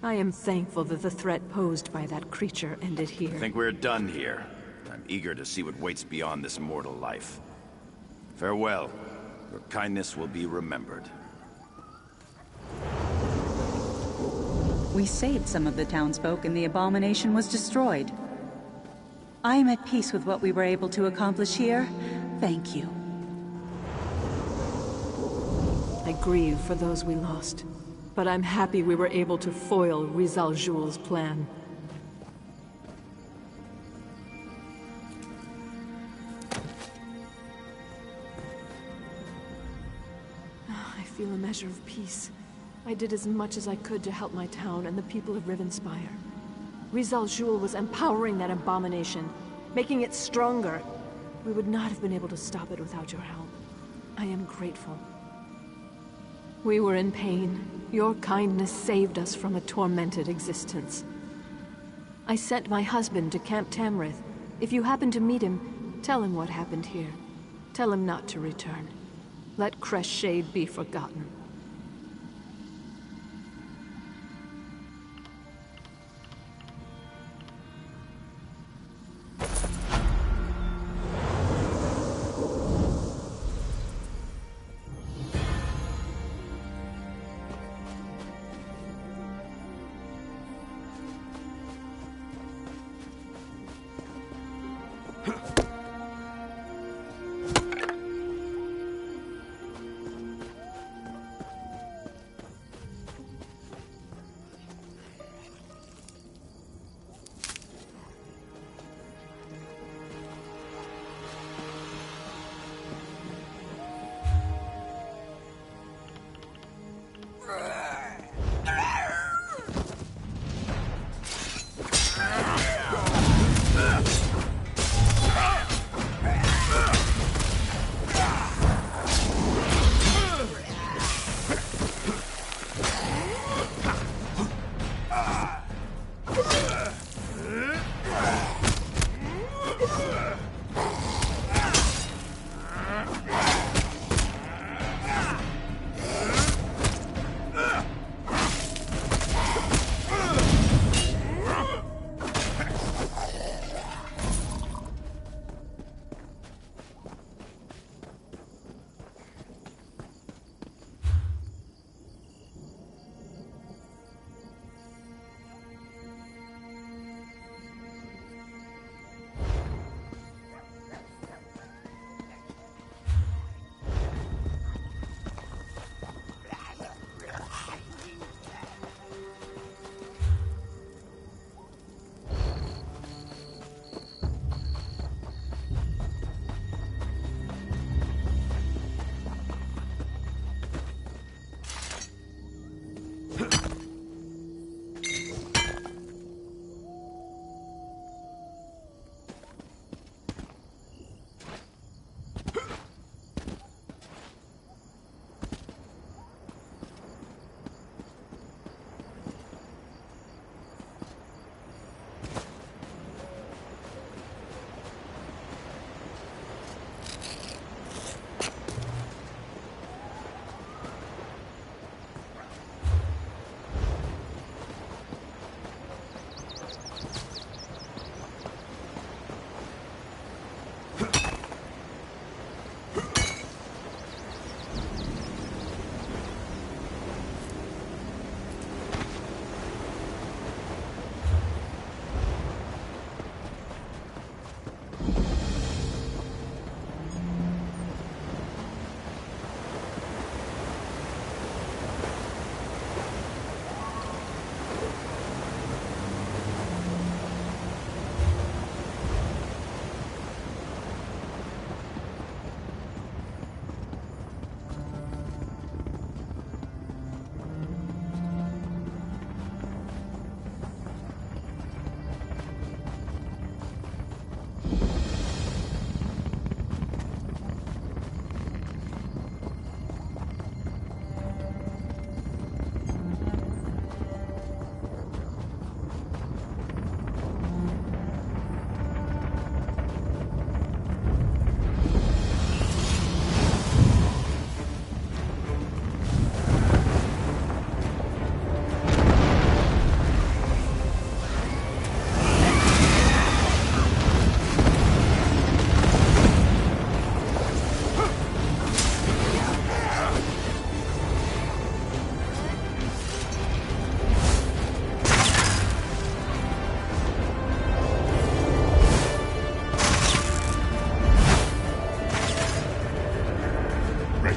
I am thankful that the threat posed by that creature ended here. I think we're done here. I'm eager to see what waits beyond this mortal life. Farewell. Your kindness will be remembered. We saved some of the townsfolk and the abomination was destroyed. I am at peace with what we were able to accomplish here. Thank you. I grieve for those we lost, but I'm happy we were able to foil Rizal Jul's plan. I feel a measure of peace. I did as much as I could to help my town and the people of Rivenspire. Rizal Jul was empowering that abomination, making it stronger. We would not have been able to stop it without your help. I am grateful. We were in pain. Your kindness saved us from a tormented existence. I sent my husband to Camp Tamrith. If you happen to meet him, tell him what happened here. Tell him not to return. Let Crest Shade be forgotten.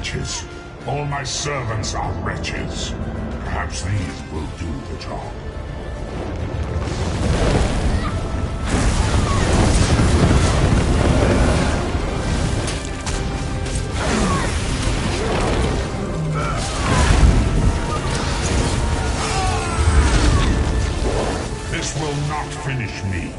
wretches. All my servants are wretches. Perhaps these will do the job. This will not finish me.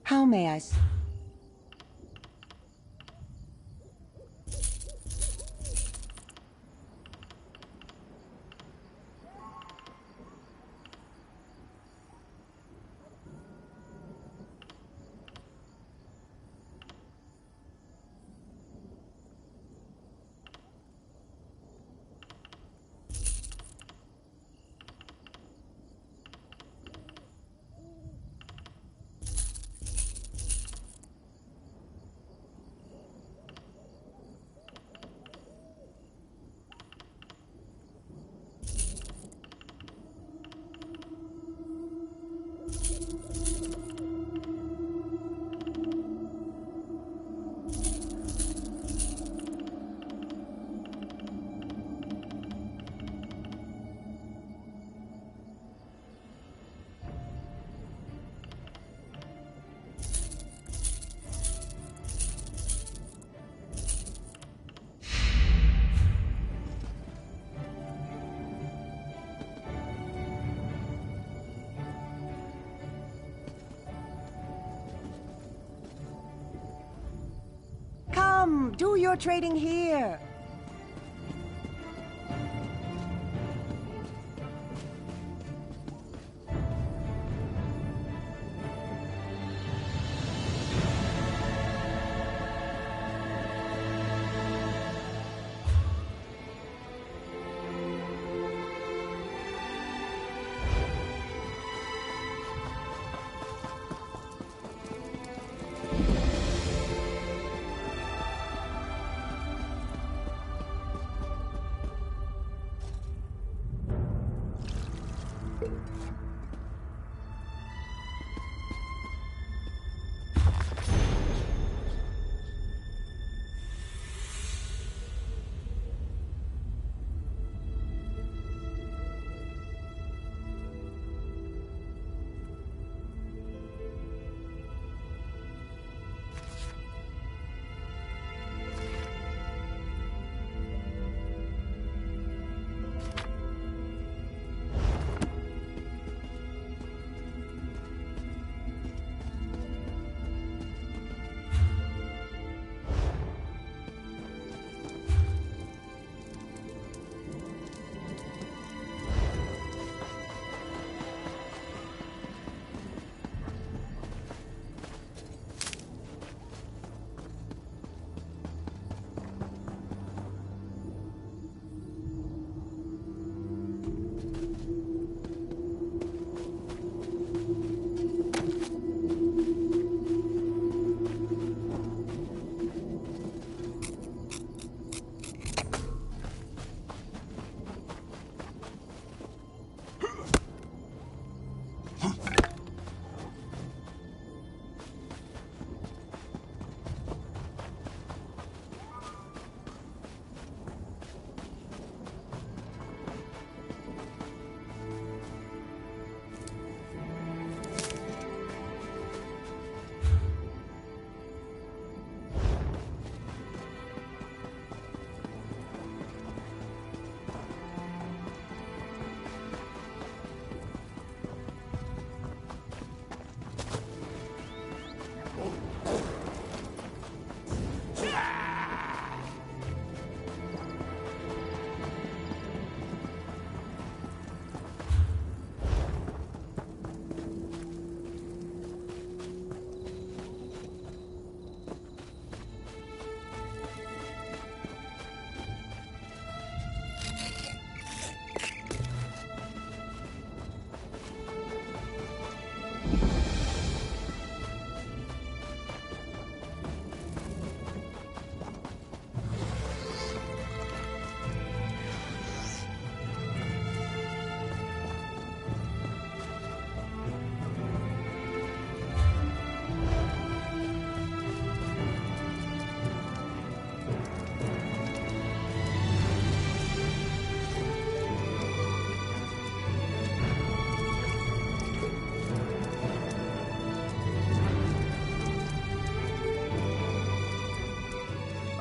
How may I... Do your trading here.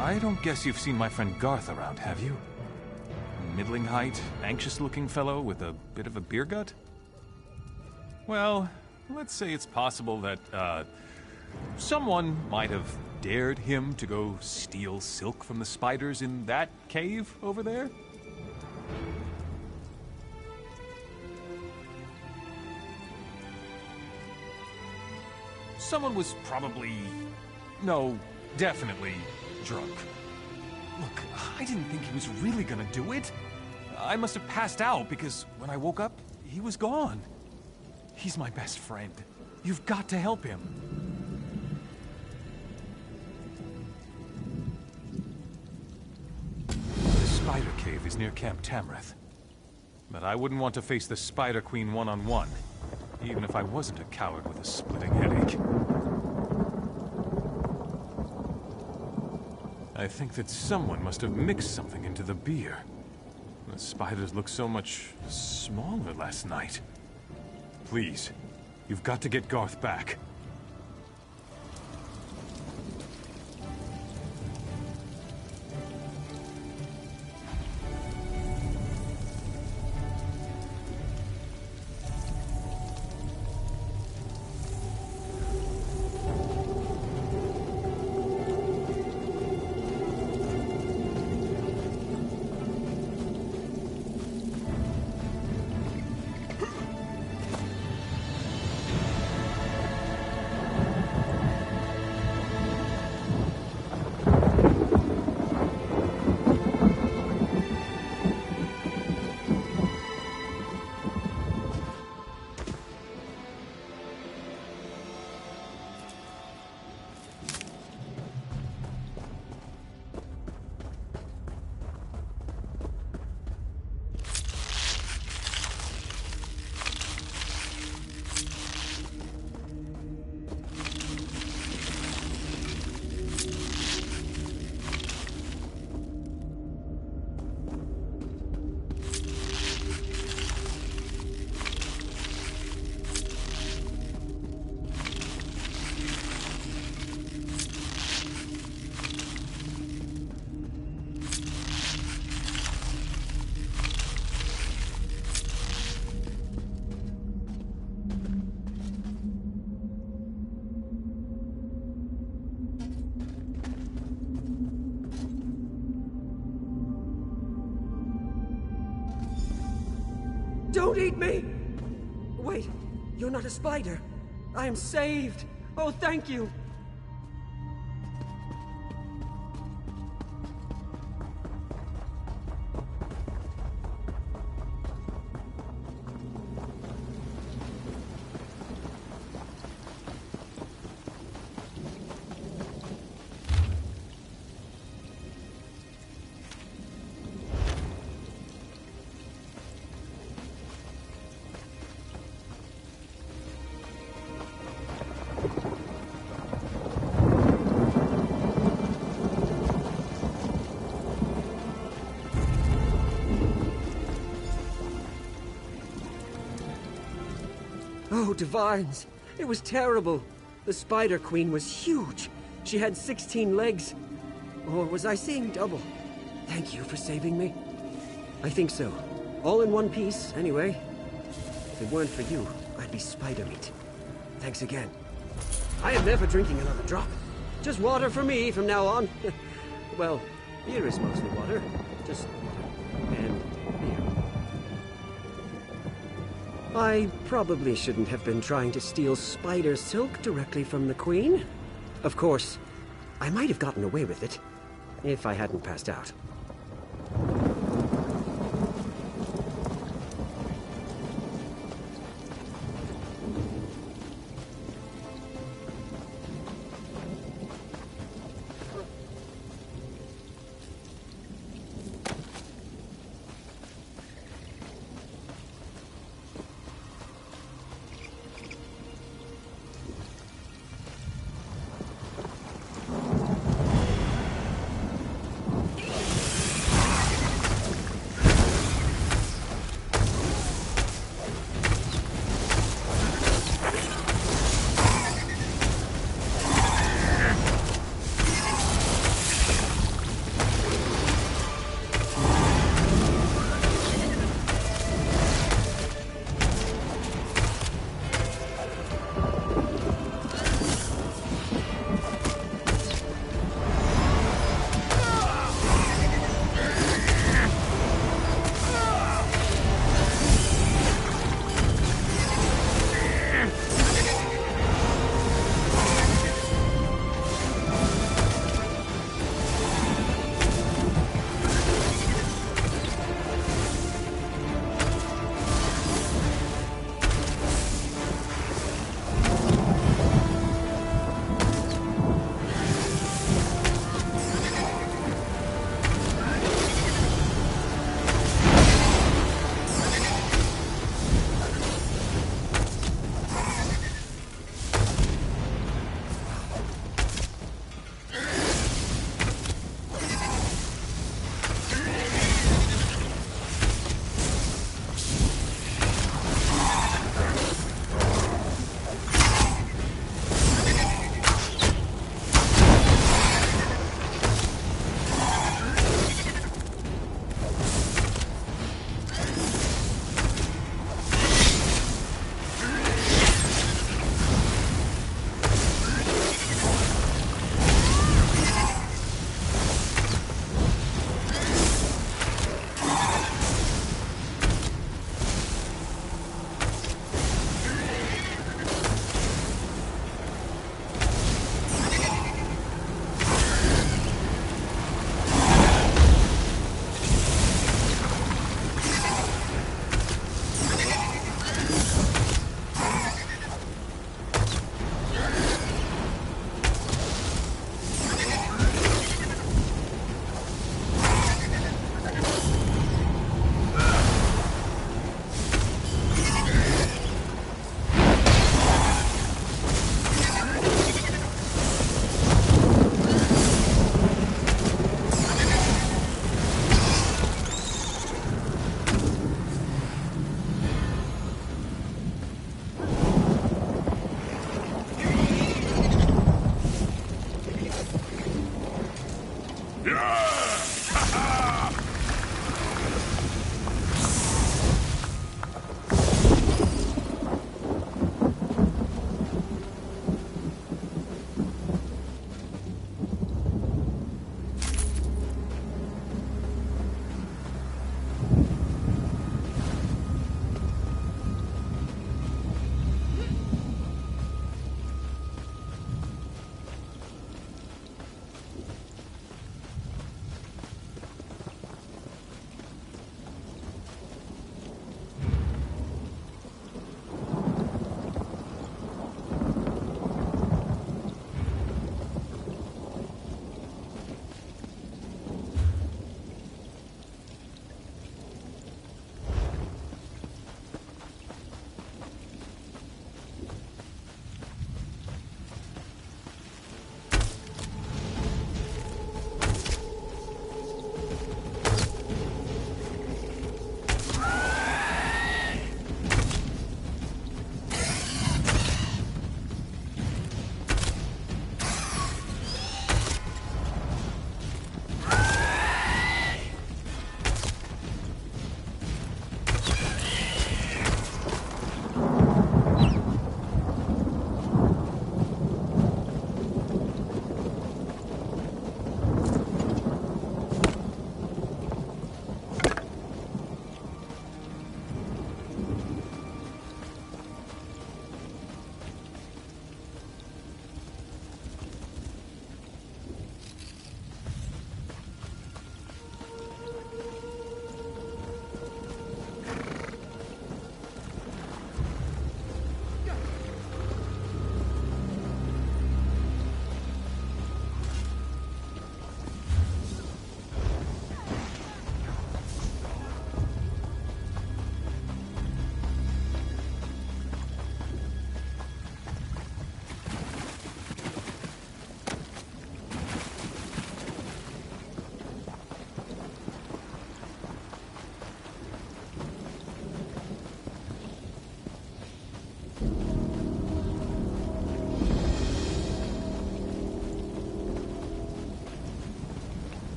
I don't guess you've seen my friend Garth around, have you? Middling height, anxious-looking fellow with a bit of a beer gut? Well, let's say it's possible that, someone might have dared him to go steal silk from the spiders in that cave over there? Someone was probably... no, definitely drunk. Look, I didn't think he was really gonna do it. I must have passed out because when I woke up, he was gone. He's my best friend. You've got to help him. The Spider Cave is near Camp Tamrith. But I wouldn't want to face the Spider Queen one-on-one, even if I wasn't a coward with a splitting headache. I think that someone must have mixed something into the beer. The spiders looked so much smaller last night. Please, you've got to get Garth back. Don't eat me! Wait, you're not a spider. I am saved. Oh, thank you. Oh, Divines. It was terrible. The Spider Queen was huge. She had 16 legs. Or was I seeing double? Thank you for saving me. I think so. All in one piece, anyway. If it weren't for you, I'd be spider meat. Thanks again. I am never drinking another drop. Just water for me from now on. Well, beer is mostly water. Just water and beer. I probably shouldn't have been trying to steal spider silk directly from the Queen. Of course, I might have gotten away with it, if I hadn't passed out.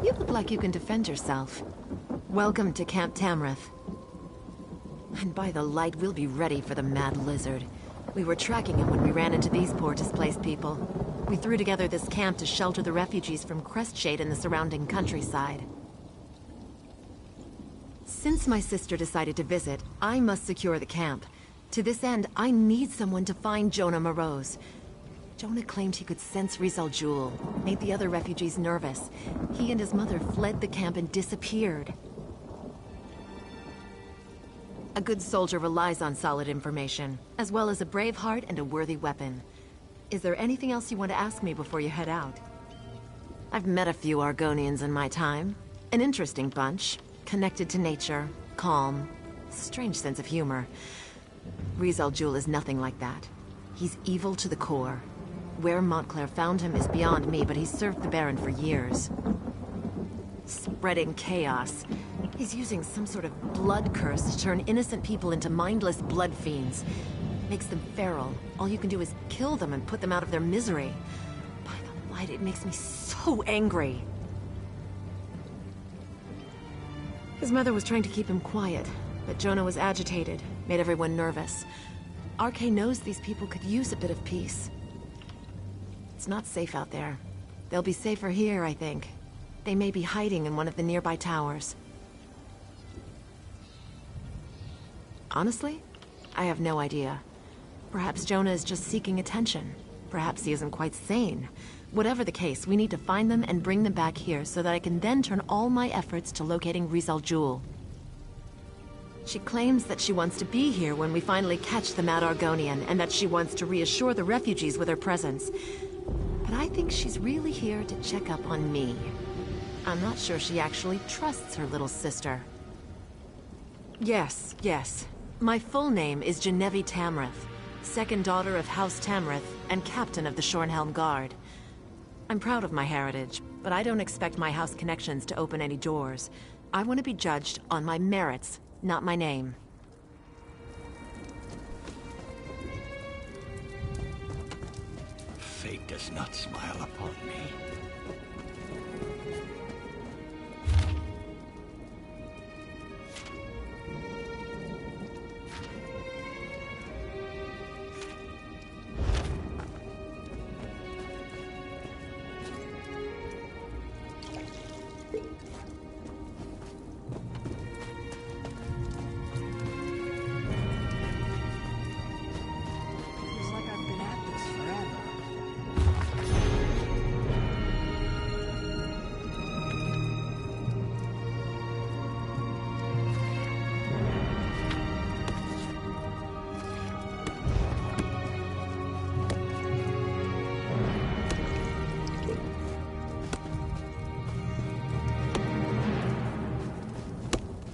You look like you can defend yourself. Welcome to Camp Tamrith. And by the light, we'll be ready for the Mad Lizard. We were tracking him when we ran into these poor displaced people. We threw together this camp to shelter the refugees from Crestshade and the surrounding countryside. Since my sister decided to visit, I must secure the camp. To this end, I need someone to find Jonah Morose. Jonah claimed he could sense Riz al-Jul, made the other refugees nervous. He and his mother fled the camp and disappeared. A good soldier relies on solid information, as well as a brave heart and a worthy weapon. Is there anything else you want to ask me before you head out? I've met a few Argonians in my time. An interesting bunch. Connected to nature, calm, strange sense of humor. Riz al-Jul is nothing like that. He's evil to the core. Where Montclair found him is beyond me, but he's served the Baron for years. Spreading chaos. He's using some sort of blood curse to turn innocent people into mindless blood fiends. Makes them feral. All you can do is kill them and put them out of their misery. By the light, it makes me so angry. His mother was trying to keep him quiet, but Jonah was agitated, made everyone nervous. RK knows these people could use a bit of peace. It's not safe out there. They'll be safer here, I think. They may be hiding in one of the nearby towers. Honestly, I have no idea. Perhaps Jonah is just seeking attention. Perhaps he isn't quite sane. Whatever the case, we need to find them and bring them back here so that I can then turn all my efforts to locating Riz al-Jul. She claims that she wants to be here when we finally catch the Mad Argonian, and that she wants to reassure the refugees with her presence. But I think she's really here to check up on me. I'm not sure she actually trusts her little sister. Yes. My full name is Genevieve Tamrith, second daughter of House Tamrith and captain of the Shornhelm Guard. I'm proud of my heritage, but I don't expect my house connections to open any doors. I want to be judged on my merits, not my name. does not smile upon me. Feels like I've been at this forever.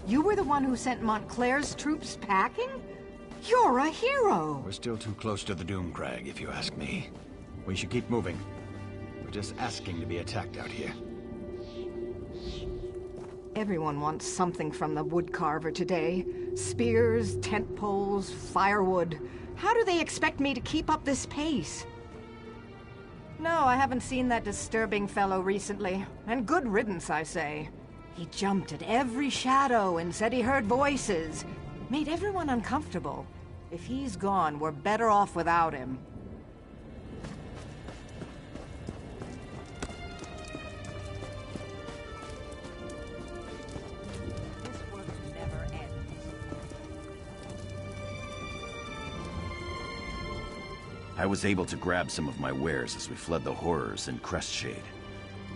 You were the one who sent Montclair's troops packing? You're a hero! We're still too close to the Doom Crag, if you ask me. We should keep moving. We're just asking to be attacked out here. Everyone wants something from the woodcarver today. Spears, tent poles, firewood. How do they expect me to keep up this pace? No, I haven't seen that disturbing fellow recently. And good riddance, I say. He jumped at every shadow and said he heard voices. Made everyone uncomfortable. If he's gone, we're better off without him. This work never ends. I was able to grab some of my wares as we fled the horrors in Crestshade.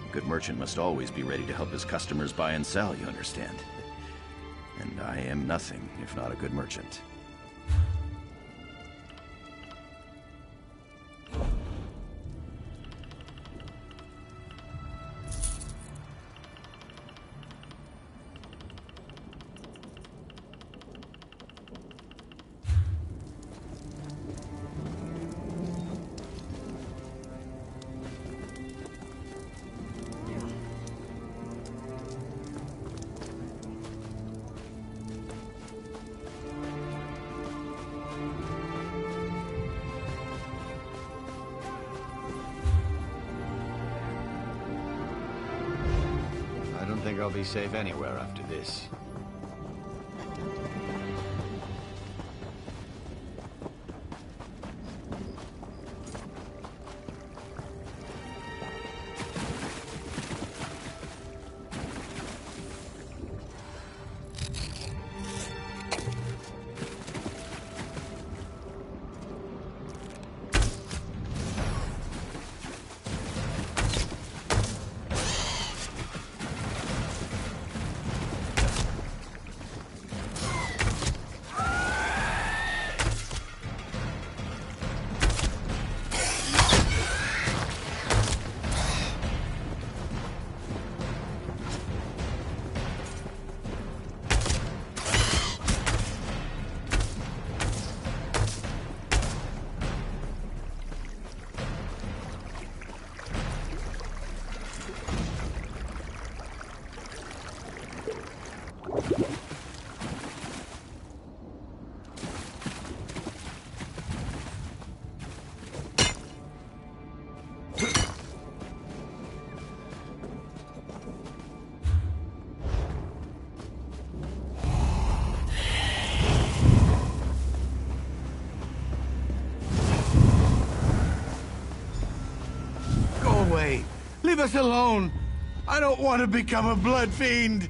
A good merchant must always be ready to help his customers buy and sell, you understand. And I am nothing if not a good merchant. I don't think I'll be safe anywhere after this. Leave us alone! I don't want to become a blood fiend!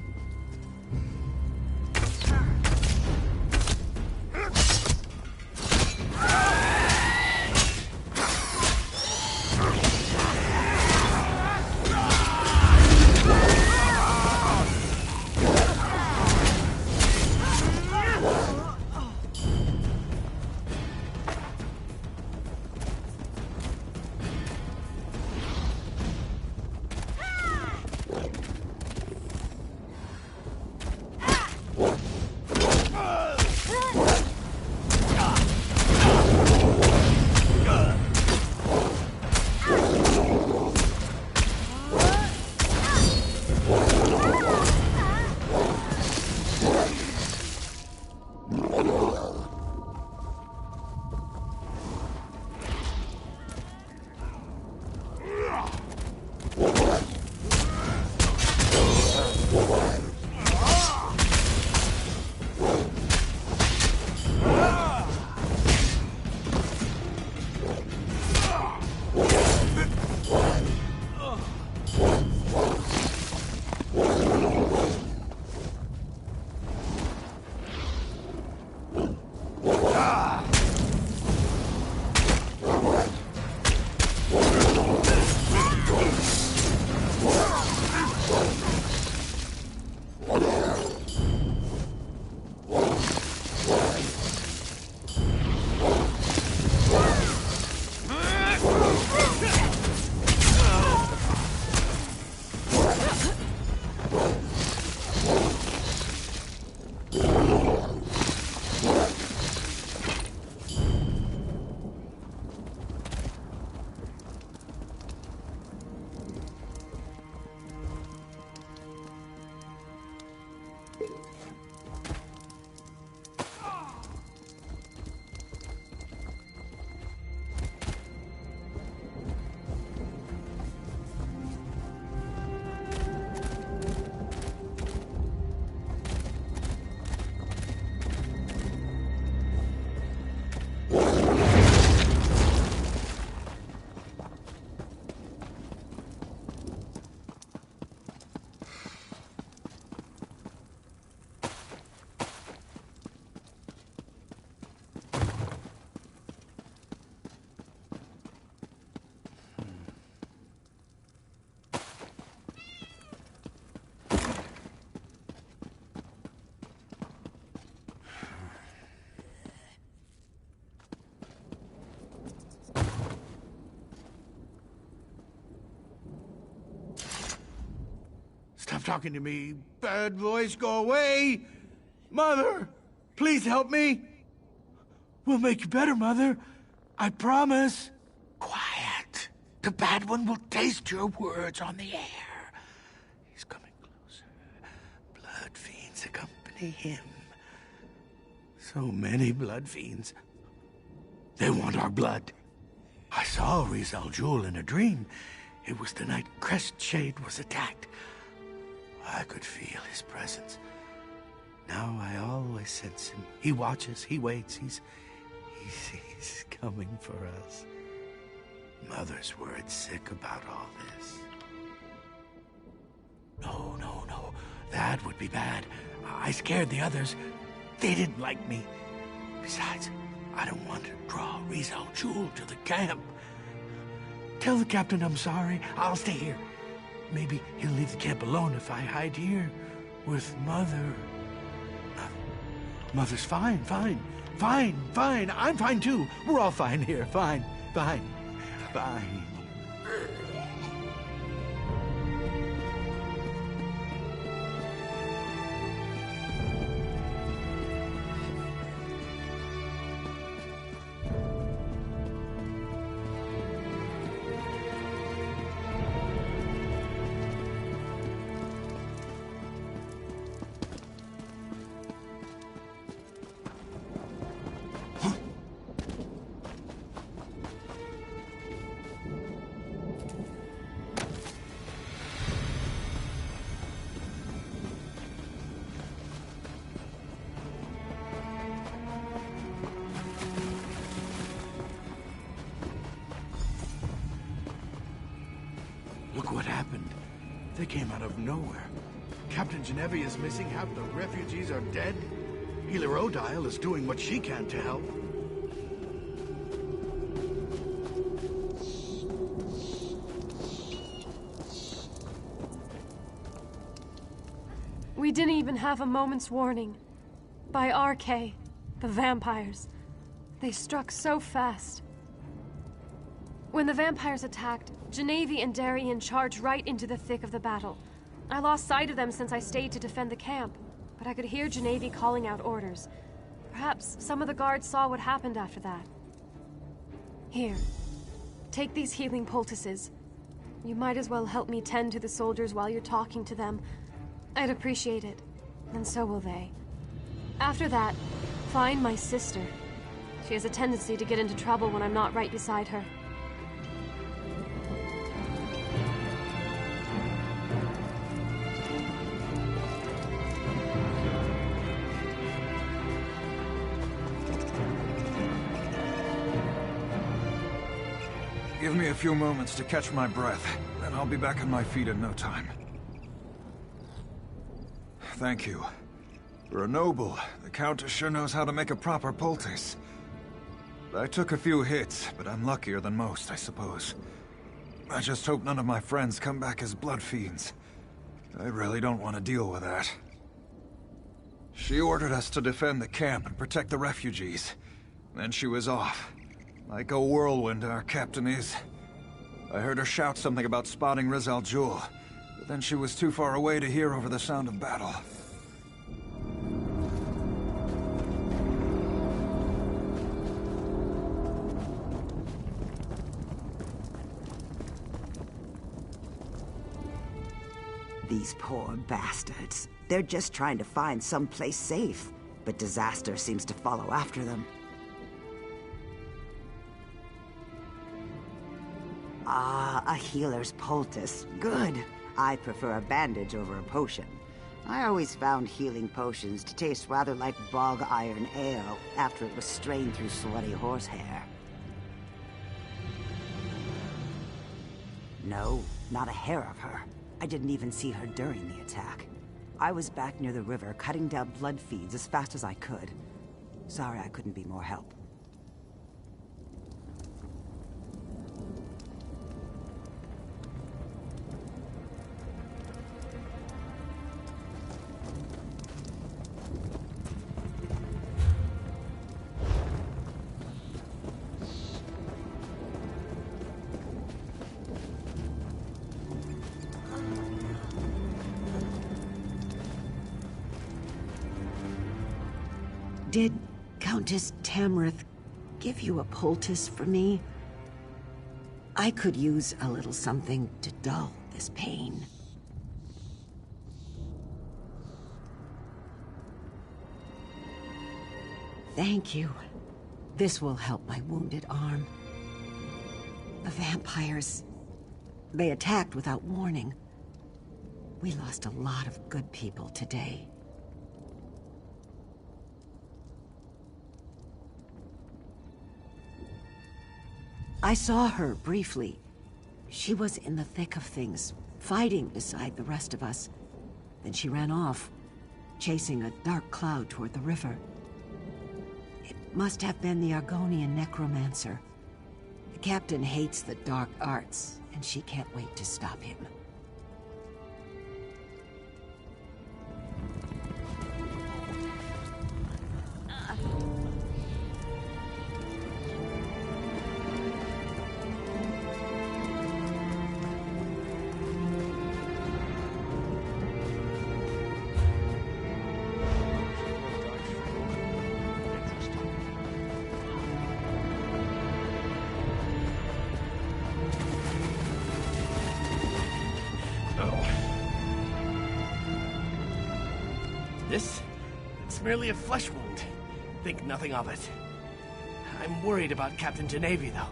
talking to me. Bad voice, go away! Mother! Please help me! We'll make you better, Mother. I promise. Quiet. The bad one will taste your words on the air. He's coming closer. Blood fiends accompany him. So many blood fiends. They want our blood. I saw Riz Al Jul in a dream. It was the night Crest Shade was attacked. I could feel his presence. Now I always sense him. He watches, he waits, he's coming for us. Mother's worried sick about all this. No. That would be bad. I scared the others. They didn't like me. Besides, I don't want to draw Riz Al Jul to the camp. Tell the captain I'm sorry. I'll stay here. Maybe he'll leave the camp alone if I hide here with Mother. Mother's fine. I'm fine too. We're all fine here. Fine. Look what happened. They came out of nowhere. Captain Genevieve is missing. Half the refugees are dead. Healer Odile is doing what she can to help. We didn't even have a moment's warning. By RK, the vampires. They struck so fast. When the vampires attacked, Genevieve and Darien charged right into the thick of the battle. I lost sight of them since I stayed to defend the camp, but I could hear Genevieve calling out orders. Perhaps some of the guards saw what happened after that. Here, take these healing poultices. You might as well help me tend to the soldiers while you're talking to them. I'd appreciate it, and so will they. After that, find my sister. She has a tendency to get into trouble when I'm not right beside her. Give me a few moments to catch my breath, then I'll be back on my feet in no time. Thank you. For a noble, the Countess sure knows how to make a proper poultice. I took a few hits, but I'm luckier than most, I suppose. I just hope none of my friends come back as blood fiends. I really don't want to deal with that. She ordered us to defend the camp and protect the refugees. Then she was off. Like a whirlwind, our captain is. I heard her shout something about spotting Riz Al Jul, but then she was too far away to hear over the sound of battle. These poor bastards. They're just trying to find someplace safe, but disaster seems to follow after them. Ah, a healer's poultice. Good. I prefer a bandage over a potion. I always found healing potions to taste rather like bog iron ale after it was strained through sweaty horsehair. No, not a hair of her. I didn't even see her during the attack. I was back near the river cutting down blood feeds as fast as I could. Sorry I couldn't be more help. Did Countess Tamrith give you a poultice for me? I could use a little something to dull this pain. Thank you. This will help my wounded arm. The vampires, they attacked without warning. We lost a lot of good people today. I saw her briefly. She was in the thick of things, fighting beside the rest of us. Then she ran off, chasing a dark cloud toward the river. It must have been the Argonian necromancer. The captain hates the dark arts, and she can't wait to stop him. It's merely a flesh wound. Think nothing of it. I'm worried about Captain Genevieve, though.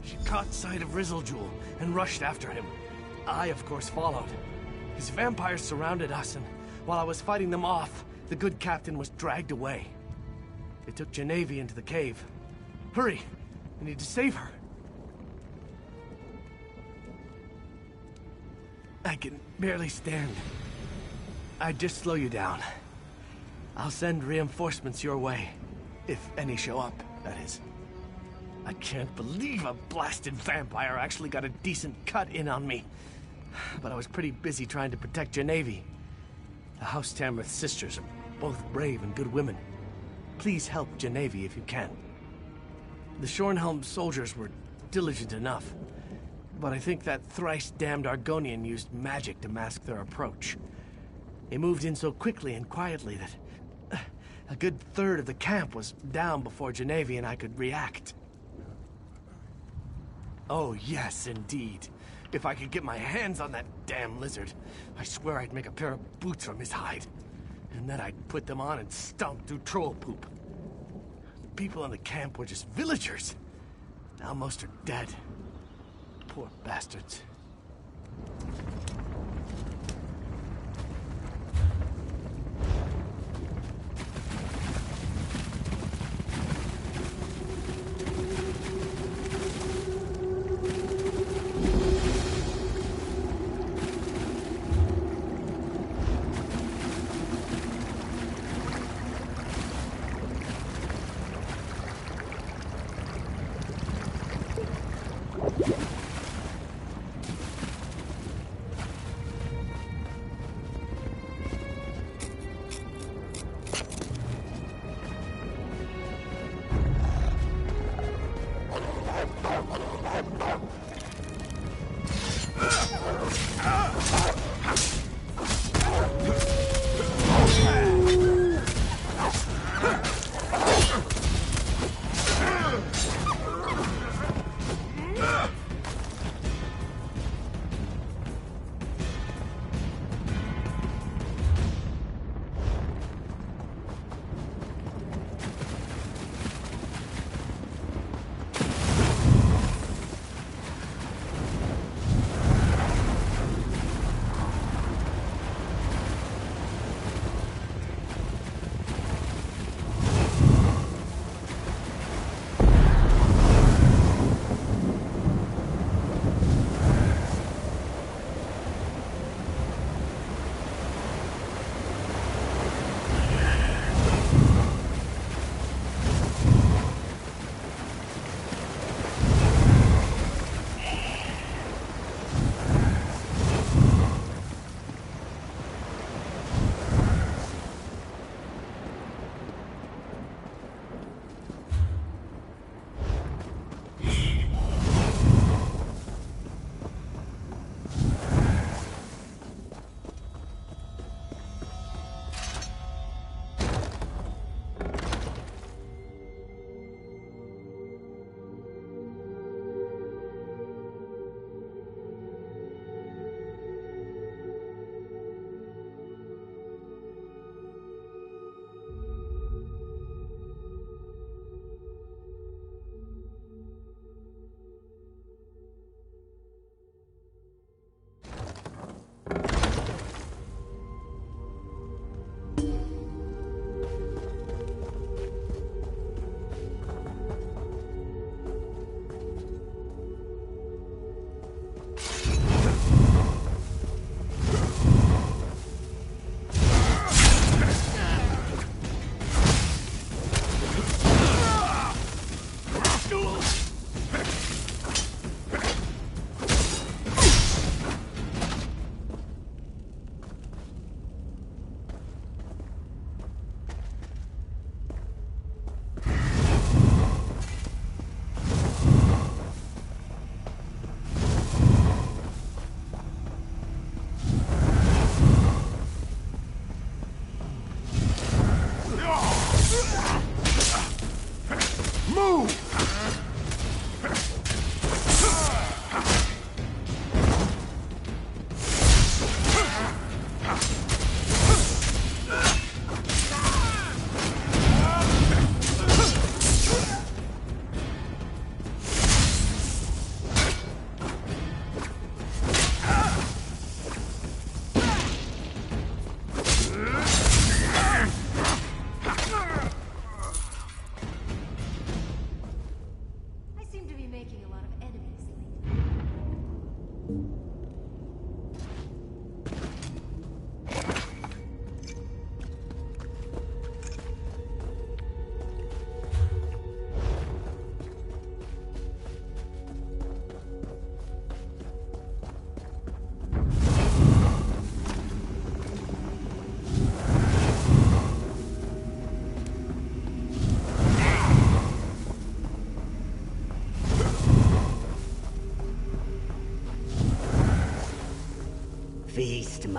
She caught sight of Rizzlejewel and rushed after him. I, of course, followed. His vampires surrounded us, and while I was fighting them off, the good captain was dragged away. They took Genevieve into the cave. Hurry! I need to save her. I can barely stand. I'd just slow you down. I'll send reinforcements your way. If any show up, that is. I can't believe a blasted vampire actually got a decent cut in on me. But I was pretty busy trying to protect Genevieve. The House Tamrith sisters are both brave and good women. Please help Genevieve if you can. The Shornhelm soldiers were diligent enough. But I think that thrice-damned Argonian used magic to mask their approach. They moved in so quickly and quietly that a good third of the camp was down before Genevieve and I could react. Oh, yes, indeed. If I could get my hands on that damn lizard, I swear I'd make a pair of boots from his hide. And then I'd put them on and stomp through troll poop. The people in the camp were just villagers. Now most are dead. Poor bastards.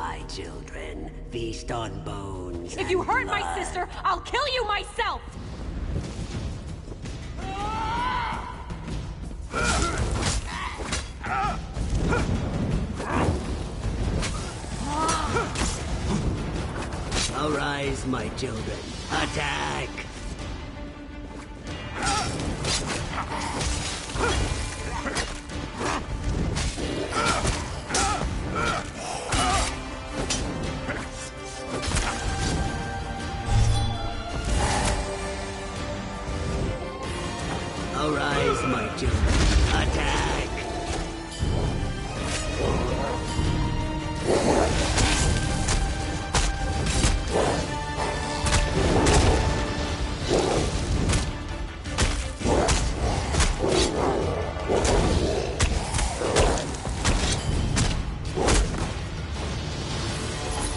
my children. Feast on bones. If you and hurt my blood. sister, I'll kill you myself! Arise, my children. Attack! Arise, my children. Attack!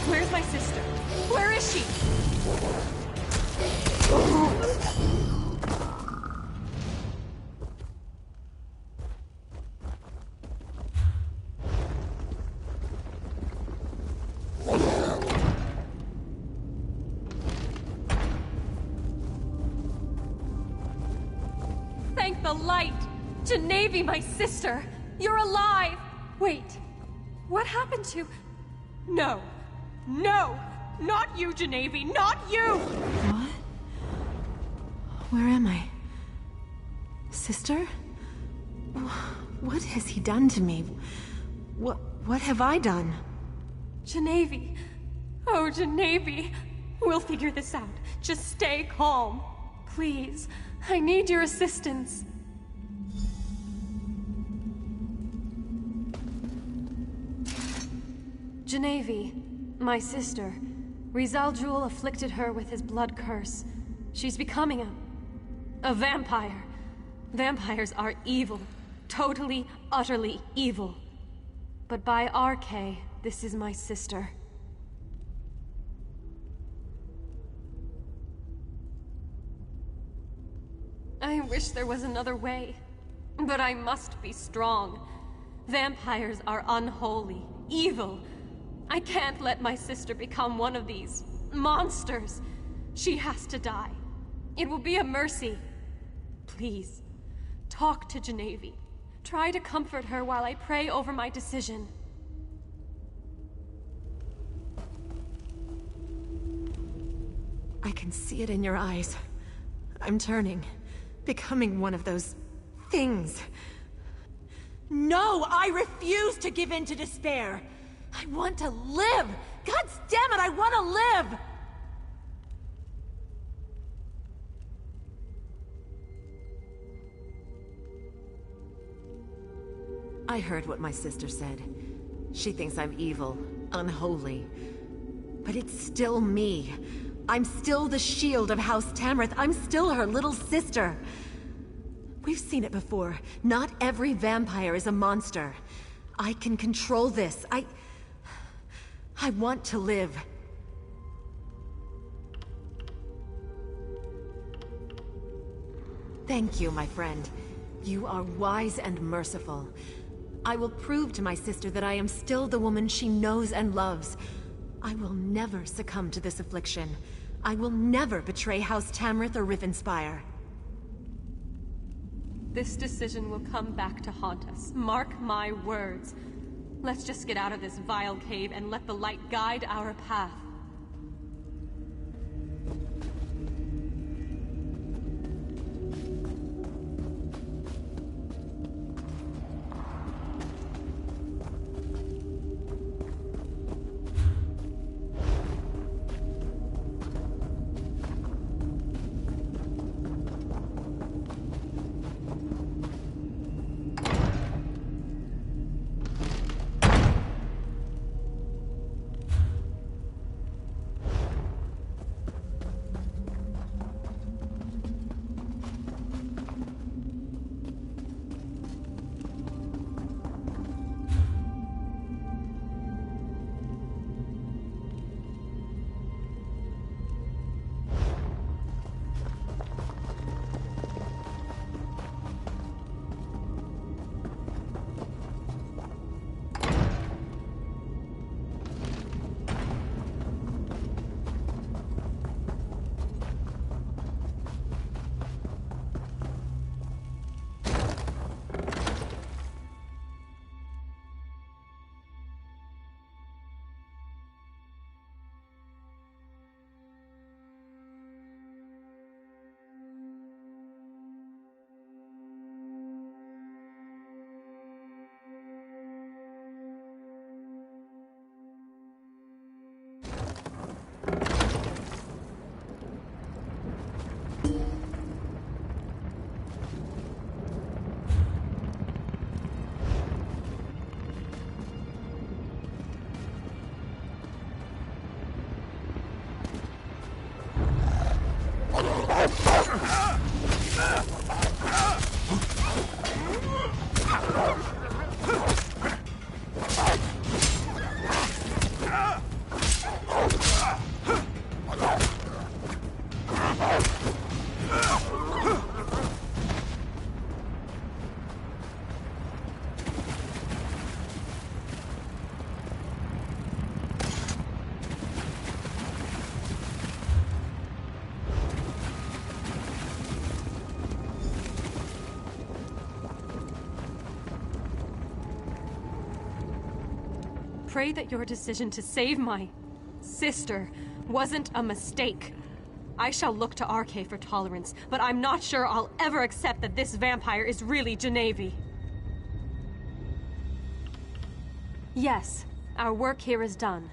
Where's my sister? Where is she? Thank the light! Genevieve, my sister! You're alive! Wait, what happened to... No! No! Not you, Genevieve! Not you! What? Where am I? Sister? What has he done to me? What have I done? Genevieve! Oh, Genevieve! We'll figure this out. Just stay calm. Please. I need your assistance. Genevieve, my sister. Rizal Jul afflicted her with his blood curse. She's becoming a vampire. Vampires are evil. Totally, utterly evil. But by RK, this is my sister. I wish there was another way. But I must be strong. Vampires are unholy, evil. I can't let my sister become one of these monsters. She has to die. It will be a mercy. Please, talk to Genevieve. Try to comfort her while I pray over my decision. I can see it in your eyes. I'm turning, becoming one of those things. No, I refuse to give in to despair. I want to live! God damn it, I want to live! I heard what my sister said. She thinks I'm evil, unholy. But it's still me. I'm still the shield of House Tamrith. I'm still her little sister. We've seen it before. Not every vampire is a monster. I can control this. I want to live. Thank you, my friend. You are wise and merciful. I will prove to my sister that I am still the woman she knows and loves. I will never succumb to this affliction. I will never betray House Tamrith or Rivenspire. This decision will come back to haunt us. Mark my words. Let's just get out of this vile cave and let the light guide our path. pray that your decision to save my sister wasn't a mistake. I shall look to RK for tolerance, but I'm not sure I'll ever accept that this vampire is really Genevieve. Yes, our work here is done.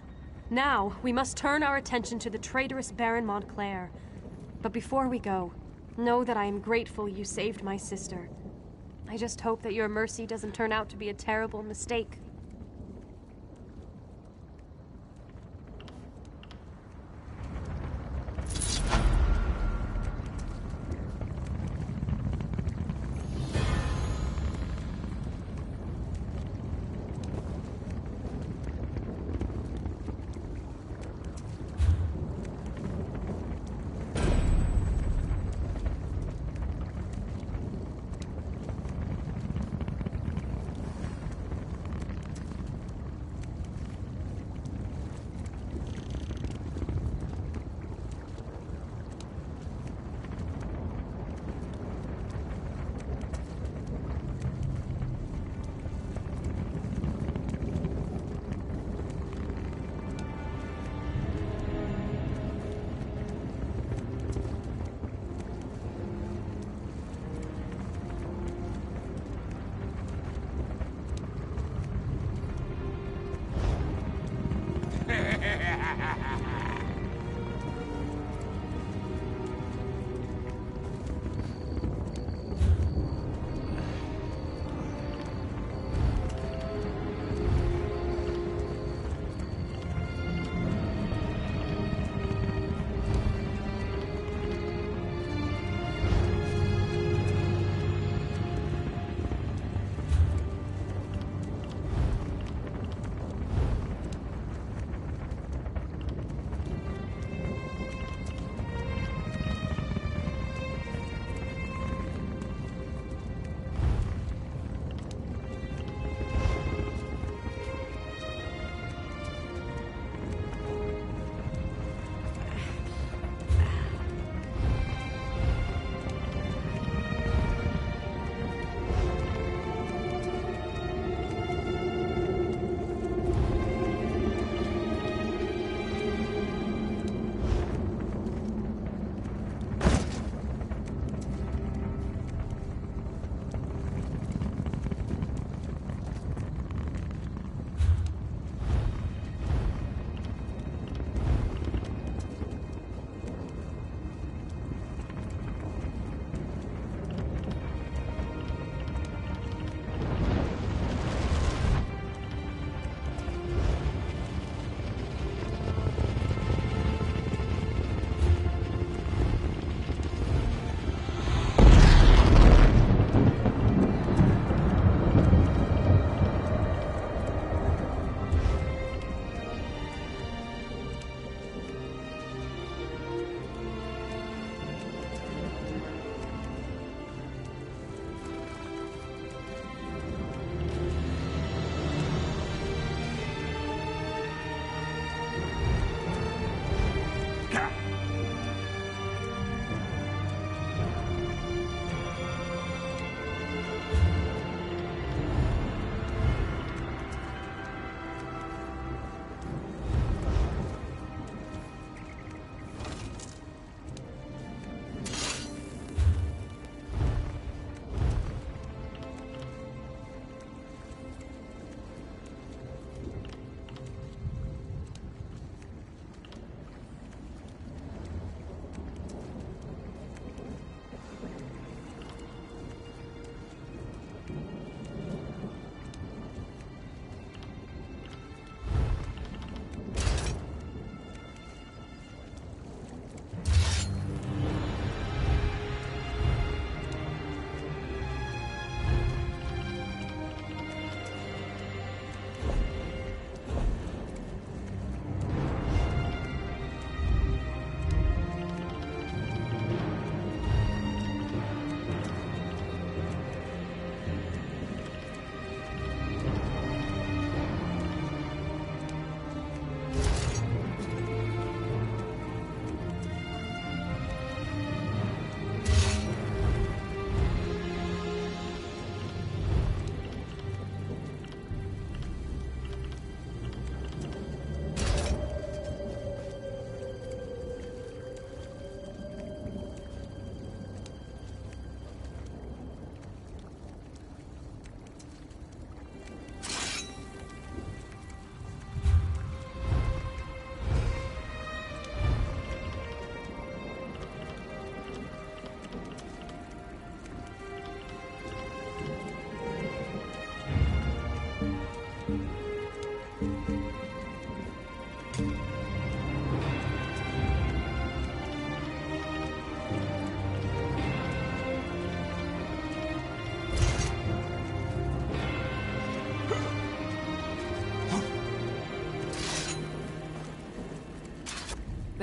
Now, we must turn our attention to the traitorous Baron Montclair. But before we go, know that I am grateful you saved my sister. I just hope that your mercy doesn't turn out to be a terrible mistake.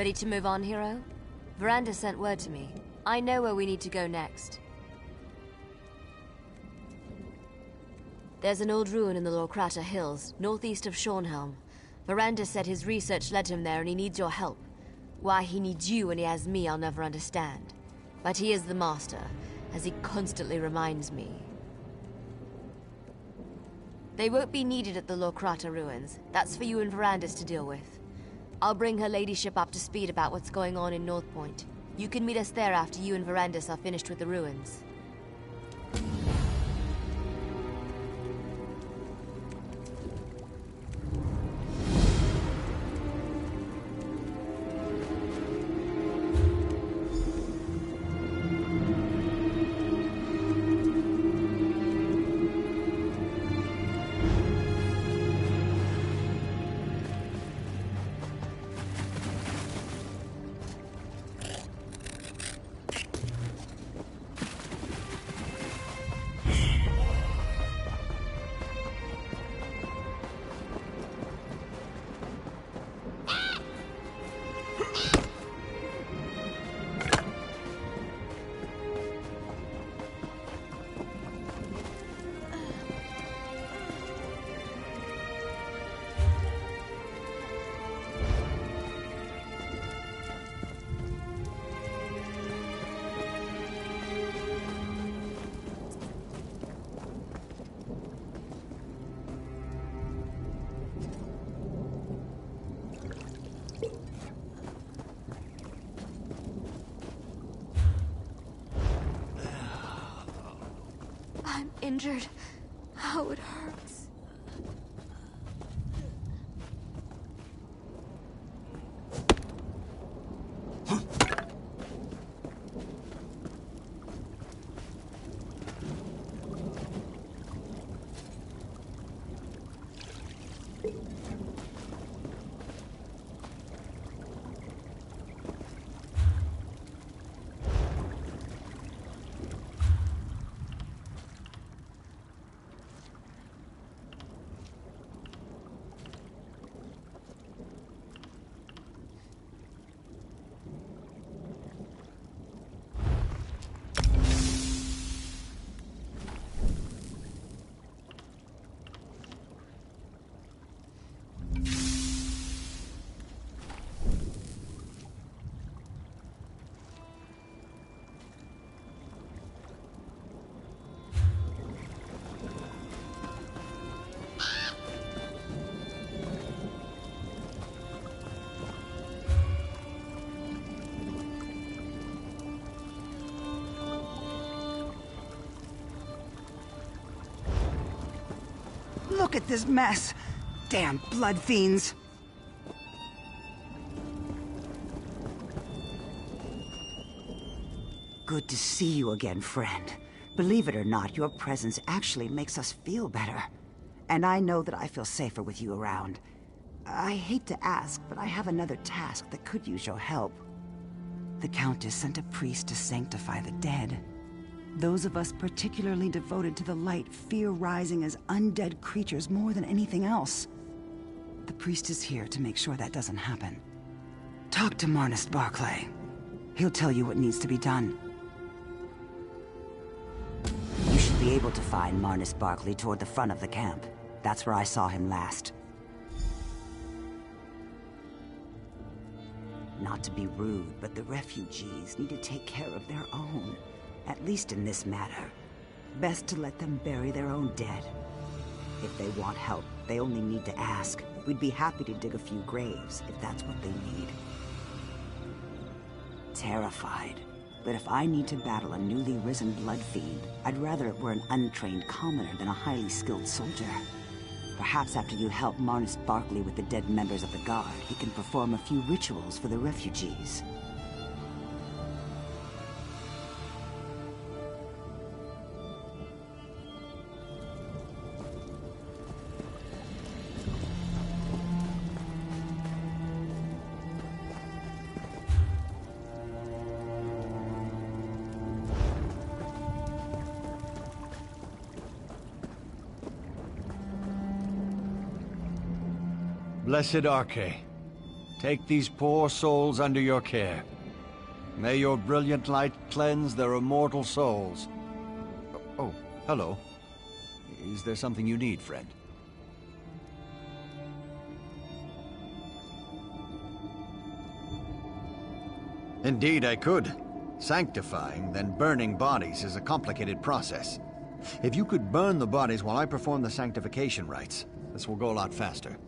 Ready to move on, hero? Veranda sent word to me. I know where we need to go next. There's an old ruin in the Lorkrata Hills, northeast of Shornhelm. Veranda said his research led him there and he needs your help. Why he needs you when he has me, I'll never understand. But he is the master, as he constantly reminds me. They won't be needed at the Lorkrata ruins. That's for you and Verandas to deal with. I'll bring her ladyship up to speed about what's going on in North Point. You can meet us there after you and Verandas are finished with the ruins. I'm injured. Oh, it hurts. Look at this mess. Damn blood fiends. Good to see you again, friend. Believe it or not, your presence actually makes us feel better. And I know that I feel safer with you around. I hate to ask, but I have another task that could use your help. The Countess sent a priest to sanctify the dead. Those of us particularly devoted to the light fear rising as undead creatures more than anything else. The priest is here to make sure that doesn't happen. Talk to Marnus Barclay. He'll tell you what needs to be done. You should be able to find Marnus Barclay toward the front of the camp. That's where I saw him last. Not to be rude, but the refugees need to take care of their own. At least in this matter. Best to let them bury their own dead. If they want help, they only need to ask. We'd be happy to dig a few graves, if that's what they need. Terrified. But if I need to battle a newly risen blood fiend, I'd rather it were an untrained commoner than a highly skilled soldier. Perhaps after you help Marnus Barclay with the dead members of the Guard, he can perform a few rituals for the refugees. Blessed Arche, Take these poor souls under your care. May your brilliant light cleanse their immortal souls. Oh, hello. Is there something you need, friend? Indeed, I could. Sanctifying, then burning bodies is a complicated process. If you could burn the bodies while I perform the sanctification rites, this will go a lot faster.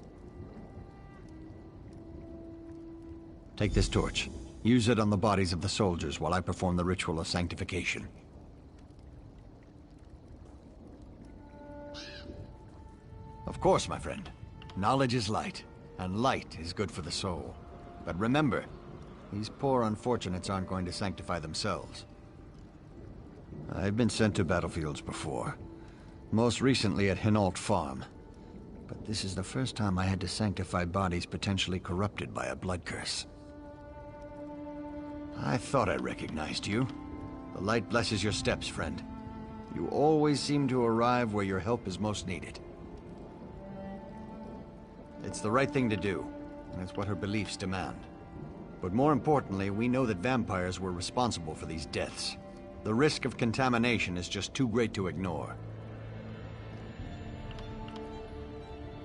Take this torch. Use it on the bodies of the soldiers while I perform the ritual of sanctification. Of course, my friend. Knowledge is light, and light is good for the soul. But remember, these poor unfortunates aren't going to sanctify themselves. I've been sent to battlefields before. Most recently at Hinault Farm. But this is the first time I had to sanctify bodies potentially corrupted by a blood curse. I thought I recognized you. The light blesses your steps, friend. You always seem to arrive where your help is most needed. It's the right thing to do, and it's what her beliefs demand. But more importantly, we know that vampires were responsible for these deaths. The risk of contamination is just too great to ignore.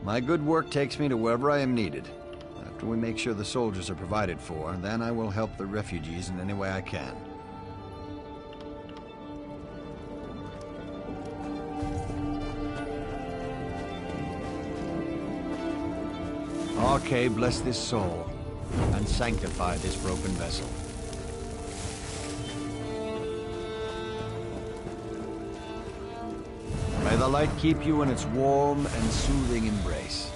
My good work takes me to wherever I am needed. After we make sure the soldiers are provided for, then I will help the refugees in any way I can. Arche, bless this soul, and sanctify this broken vessel. May the light keep you in its warm and soothing embrace.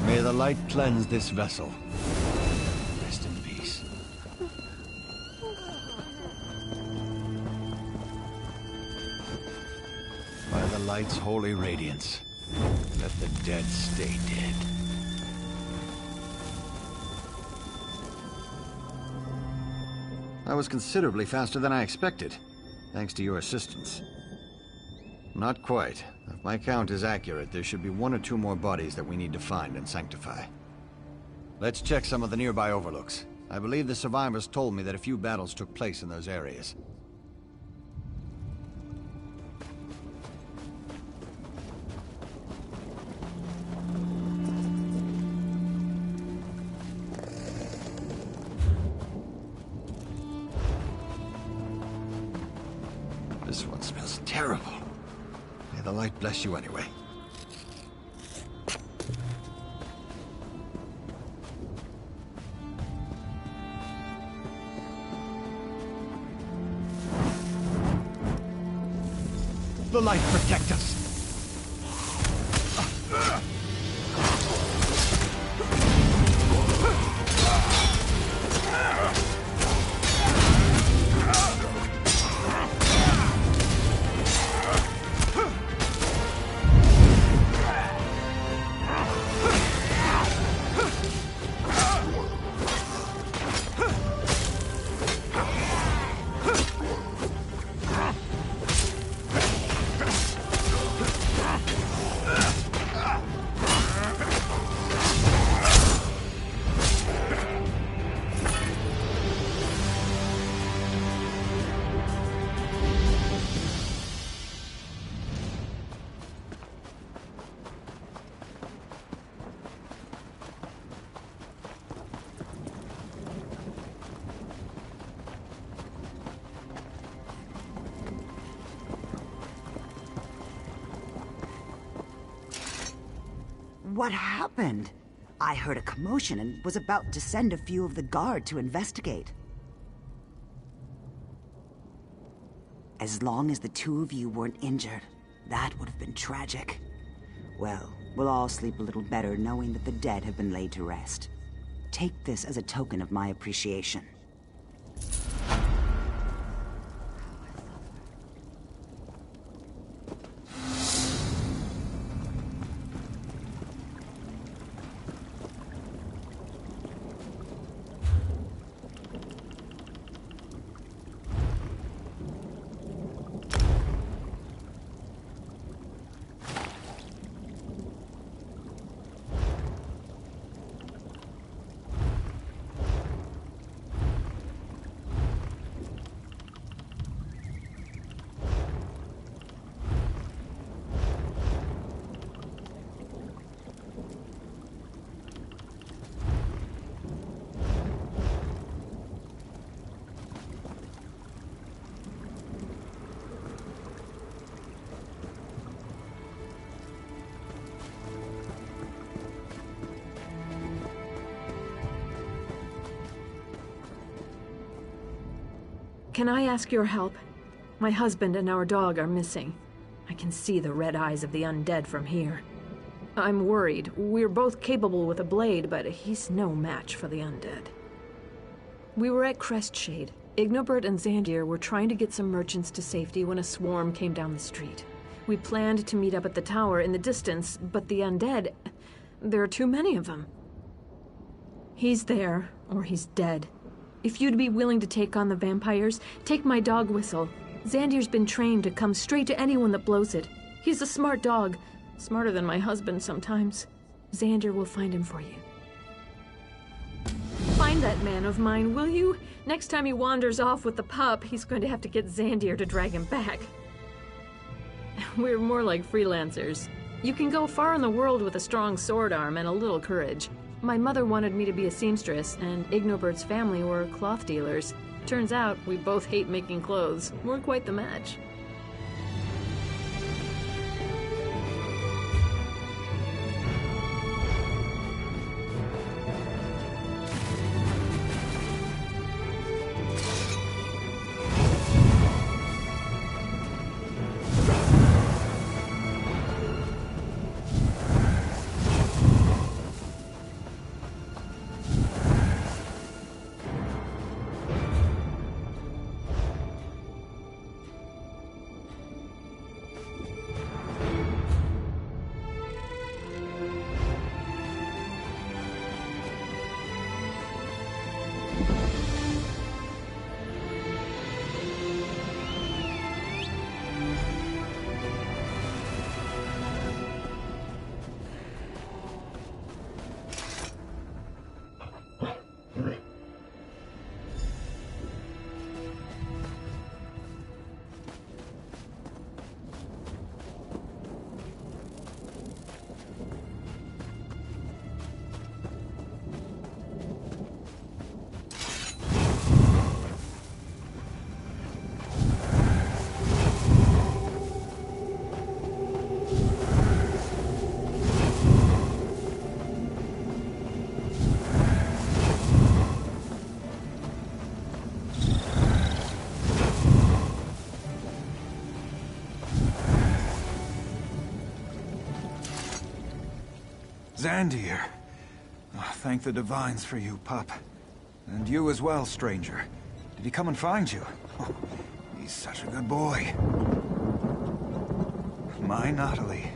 May the light cleanse this vessel. Rest in peace. By the light's holy radiance, let the dead stay dead. That was considerably faster than I expected, thanks to your assistance. Not quite. If my count is accurate, there should be 1 or 2 more bodies that we need to find and sanctify. Let's check some of the nearby overlooks. I believe the survivors told me that a few battles took place in those areas. This one smells terrible. May the light bless you anyway. The light protect us! What happened? I heard a commotion and was about to send a few of the guard to investigate. As long as the 2 of you weren't injured, that would have been tragic. Well, we'll all sleep a little better knowing that the dead have been laid to rest. Take this as a token of my appreciation. Can I ask your help? My husband and our dog are missing. I can see the red eyes of the undead from here. I'm worried. We're both capable with a blade, but he's no match for the undead. We were at Crestshade. Ignobert and Xandir were trying to get some merchants to safety when a swarm came down the street. We planned to meet up at the tower in the distance, but the undead... there are too many of them. He's there, or he's dead. If you'd be willing to take on the vampires, take my dog whistle. Xandir's been trained to come straight to anyone that blows it. He's a smart dog. Smarter than my husband sometimes. Xandir will find him for you. Find that man of mine, will you? Next time he wanders off with the pup, he's going to have to get Xandir to drag him back. We're more like freelancers. You can go far in the world with a strong sword arm and a little courage. My mother wanted me to be a seamstress, and Ignobert's family were cloth dealers. Turns out, we both hate making clothes. We're quite the match. Xandir. Oh, thank the divines for you, pup. And you as well, stranger. Did he come and find you? Oh, he's such a good boy. My Natalie.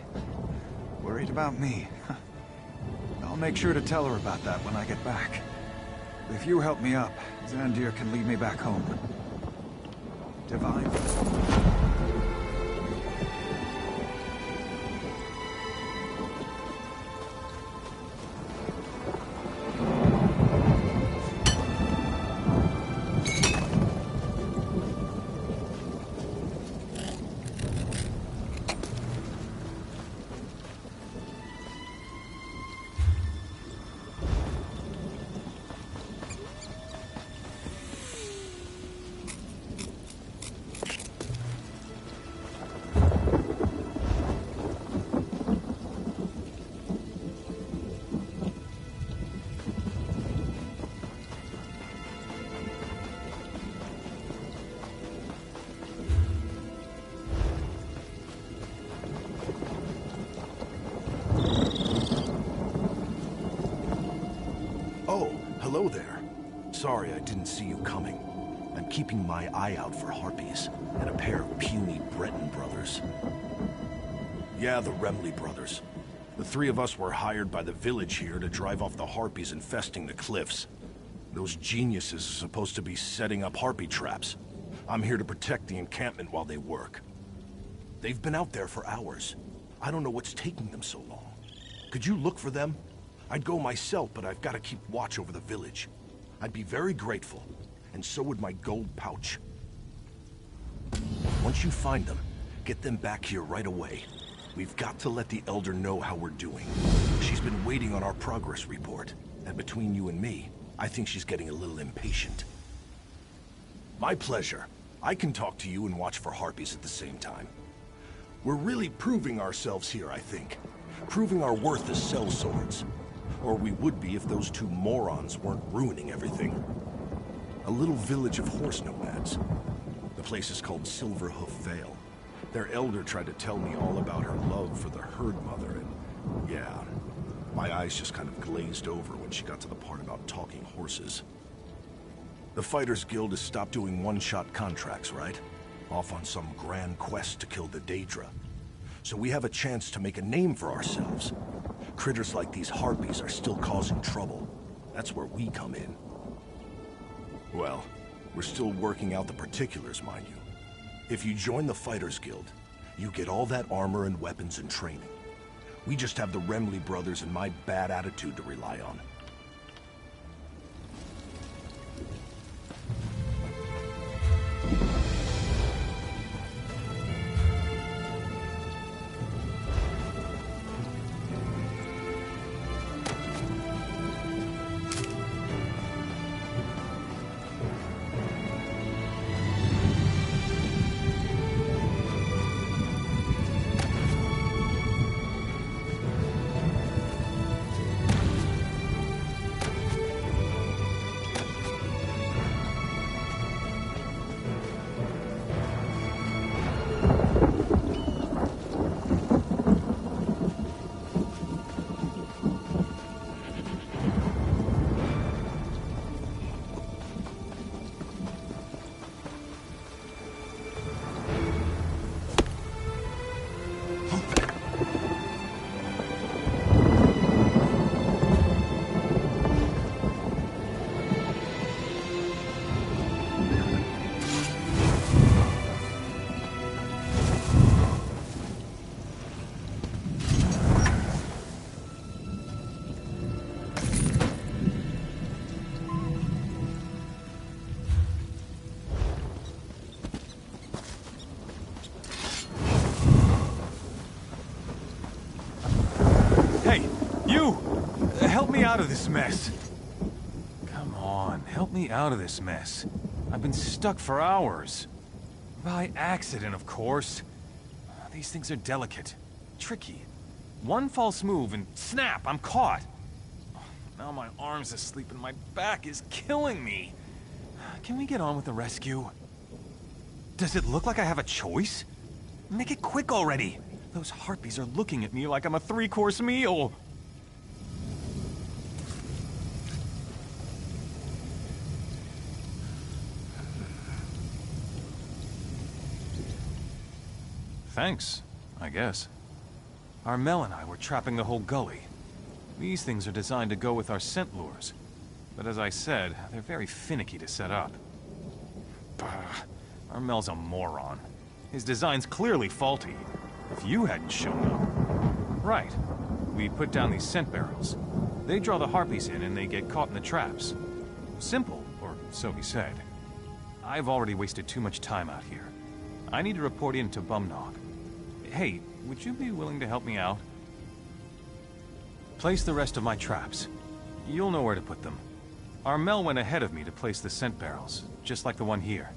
Worried about me. I'll make sure to tell her about that when I get back. If you help me up, Xandir can lead me back home. Divine. Hello there. Sorry I didn't see you coming. I'm keeping my eye out for harpies and a pair of puny Breton brothers. Yeah, the Remley brothers. The three of us were hired by the village here to drive off the harpies infesting the cliffs. Those geniuses are supposed to be setting up harpy traps. I'm here to protect the encampment while they work. They've been out there for hours. I don't know what's taking them so long. Could you look for them? I'd go myself, but I've got to keep watch over the village. I'd be very grateful, and so would my gold pouch. Once you find them, get them back here right away. We've got to let the Elder know how we're doing. She's been waiting on our progress report, and between you and me, I think she's getting a little impatient. My pleasure. I can talk to you and watch for harpies at the same time. We're really proving ourselves here, I think. Proving our worth as sellswords. Or we would be if those two morons weren't ruining everything. A little village of horse nomads. place is called Silverhoof Vale. Their elder tried to tell me all about her love for the Herd Mother, and yeah, my eyes just kind of glazed over when she got to the part about talking horses. The Fighters Guild has stopped doing one-shot contracts, right? Off on some grand quest to kill the Daedra. So we have a chance to make a name for ourselves. Critters like these harpies are still causing trouble. That's where we come in. Well, we're still working out the particulars, mind you. If you join the Fighters Guild, you get all that armor and weapons and training. We just have the Remley brothers and my bad attitude to rely on. Out of this mess. Come on, help me out of this mess. I've been stuck for hours. By accident, of course. These things are delicate, tricky. One false move and snap, I'm caught. Now my arm's asleep and my back is killing me. Can we get on with the rescue? Does it look like I have a choice? Make it quick already. Those harpies are looking at me like I'm a 3-course meal. Thanks, I guess. Armel and I were trapping the whole gully. These things are designed to go with our scent lures. But as I said, they're very finicky to set up. Bah, Armel's a moron. His design's clearly faulty. If you hadn't shown up... Right. We put down these scent barrels. They draw the harpies in and they get caught in the traps. Simple, or so he said. I've already wasted too much time out here. I need to report in to Bumnog. Hey, would you be willing to help me out? Place the rest of my traps. You'll know where to put them. Armel went ahead of me to place the scent barrels, just like the one here.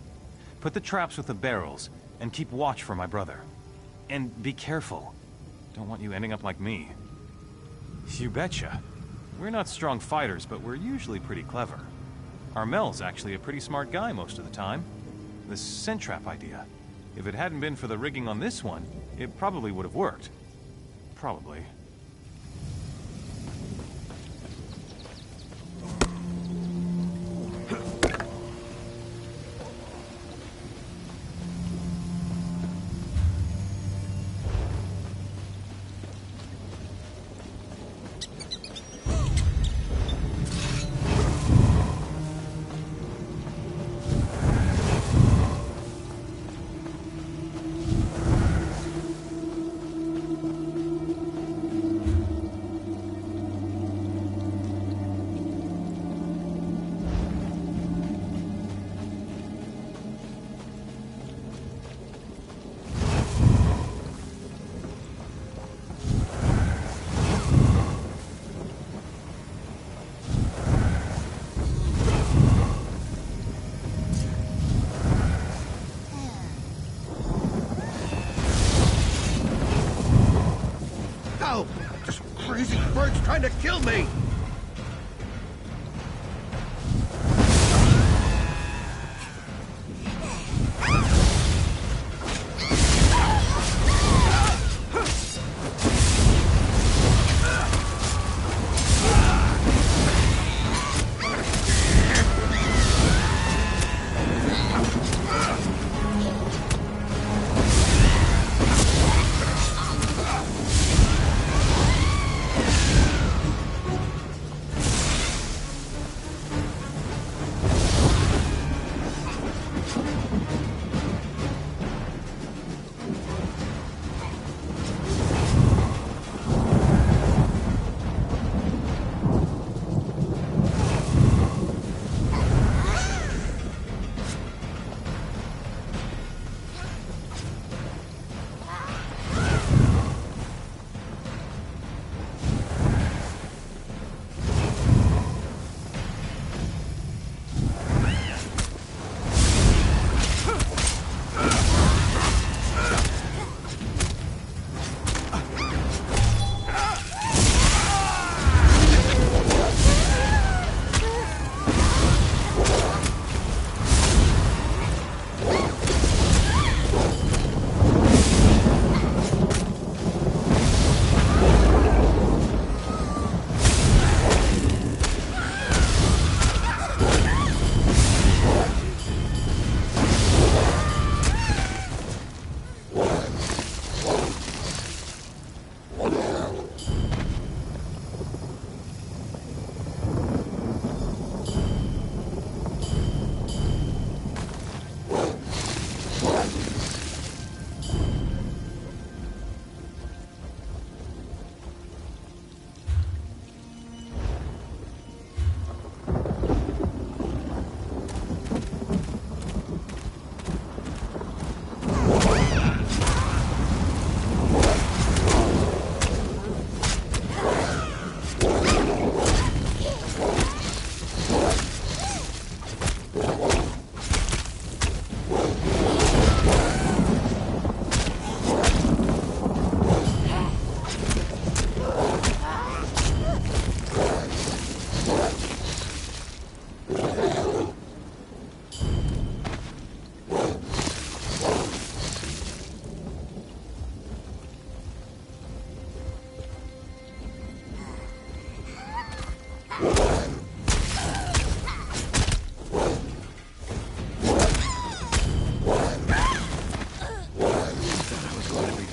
Put the traps with the barrels, and keep watch for my brother. And be careful. Don't want you ending up like me. You betcha. We're not strong fighters, but we're usually pretty clever. Armel's actually a pretty smart guy most of the time. The scent trap idea. If it hadn't been for the rigging on this one, it probably would have worked. Probably. Trying to kill me!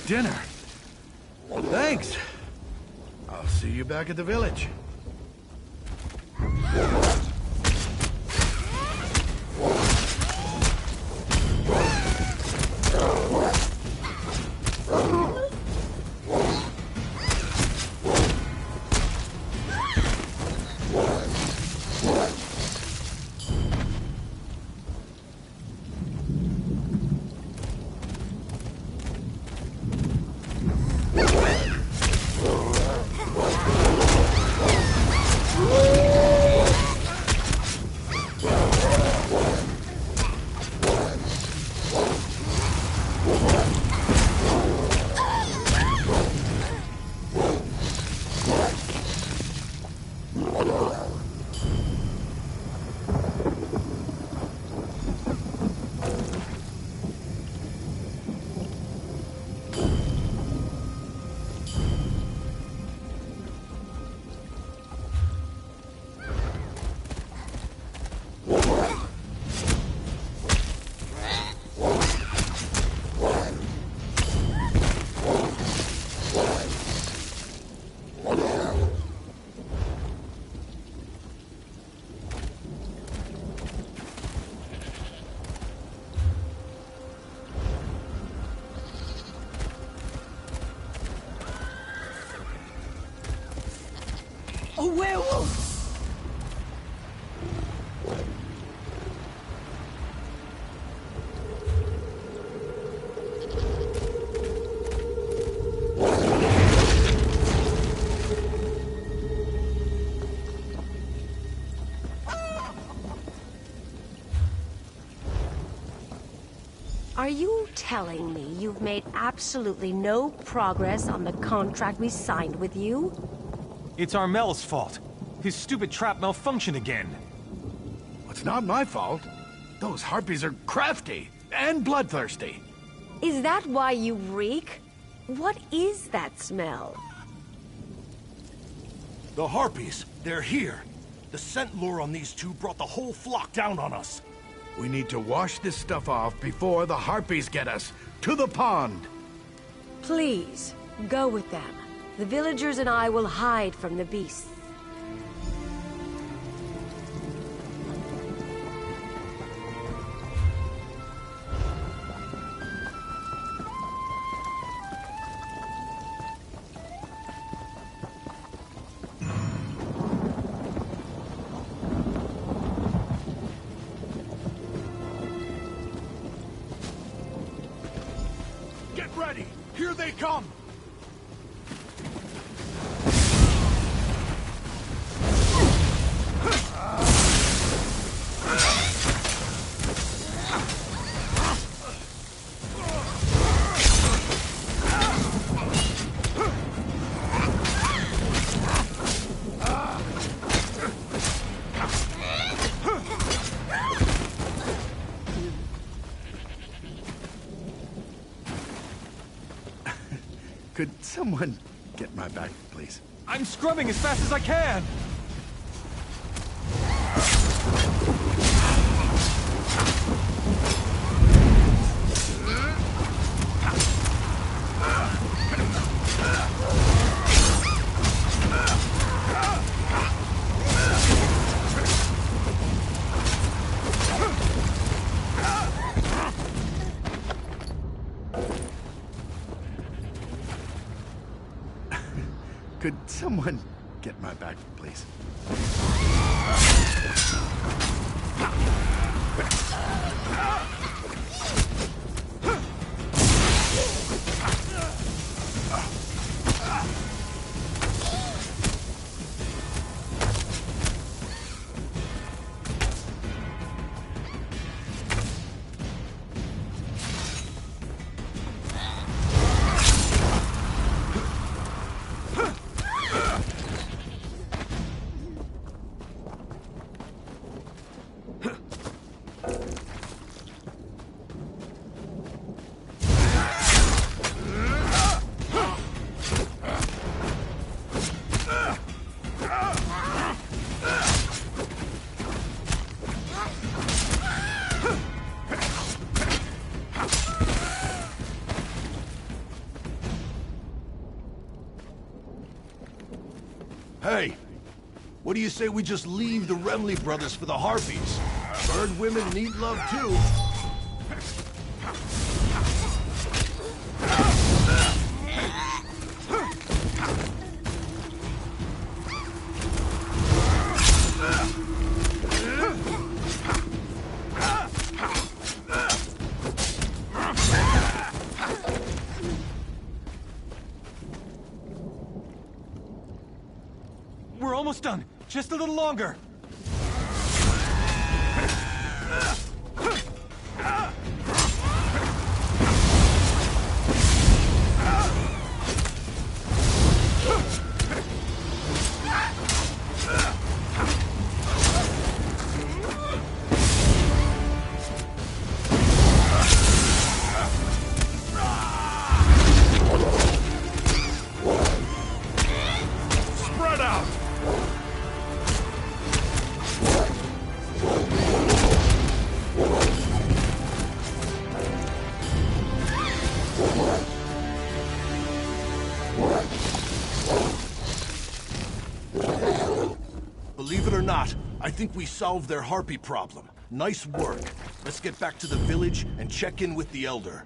Dinner. Thanks. I'll see you back at the village. A werewolf! Are you telling me you've made absolutely no progress on the contract we signed with you? It's Armel's fault. His stupid trap malfunctioned again. It's not my fault. Those harpies are crafty and bloodthirsty. Is that why you reek? What is that smell? The harpies, they're here. The scent lure on these two brought the whole flock down on us. We need to wash this stuff off before the harpies get us. To the pond! Please, go with them. The villagers and I will hide from the beasts. Get ready! Here they come! Could someone get my back, please? I'm scrubbing as fast as I can! Could someone get my back, please? Hey, what do you say we just leave the Remley brothers for the Harpies? Bird women need love too. We're almost done. Just a little longer. Spread out! Believe it or not, I think we solved their harpy problem. Nice work. Let's get back to the village and check in with the Elder.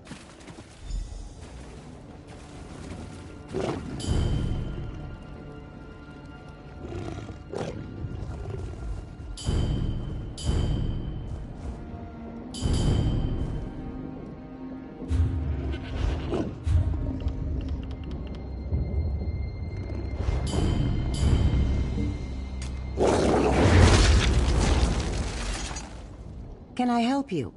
Can I help you?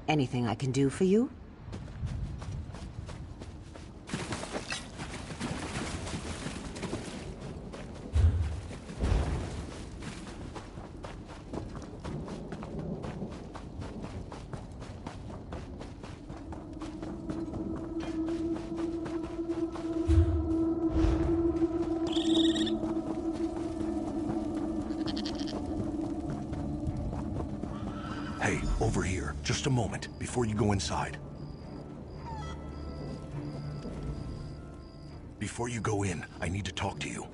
Anything I can do for you? Hey, over here. Just a moment, before you go inside. Before you go in, I need to talk to you.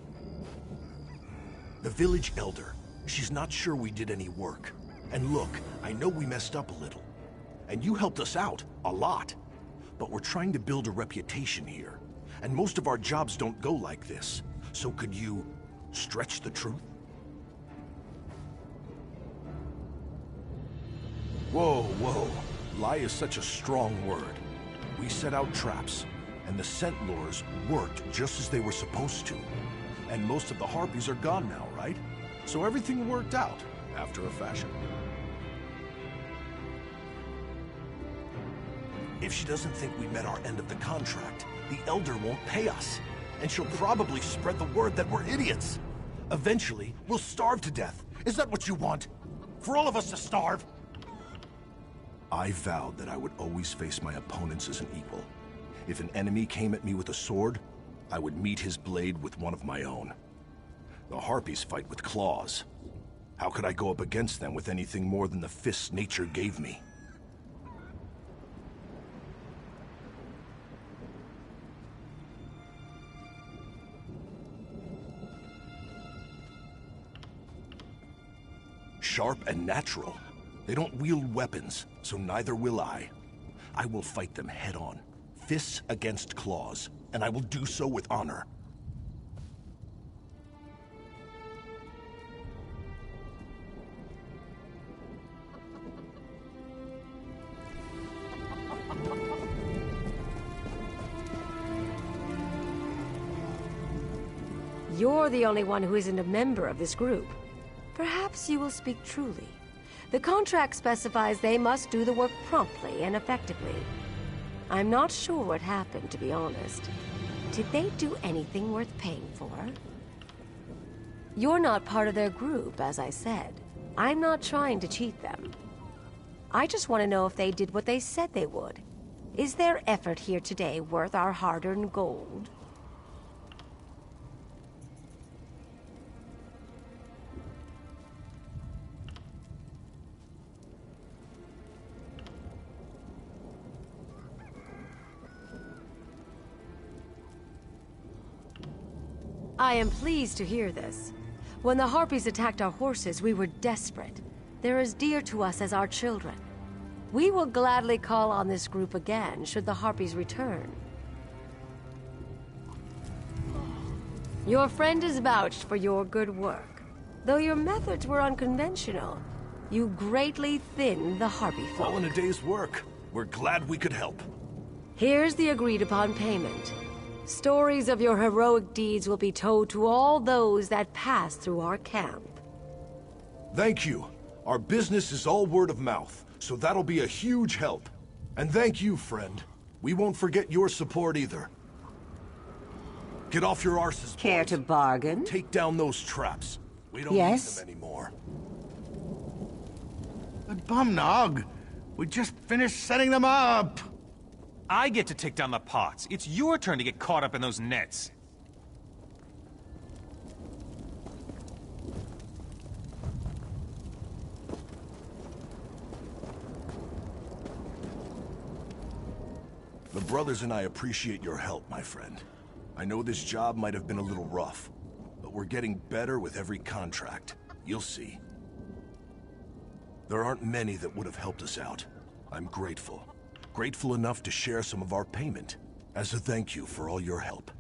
The village elder, she's not sure we did any work. And look, I know we messed up a little. And you helped us out, a lot. But we're trying to build a reputation here. And most of our jobs don't go like this. So could you stretch the truth? Whoa, whoa. Lie is such a strong word. We set out traps, and the scent lures worked just as they were supposed to. And most of the harpies are gone now, right? So everything worked out, after a fashion. If she doesn't think we met our end of the contract, the Elder won't pay us. And she'll probably spread the word that we're idiots. Eventually, we'll starve to death. Is that what you want? For all of us to starve? I vowed that I would always face my opponents as an equal. If an enemy came at me with a sword, I would meet his blade with one of my own. The harpies fight with claws. How could I go up against them with anything more than the fists nature gave me? Sharp and natural. They don't wield weapons, so neither will I. I will fight them head-on, fists against claws, and I will do so with honor. You're the only one who isn't a member of this group. Perhaps you will speak truly. The contract specifies they must do the work promptly and effectively. I'm not sure what happened, to be honest. Did they do anything worth paying for? You're not part of their group, as I said. I'm not trying to cheat them. I just want to know if they did what they said they would. Is their effort here today worth our hard-earned gold? I am pleased to hear this. When the Harpies attacked our horses, we were desperate. They're as dear to us as our children. We will gladly call on this group again, should the Harpies return. Your friend is vouched for your good work. Though your methods were unconventional, you greatly thinned the Harpy folk. All in a day's work. We're glad we could help. Here's the agreed-upon payment. Stories of your heroic deeds will be told to all those that pass through our camp. Thank you. Our business is all word of mouth, so that'll be a huge help. And thank you, friend. We won't forget your support either. Get off your arses, Care boys. to bargain? Take down those traps. We don't need them anymore. But Bumnog, we just finished setting them up. I get to take down the pots. It's your turn to get caught up in those nets. The brothers and I appreciate your help, my friend. I know this job might have been a little rough, but we're getting better with every contract. You'll see. There aren't many that would have helped us out. I'm grateful. Grateful enough to share some of our payment, as a thank you for all your help.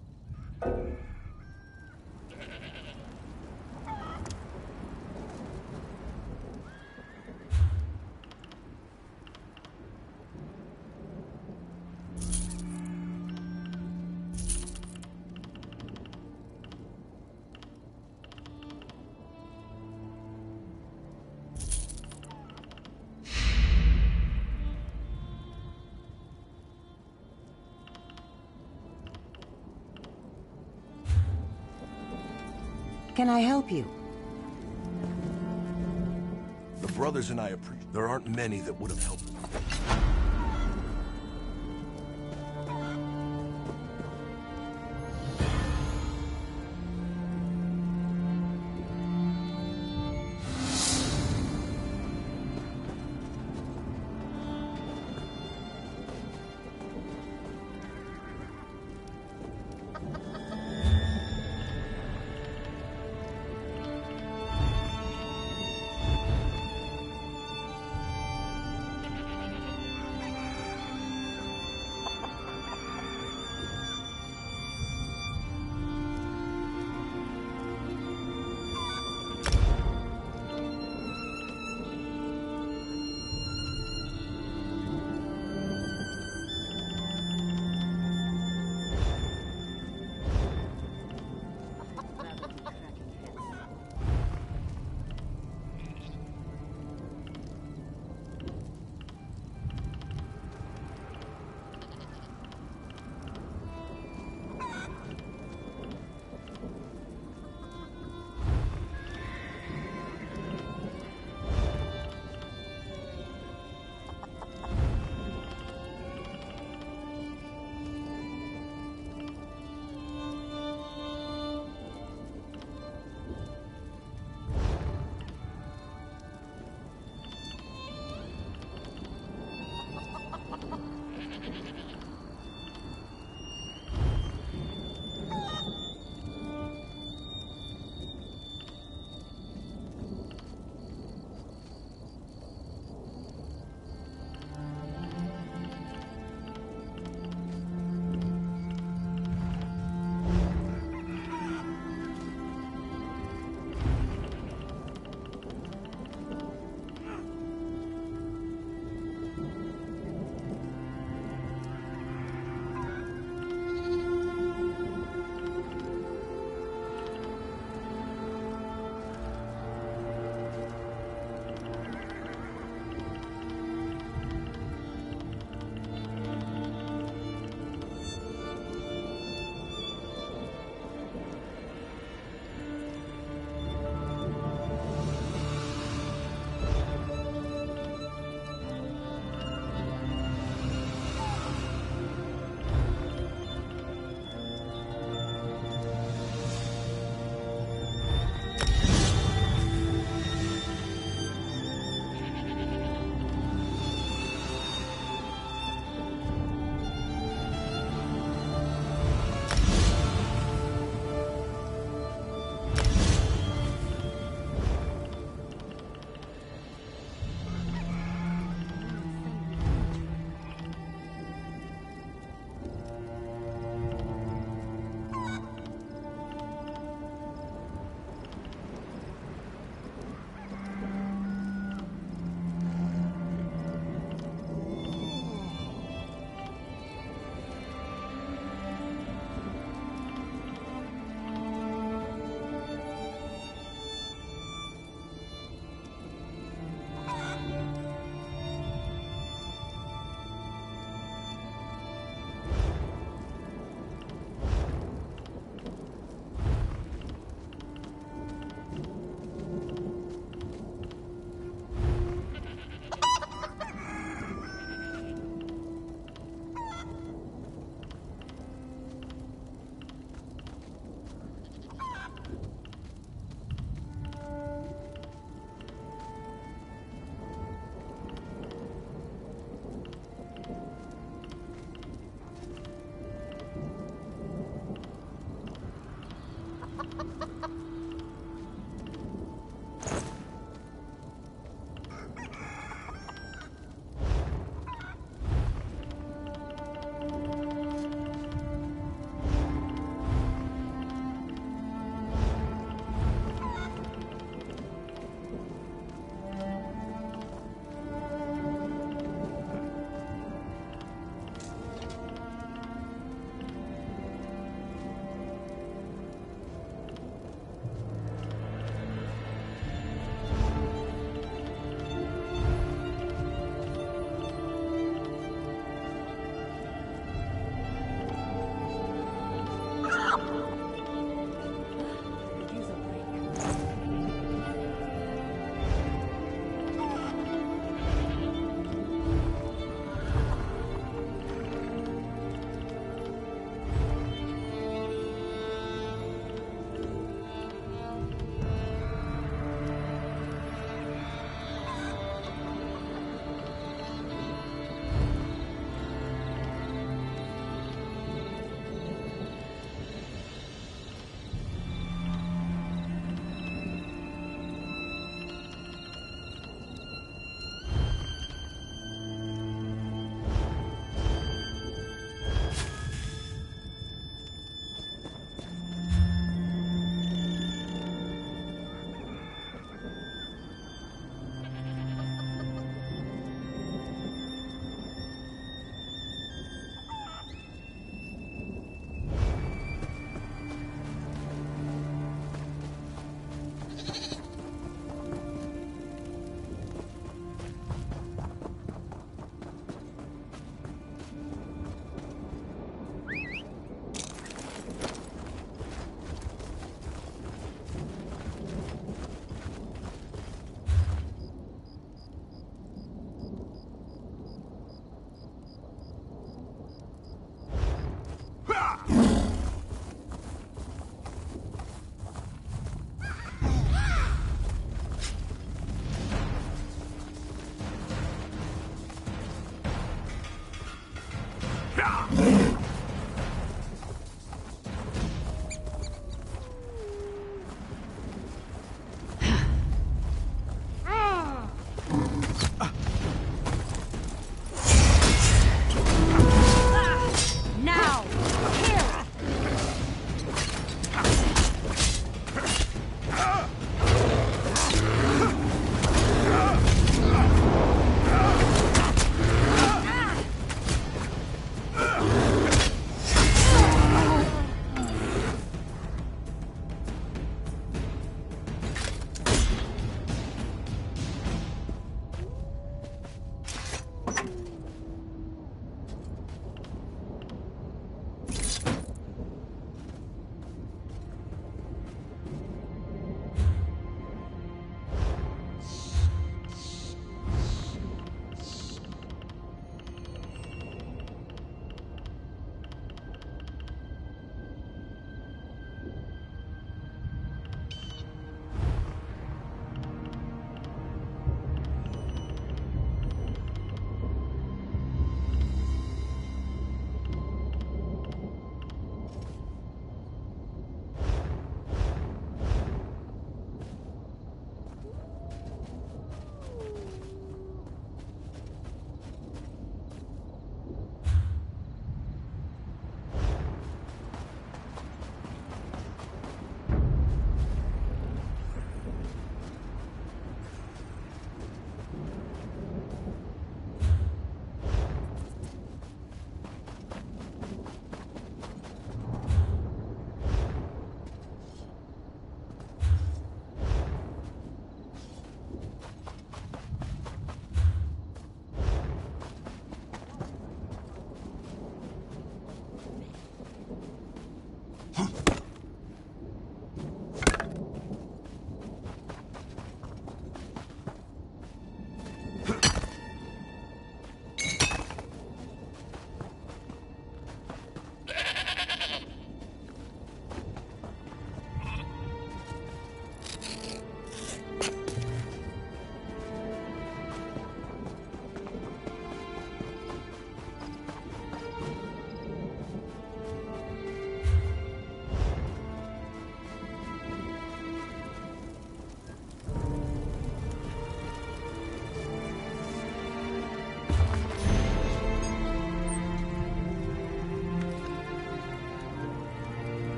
Can I help you? The brothers and I appreciate. There aren't many that would have helped.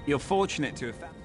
You're fortunate to have found...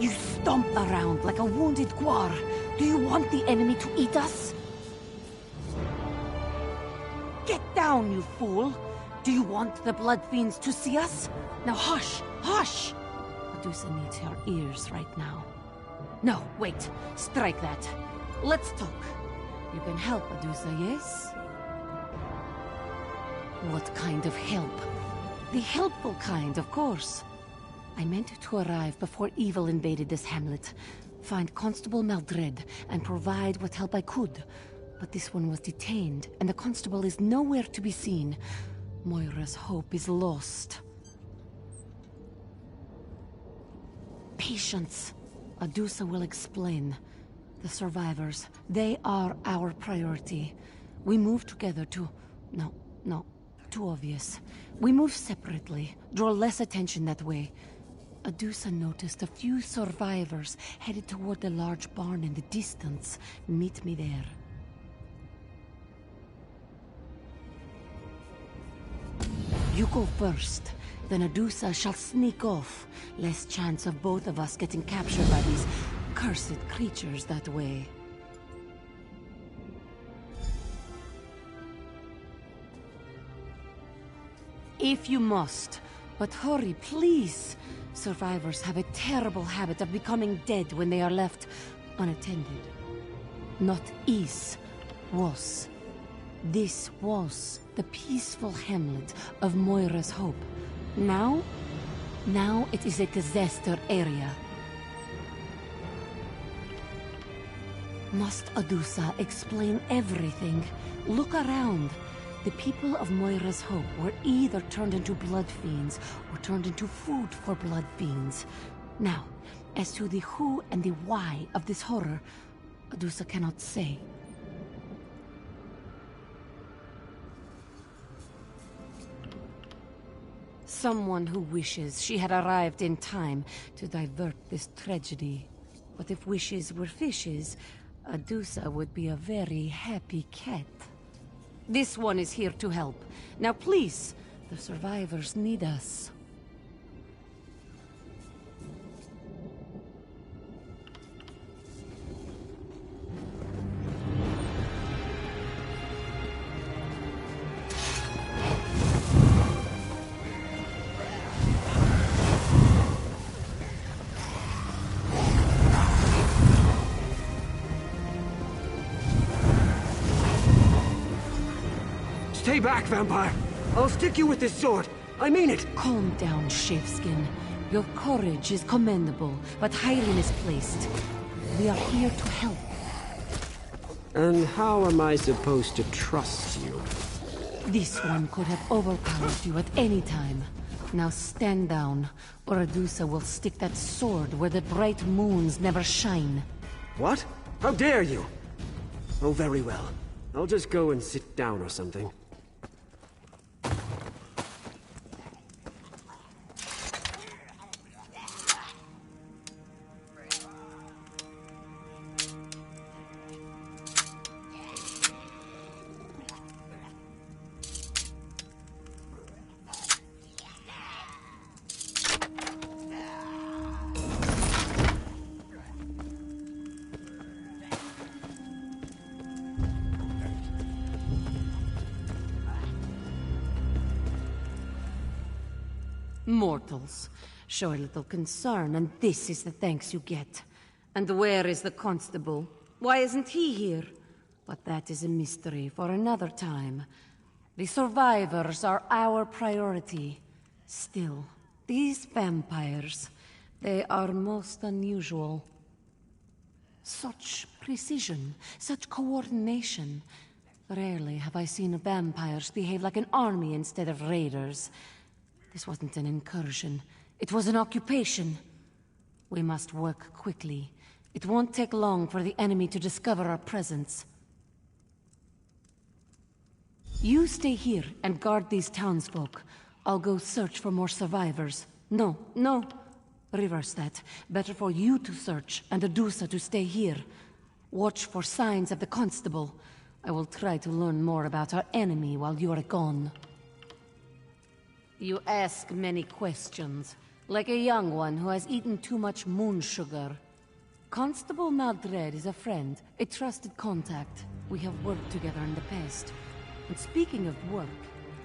You stomp around like a wounded guar. Do you want the enemy to eat us? Get down, you fool! Do you want the blood fiends to see us? Now hush! Hush! Medusa needs her ears right now. No, wait. Strike that. Let's talk. You can help, Medusa, yes? What kind of help? The helpful kind, of course. I meant to arrive before evil invaded this hamlet, find Constable Maldred, and provide what help I could. But this one was detained, and the constable is nowhere to be seen. Moira's hope is lost. Patience. Medusa will explain. The survivors, they are our priority. We move together to... No, too obvious. We move separately, draw less attention that way. Medusa noticed a few survivors headed toward the large barn in the distance. Meet me there. You go first, then Medusa shall sneak off. Less chance of both of us getting captured by these cursed creatures that way. If you must, but hurry, please. Survivors have a terrible habit of becoming dead when they are left unattended. Not is, was. This was the peaceful hamlet of Moira's Hope. Now it is a disaster area. Must Medusa explain everything? Look around. The people of Moira's Hope were either turned into blood fiends or turned into food for blood fiends. Now, as to the who and the why of this horror, Medusa cannot say. Someone who wishes she had arrived in time to divert this tragedy. But if wishes were fishes, Medusa would be a very happy cat. This one is here to help. Now please, the survivors need us. Stay back, vampire! I'll stick you with this sword! I mean it! Calm down, Shaveskin. Your courage is commendable, but highly misplaced. We are here to help. And how am I supposed to trust you? This one could have overpowered you at any time. Now stand down, or Medusa will stick that sword where the bright moons never shine. What? How dare you? Oh, very well. I'll just go and sit down or something. Mortals, show a little concern, and this is the thanks you get. And where is the constable? Why isn't he here? But that is a mystery for another time. The survivors are our priority. Still, these vampires, they are most unusual. Such precision, such coordination. Rarely have I seen vampires behave like an army instead of raiders. This wasn't an incursion. It was an occupation. We must work quickly. It won't take long for the enemy to discover our presence. You stay here and guard these townsfolk. I'll go search for more survivors. No. Reverse that. Better for you to search and Medusa to stay here. Watch for signs of the constable. I will try to learn more about our enemy while you are gone. You ask many questions. Like a young one who has eaten too much moon sugar. Constable Maldred is a friend, a trusted contact. We have worked together in the past. And speaking of work,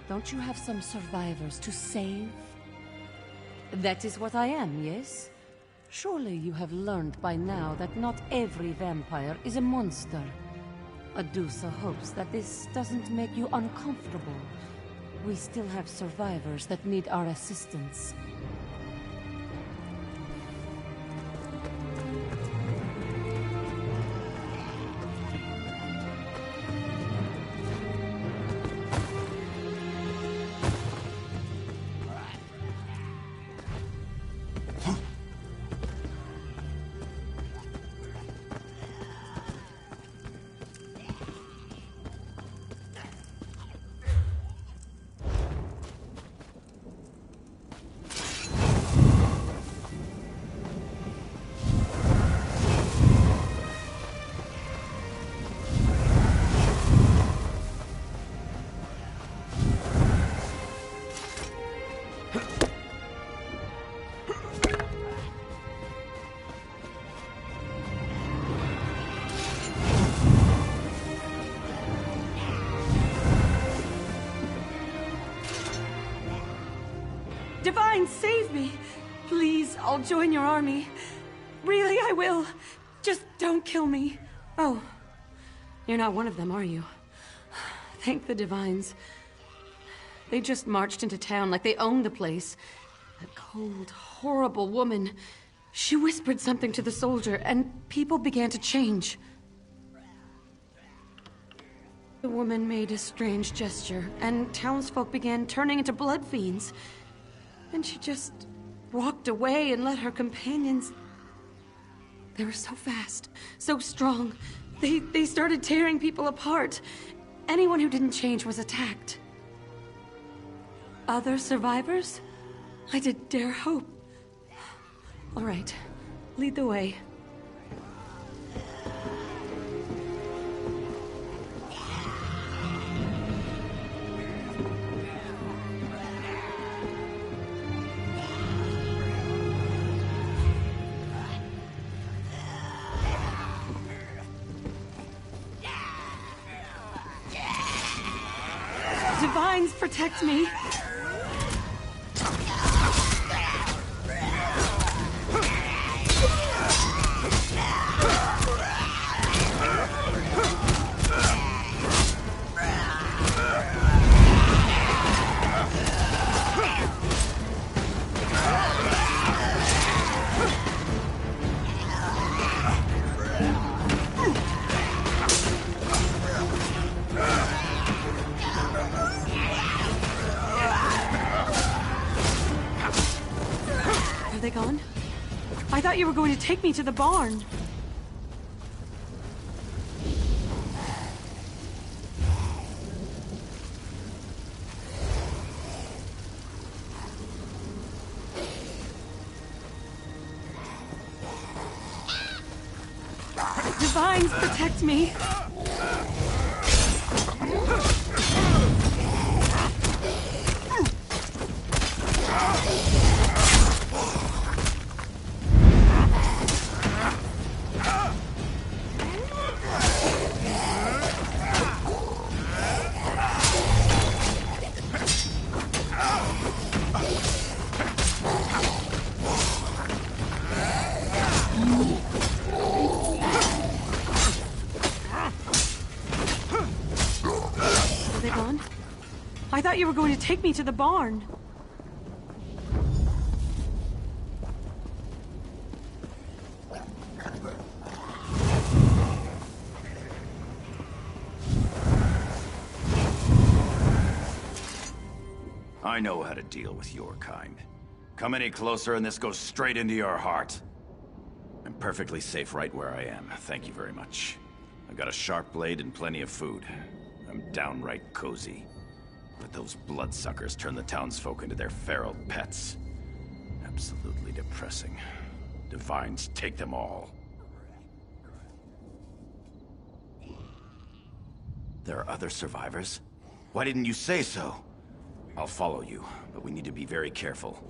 don't you have some survivors to save? That is what I am, yes? Surely you have learned by now that not every vampire is a monster. Adusa hopes that this doesn't make you uncomfortable. We still have survivors that need our assistance. Divine, save me! Please, I'll join your army. Really, I will. Just don't kill me. Oh, you're not one of them, are you? Thank the Divines. They just marched into town like they owned the place. That cold, horrible woman. She whispered something to the soldier, and people began to change. The woman made a strange gesture, and townsfolk began turning into blood fiends. And she just walked away and let her companions... They were so fast, so strong. They started tearing people apart. Anyone who didn't change was attacked. Other survivors? I did dare hope. All right, lead the way. Divines, protect me! Are they gone? I thought you were going to take me to the barn. Divines, protect me! I thought you were going to take me to the barn. I know how to deal with your kind. Come any closer and this goes straight into your heart. I'm perfectly safe right where I am. Thank you very much. I've got a sharp blade and plenty of food. I'm downright cozy. But those bloodsuckers turn the townsfolk into their feral pets. Absolutely depressing. Divines take them all. There are other survivors? Why didn't you say so? I'll follow you, but we need to be very careful.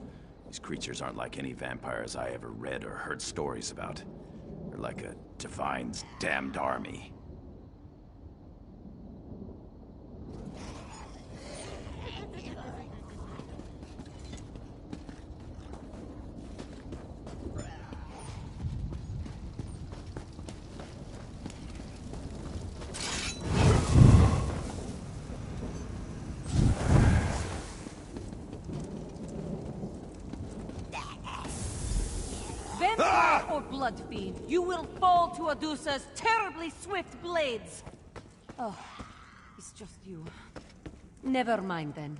These creatures aren't like any vampires I ever read or heard stories about. They're like a Divine's damned army. Or blood fiend, you will fall to Adusa's terribly swift blades. Oh, it's just you. Never mind then.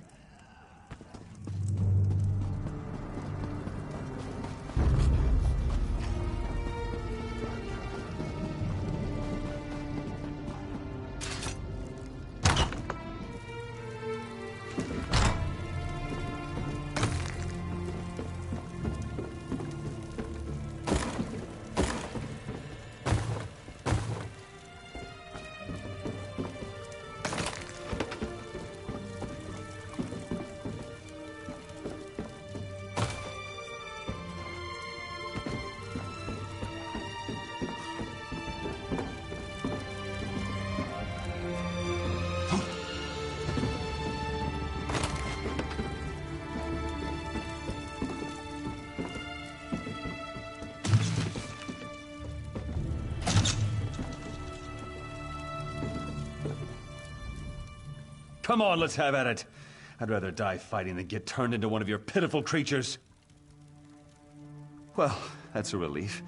Come on, let's have at it. I'd rather die fighting than get turned into one of your pitiful creatures. Well, that's a relief.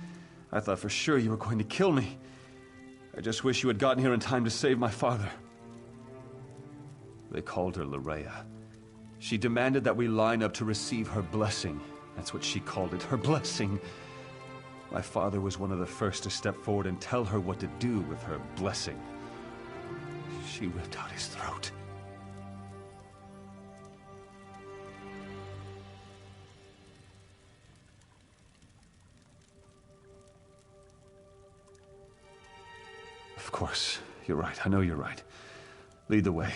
I thought for sure you were going to kill me. I just wish you had gotten here in time to save my father. They called her Larea. She demanded that we line up to receive her blessing. That's what she called it, her blessing. My father was one of the first to step forward and tell her what to do with her blessing. She ripped out his throat. Of course, you're right. I know you're right. Lead the way.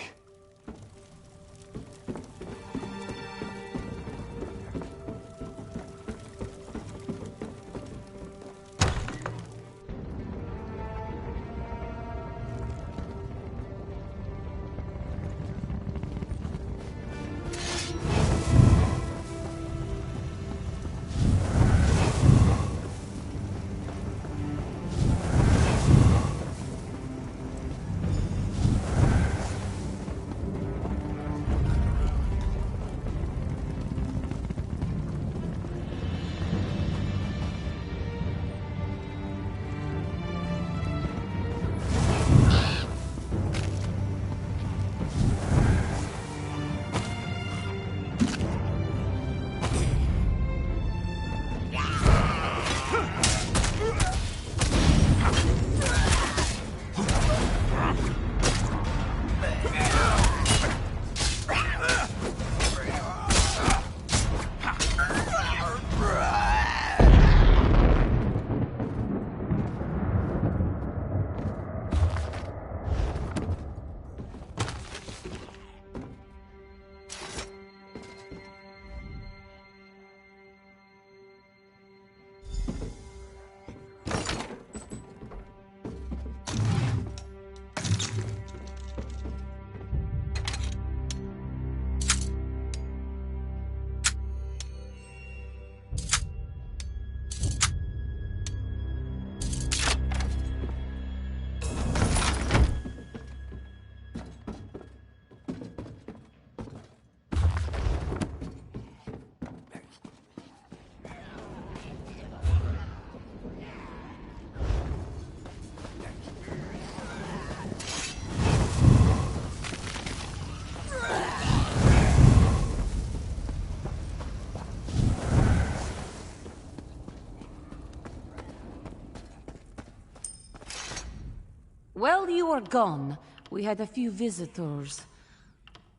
While you were gone, we had a few visitors.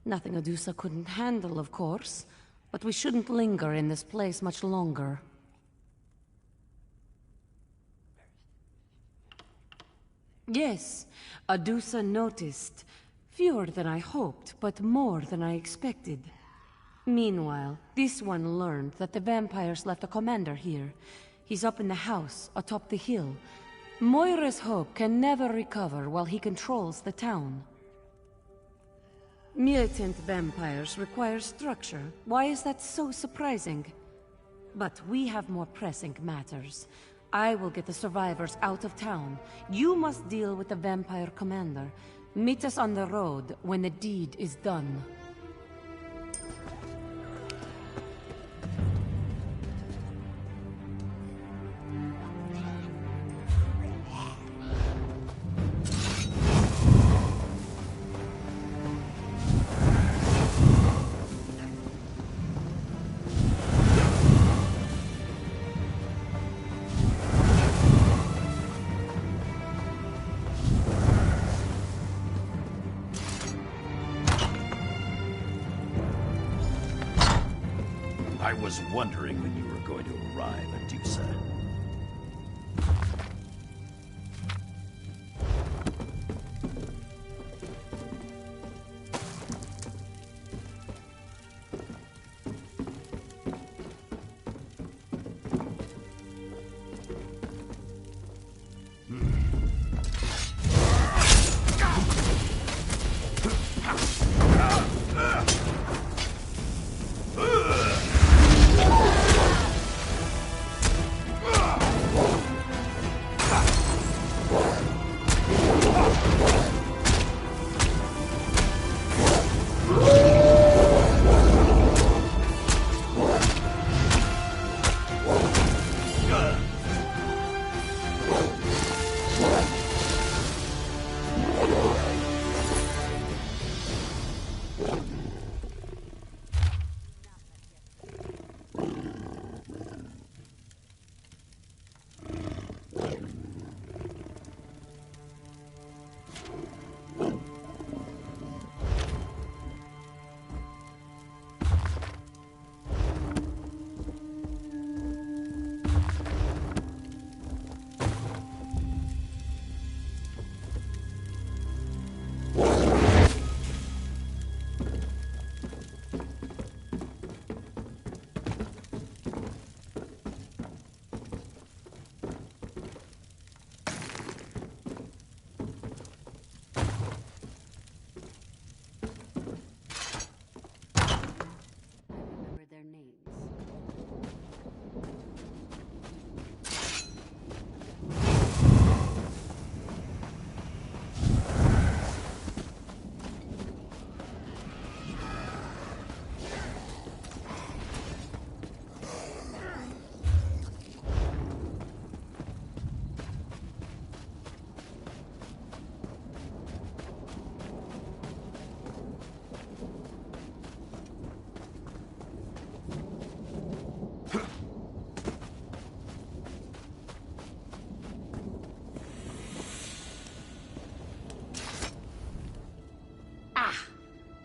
Nothing Adusa couldn't handle, of course, but we shouldn't linger in this place much longer. Yes, Adusa noticed. Fewer than I hoped, but more than I expected. Meanwhile, this one learned that the vampires left a commander here. He's up in the house, atop the hill. Moira's Hope can never recover while he controls the town. Militant vampires require structure. Why is that so surprising? But we have more pressing matters. I will get the survivors out of town. You must deal with the vampire commander. Meet us on the road when the deed is done. I was wondering when you were going to arrive, Adusa.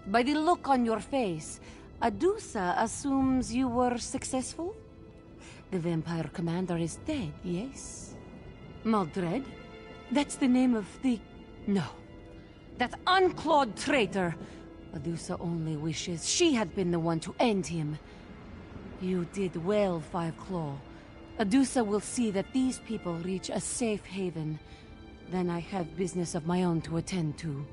By the look on your face, Adusa assumes you were successful? The vampire commander is dead, yes? Maldred? That's the name of the... No. That unclawed traitor! Adusa only wishes she had been the one to end him. You did well, Five Claw. Adusa will see that these people reach a safe haven. Then I have business of my own to attend to.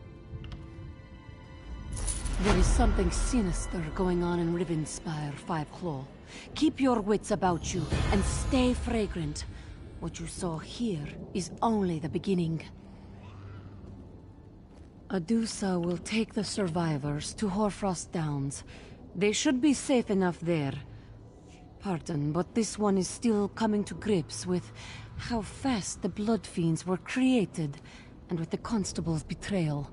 There is something sinister going on in Rivenspire, Five Claw. Keep your wits about you, and stay fragrant. What you saw here is only the beginning. Adusa will take the survivors to Hoarfrost Downs. They should be safe enough there. Pardon, but this one is still coming to grips with how fast the Blood Fiends were created, and with the Constable's betrayal.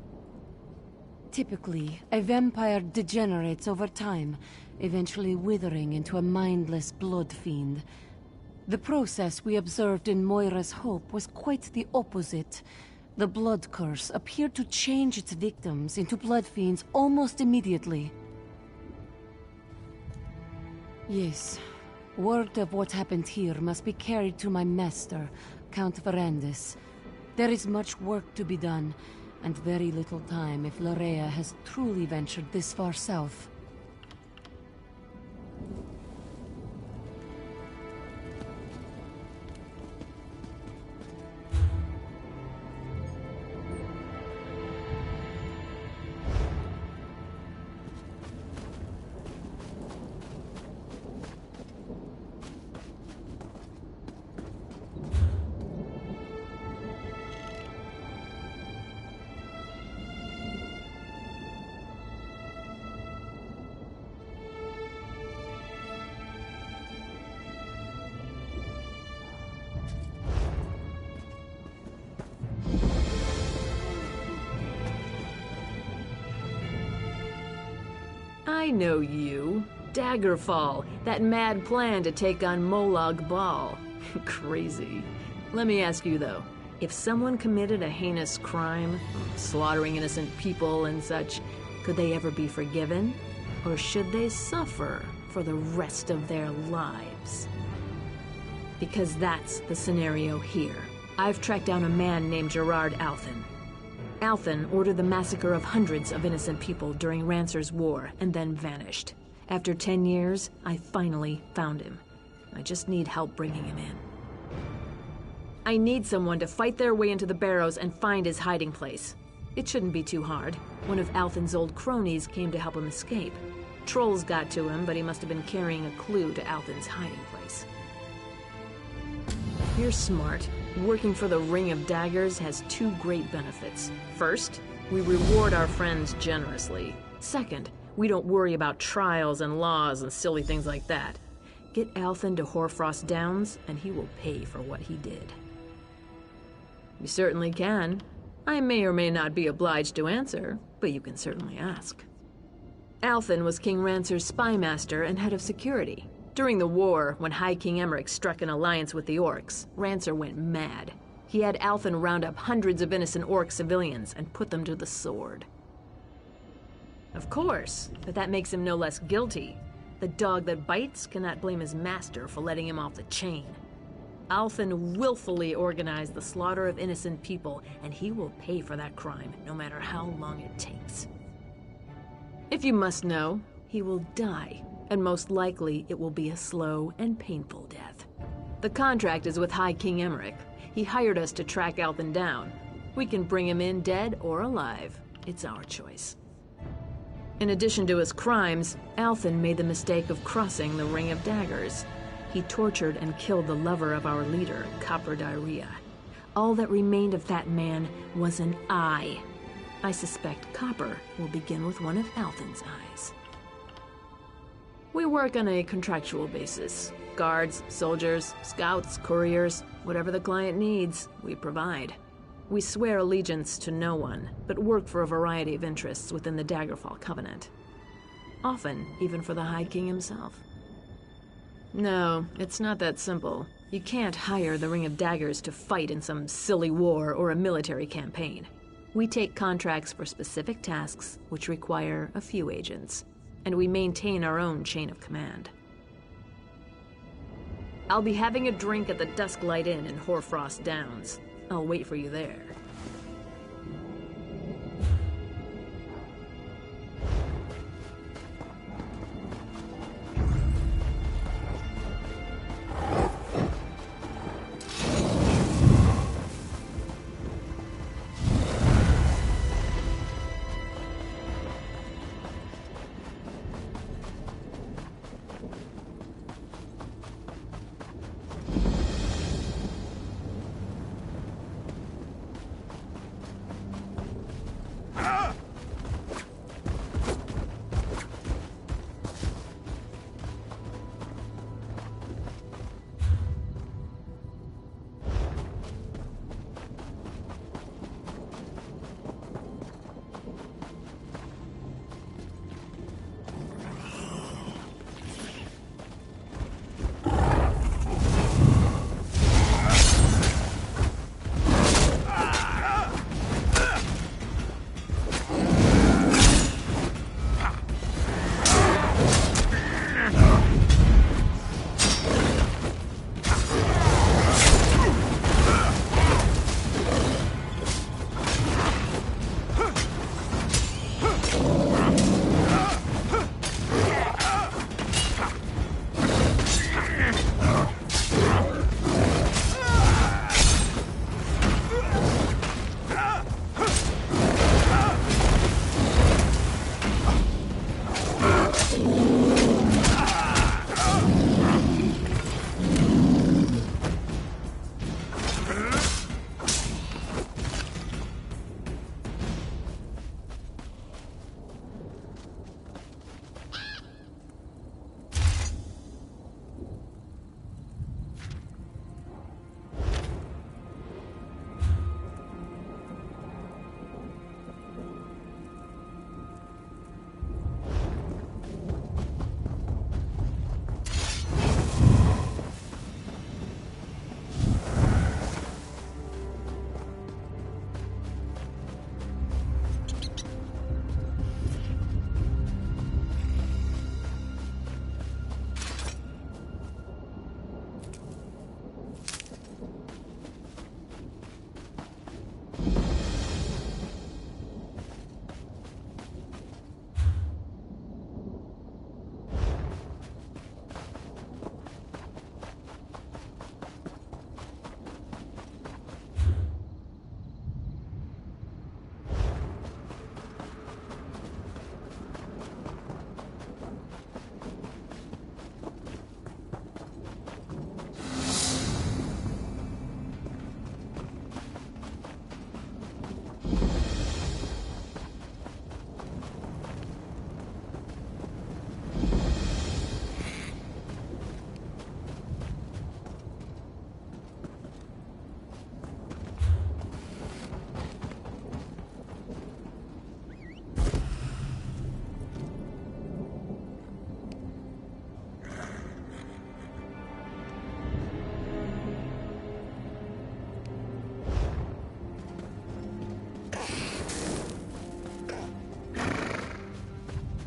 Typically, a vampire degenerates over time, eventually withering into a mindless blood fiend. The process we observed in Moira's Hope was quite the opposite. The blood curse appeared to change its victims into blood fiends almost immediately. Yes, word of what happened here must be carried to my master, Count Verandis. There is much work to be done, and very little time if Larea has truly ventured this far south. I know you. Daggerfall, that mad plan to take on Molag Bal. Crazy. Let me ask you though, if someone committed a heinous crime, slaughtering innocent people and such, could they ever be forgiven? Or should they suffer for the rest of their lives? Because that's the scenario here. I've tracked down a man named Gerard Althen. Althen ordered the massacre of hundreds of innocent people during Rancer's War and then vanished. After 10 years, I finally found him. I just need help bringing him in. I need someone to fight their way into the barrows and find his hiding place. It shouldn't be too hard. One of Althen's old cronies came to help him escape. Trolls got to him, but he must have been carrying a clue to Althen's hiding place. You're smart. Working for the Ring of Daggers has two great benefits. First, we reward our friends generously. Second, we don't worry about trials and laws and silly things like that. Get Althen to Hoarfrost Downs, and he will pay for what he did. You certainly can. I may or may not be obliged to answer, but you can certainly ask. Althen was King Rancer's spymaster and head of security. During the war, when High King Emmerich struck an alliance with the Orcs, Rancer went mad. He had Althen round up hundreds of innocent Orc civilians and put them to the sword. Of course, but that makes him no less guilty. The dog that bites cannot blame his master for letting him off the chain. Althen willfully organized the slaughter of innocent people, and he will pay for that crime, no matter how long it takes. If you must know, he will die, and most likely it will be a slow and painful death. The contract is with High King Emmerich. He hired us to track Althen down. We can bring him in dead or alive. It's our choice. In addition to his crimes, Althen made the mistake of crossing the Ring of Daggers. He tortured and killed the lover of our leader, Copper Diarrhea. All that remained of that man was an eye. I suspect Copper will begin with one of Althen's eyes. We work on a contractual basis. Guards, soldiers, scouts, couriers, whatever the client needs, we provide. We swear allegiance to no one, but work for a variety of interests within the Daggerfall Covenant. Often, even for the High King himself. No, it's not that simple. You can't hire the Ring of Daggers to fight in some silly war or a military campaign. We take contracts for specific tasks, which require a few agents, and we maintain our own chain of command. I'll be having a drink at the Dusklight Inn in Hoarfrost Downs. I'll wait for you there.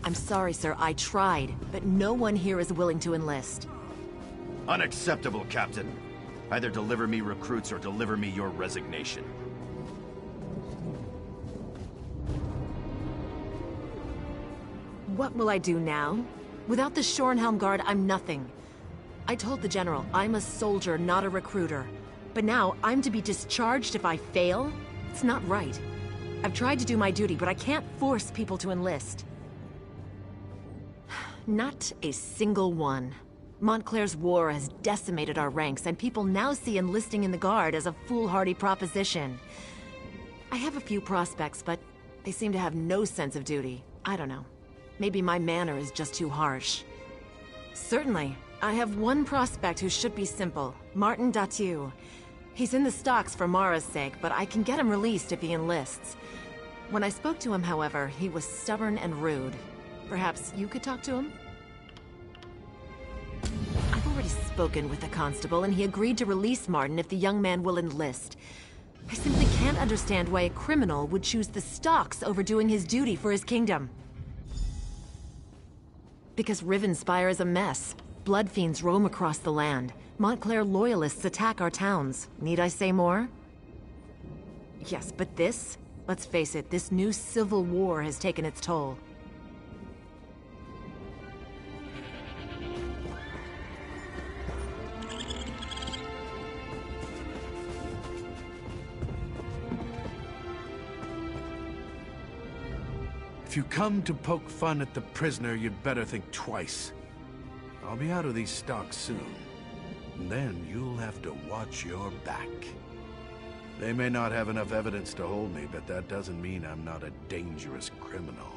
I'm sorry, sir, I tried, but no one here is willing to enlist. Unacceptable, Captain. Either deliver me recruits or deliver me your resignation. What will I do now? Without the Shornhelm Guard, I'm nothing. I told the General, I'm a soldier, not a recruiter. But now, I'm to be discharged if I fail? It's not right. I've tried to do my duty, but I can't force people to enlist. Not a single one. Montclair's war has decimated our ranks, and people now see enlisting in the Guard as a foolhardy proposition. I have a few prospects, but they seem to have no sense of duty. I don't know. Maybe my manner is just too harsh. Certainly. I have one prospect who should be simple. Martin Datu. He's in the stocks for Mara's sake, but I can get him released if he enlists. When I spoke to him, however, he was stubborn and rude. Perhaps you could talk to him? I've already spoken with the constable, and he agreed to release Martin if the young man will enlist. I simply can't understand why a criminal would choose the stocks over doing his duty for his kingdom. Because Rivenspire is a mess. Blood fiends roam across the land. Montclair loyalists attack our towns. Need I say more? Yes, but this? Let's face it, this new civil war has taken its toll. If you come to poke fun at the prisoner, you'd better think twice. I'll be out of these stocks soon. And then you'll have to watch your back. They may not have enough evidence to hold me, but that doesn't mean I'm not a dangerous criminal.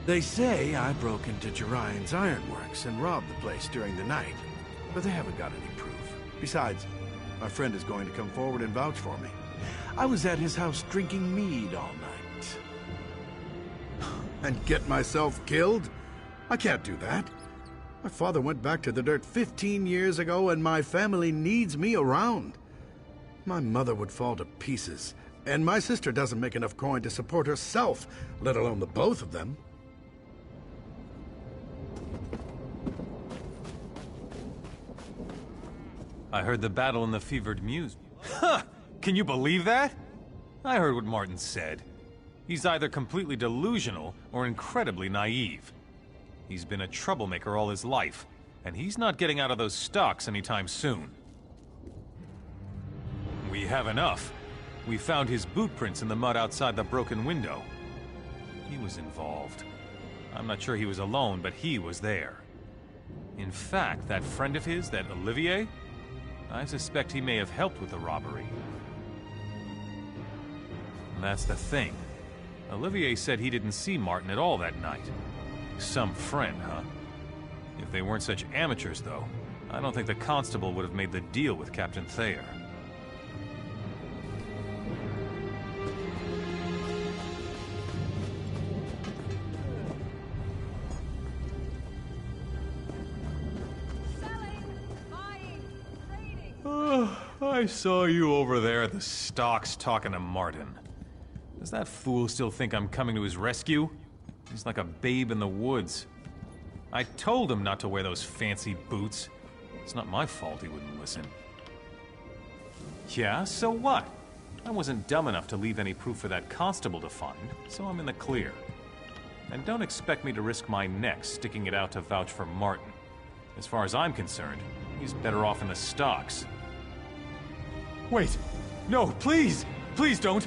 They say I broke into Jerian's ironworks and robbed the place during the night, but they haven't got any proof. Besides, my friend is going to come forward and vouch for me. I was at his house drinking mead all night. And get myself killed? I can't do that. My father went back to the dirt 15 years ago, and my family needs me around. My mother would fall to pieces, and my sister doesn't make enough coin to support herself, let alone the both of them. I heard the battle in the fevered muse. Huh! Can you believe that? I heard what Martin said. He's either completely delusional or incredibly naive. He's been a troublemaker all his life, and he's not getting out of those stocks anytime soon. We have enough. We found his boot prints in the mud outside the broken window. He was involved. I'm not sure he was alone, but he was there. In fact, that friend of his, that Olivier, I suspect he may have helped with the robbery. And that's the thing. Olivier said he didn't see Martin at all that night. Some friend, huh? If they weren't such amateurs, though, I don't think the constable would have made the deal with Captain Thayer. I saw you over there at the stocks talking to Martin. Does that fool still think I'm coming to his rescue? He's like a babe in the woods. I told him not to wear those fancy boots. It's not my fault he wouldn't listen. Yeah, so what? I wasn't dumb enough to leave any proof for that constable to find, so I'm in the clear. And don't expect me to risk my neck sticking it out to vouch for Martin. As far as I'm concerned, he's better off in the stocks. Wait! No, please! Please don't!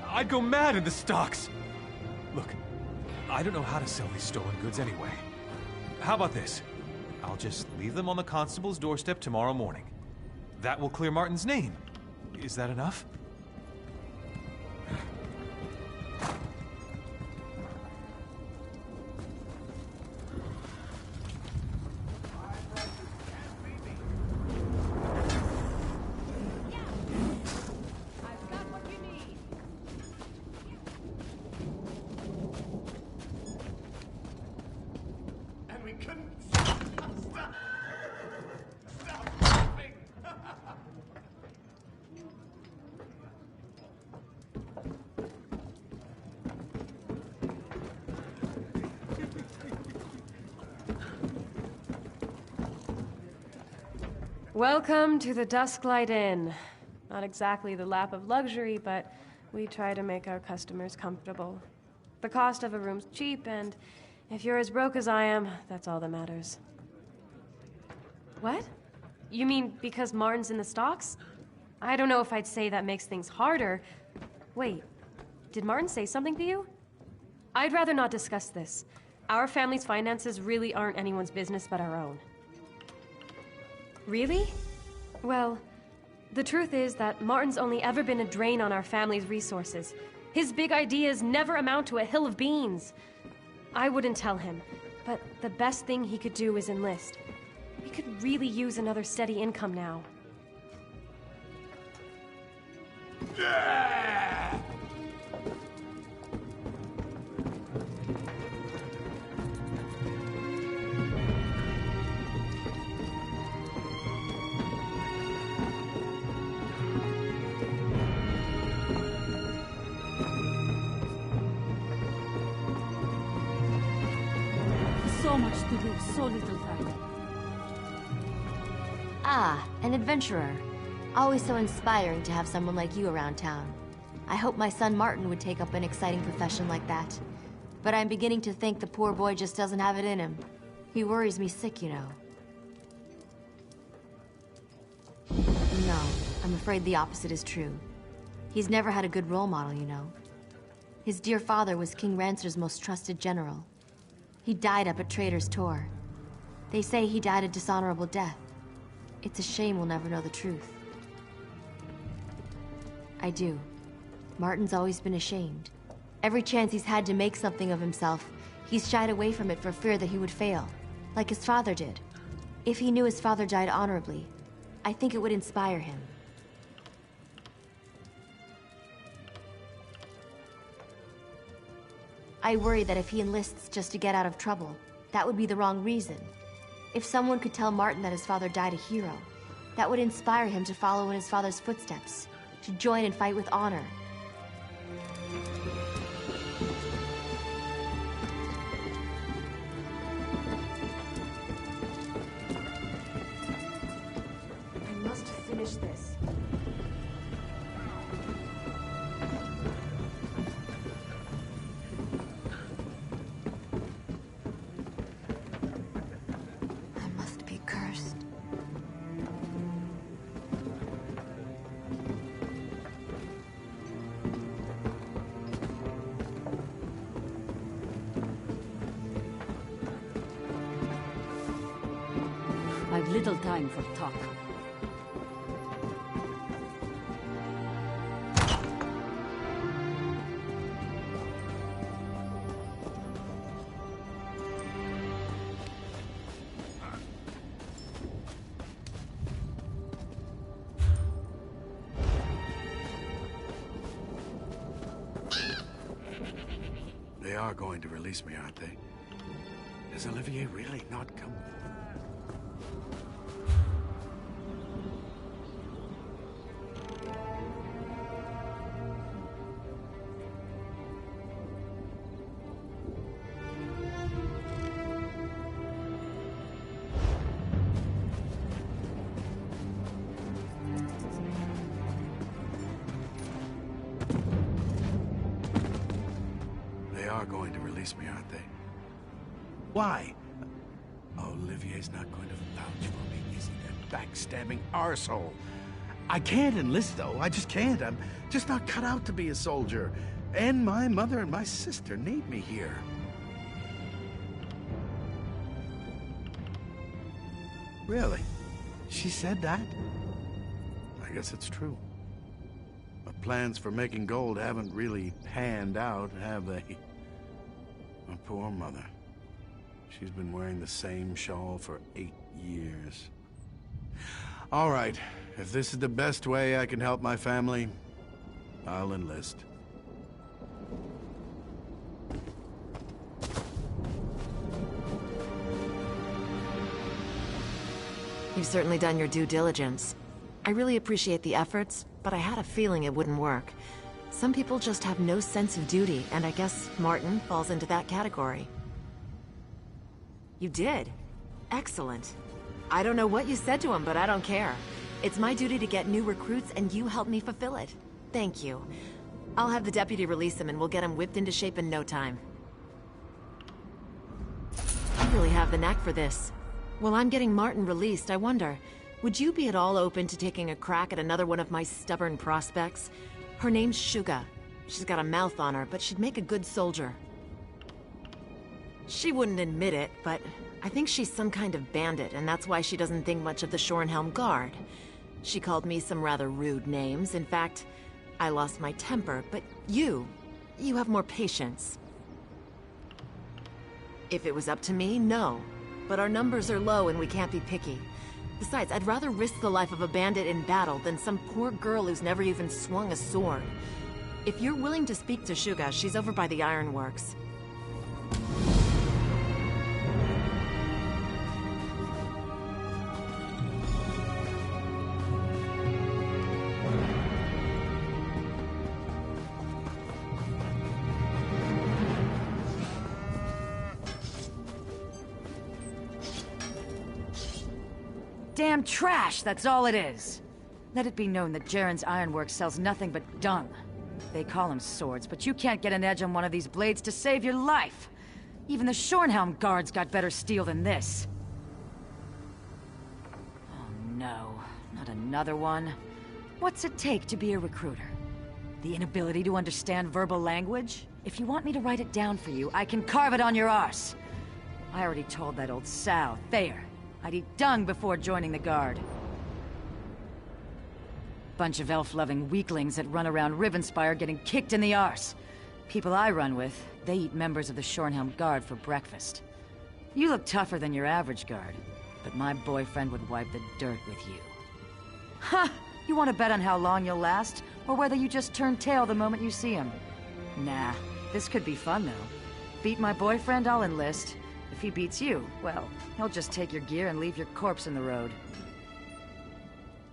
I'd go mad in the stocks! Look, I don't know how to sell these stolen goods anyway. How about this? I'll just leave them on the constable's doorstep tomorrow morning. That will clear Martin's name. Is that enough? Welcome to the Dusklight Inn. Not exactly the lap of luxury, but we try to make our customers comfortable. The cost of a room's cheap, and if you're as broke as I am, that's all that matters. What? You mean because Martin's in the stocks? I don't know if I'd say that makes things harder. Wait, did Martin say something to you? I'd rather not discuss this. Our family's finances really aren't anyone's business but our own. Really? Well, the truth is that Martin's only ever been a drain on our family's resources. His big ideas never amount to a hill of beans. I wouldn't tell him, but the best thing he could do is enlist. We could really use another steady income now. So much to do, so little time. Ah, an adventurer. Always so inspiring to have someone like you around town. I hope my son Martin would take up an exciting profession like that. But I'm beginning to think the poor boy just doesn't have it in him. He worries me sick, you know. No, I'm afraid the opposite is true. He's never had a good role model, you know. His dear father was King Rancer's most trusted general. He died up at Trader's Tor. They say he died a dishonorable death. It's a shame we'll never know the truth. I do. Martin's always been ashamed. Every chance he's had to make something of himself, he's shied away from it for fear that he would fail, like his father did. If he knew his father died honorably, I think it would inspire him. I worry that if he enlists just to get out of trouble, that would be the wrong reason. If someone could tell Martin that his father died a hero, that would inspire him to follow in his father's footsteps, to join and fight with honor. I must finish this. I've little time for talk. They are going to release me, aren't they? Has Olivier really not come? They are going to release me, aren't they? Why? Olivier's not going to vouch for me, is he, that backstabbing arsehole? I can't enlist, though. I just can't. I'm just not cut out to be a soldier. And my mother and my sister need me here. Really? She said that? I guess it's true. My plans for making gold haven't really panned out, have they? My poor mother. She's been wearing the same shawl for 8 years. All right, if this is the best way I can help my family, I'll enlist. You've certainly done your due diligence. I really appreciate the efforts, but I had a feeling it wouldn't work. Some people just have no sense of duty, and I guess Martin falls into that category. You did. Excellent. I don't know what you said to him, but I don't care. It's my duty to get new recruits, and you help me fulfill it. Thank you. I'll have the deputy release him, and we'll get him whipped into shape in no time. You really have the knack for this. While I'm getting Martin released, I wonder, would you be at all open to taking a crack at another one of my stubborn prospects? Her name's Suga. She's got a mouth on her, but she'd make a good soldier. She wouldn't admit it, but I think she's some kind of bandit, and that's why she doesn't think much of the Shornhelm Guard. She called me some rather rude names. In fact, I lost my temper, but you have more patience. If it was up to me, no. But our numbers are low and we can't be picky. Besides, I'd rather risk the life of a bandit in battle than some poor girl who's never even swung a sword. If you're willing to speak to Suga, she's over by the ironworks. Damn trash, that's all it is. Let it be known that Jaren's ironworks sells nothing but dung. They call them swords, but you can't get an edge on one of these blades to save your life. Even the Shornhelm guards got better steel than this. Oh no, not another one. What's it take to be a recruiter? The inability to understand verbal language? If you want me to write it down for you, I can carve it on your arse. I already told that old sow, Thayer, I'd eat dung before joining the Guard. Bunch of elf-loving weaklings that run around Rivenspire getting kicked in the arse. People I run with, they eat members of the Shornhelm Guard for breakfast. You look tougher than your average guard, but my boyfriend would wipe the dirt with you. Ha! You want to bet on how long you'll last, or whether you just turn tail the moment you see him? Nah, this could be fun though. Beat my boyfriend, I'll enlist. If he beats you, well, he'll just take your gear and leave your corpse in the road.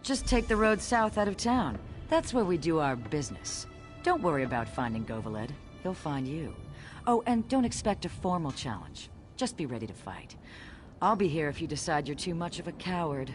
Just take the road south out of town. That's where we do our business. Don't worry about finding Govaled. He'll find you. Oh, and don't expect a formal challenge. Just be ready to fight. I'll be here if you decide you're too much of a coward.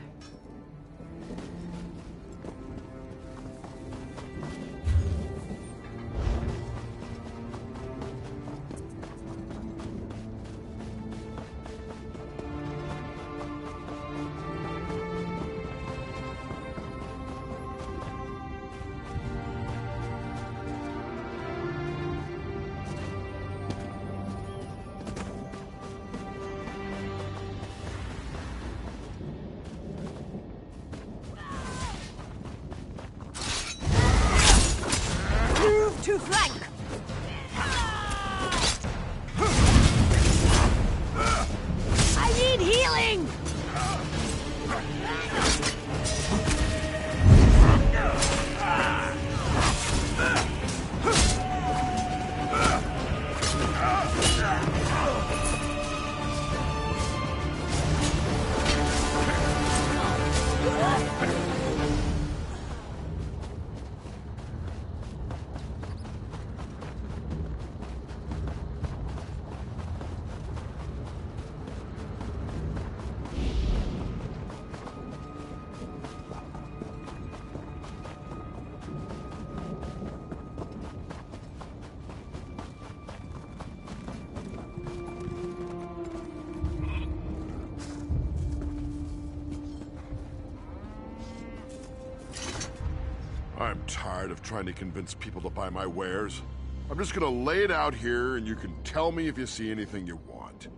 To flank! I need healing! I'm tired of trying to convince people to buy my wares. I'm just gonna lay it out here, and you can tell me if you see anything you want.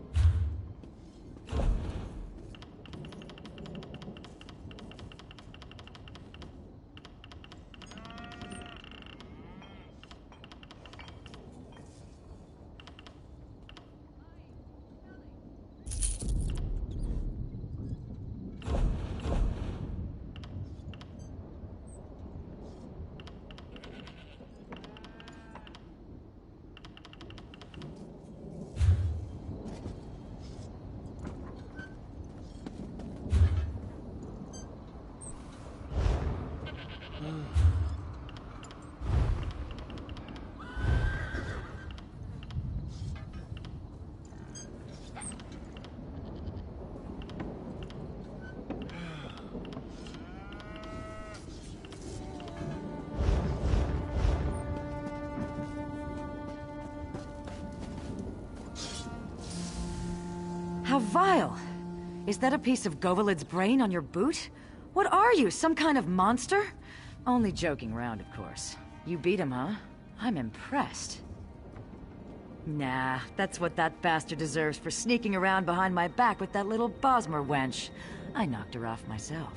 vial. Is that a piece of Govalid's brain on your boot? What are you, some kind of monster? Only joking around, of course. You beat him, huh? I'm impressed. Nah, that's what that bastard deserves for sneaking around behind my back with that little Bosmer wench. I knocked her off myself.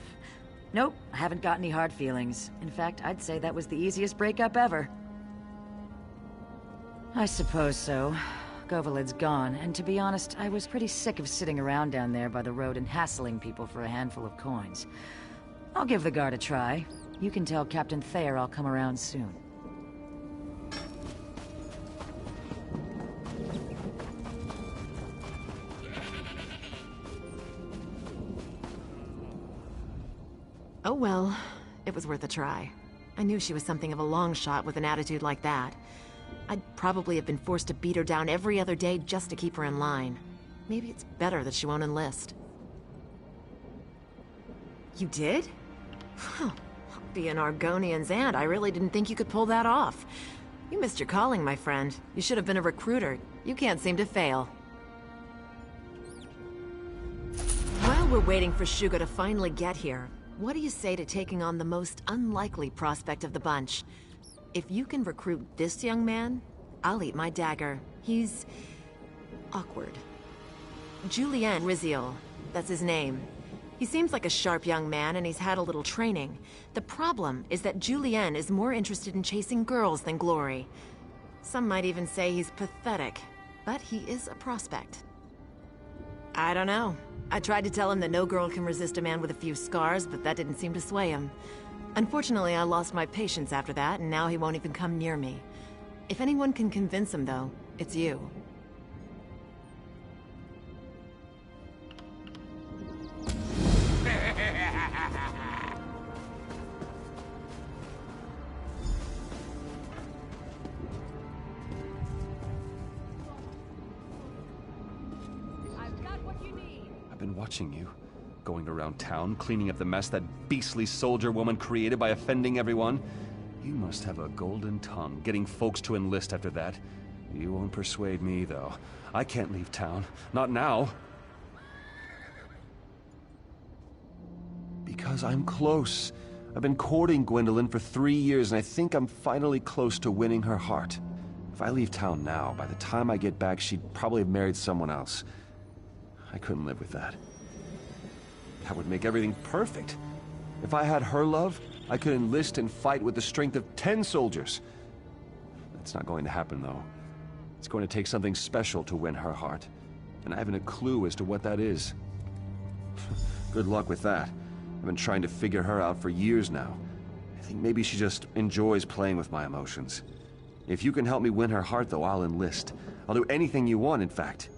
Nope, I haven't got any hard feelings. In fact, I'd say that was the easiest breakup ever. I suppose so. Govalid's gone, and to be honest, I was pretty sick of sitting around down there by the road and hassling people for a handful of coins. I'll give the guard a try. You can tell Captain Thayer I'll come around soon. Oh well, it was worth a try. I knew she was something of a long shot with an attitude like that. I'd probably have been forced to beat her down every other day just to keep her in line. Maybe it's better that she won't enlist. You did? Huh. Being Argonian's aunt, I really didn't think you could pull that off. You missed your calling, my friend. You should have been a recruiter. You can't seem to fail. While we're waiting for Shugo to finally get here, what do you say to taking on the most unlikely prospect of the bunch? If you can recruit this young man, I'll eat my dagger. He's awkward. Julien Riziol, that's his name. He seems like a sharp young man and he's had a little training. The problem is that Julien is more interested in chasing girls than glory. Some might even say he's pathetic, but he is a prospect. I don't know. I tried to tell him that no girl can resist a man with a few scars, but that didn't seem to sway him. Unfortunately, I lost my patience after that, and now he won't even come near me. If anyone can convince him, though, it's you. I've been watching you. Going around town, cleaning up the mess that beastly soldier woman created by offending everyone. You must have a golden tongue, getting folks to enlist after that. You won't persuade me, though. I can't leave town. Not now. Because I'm close. I've been courting Gwendolyn for 3 years, and I think I'm finally close to winning her heart. If I leave town now, by the time I get back, she'd probably have married someone else. I couldn't live with that. That would make everything perfect. If I had her love, I could enlist and fight with the strength of 10 soldiers. That's not going to happen, though. It's going to take something special to win her heart. And I haven't a clue as to what that is. Good luck with that. I've been trying to figure her out for years now. I think maybe she just enjoys playing with my emotions. If you can help me win her heart, though, I'll enlist. I'll do anything you want, in fact.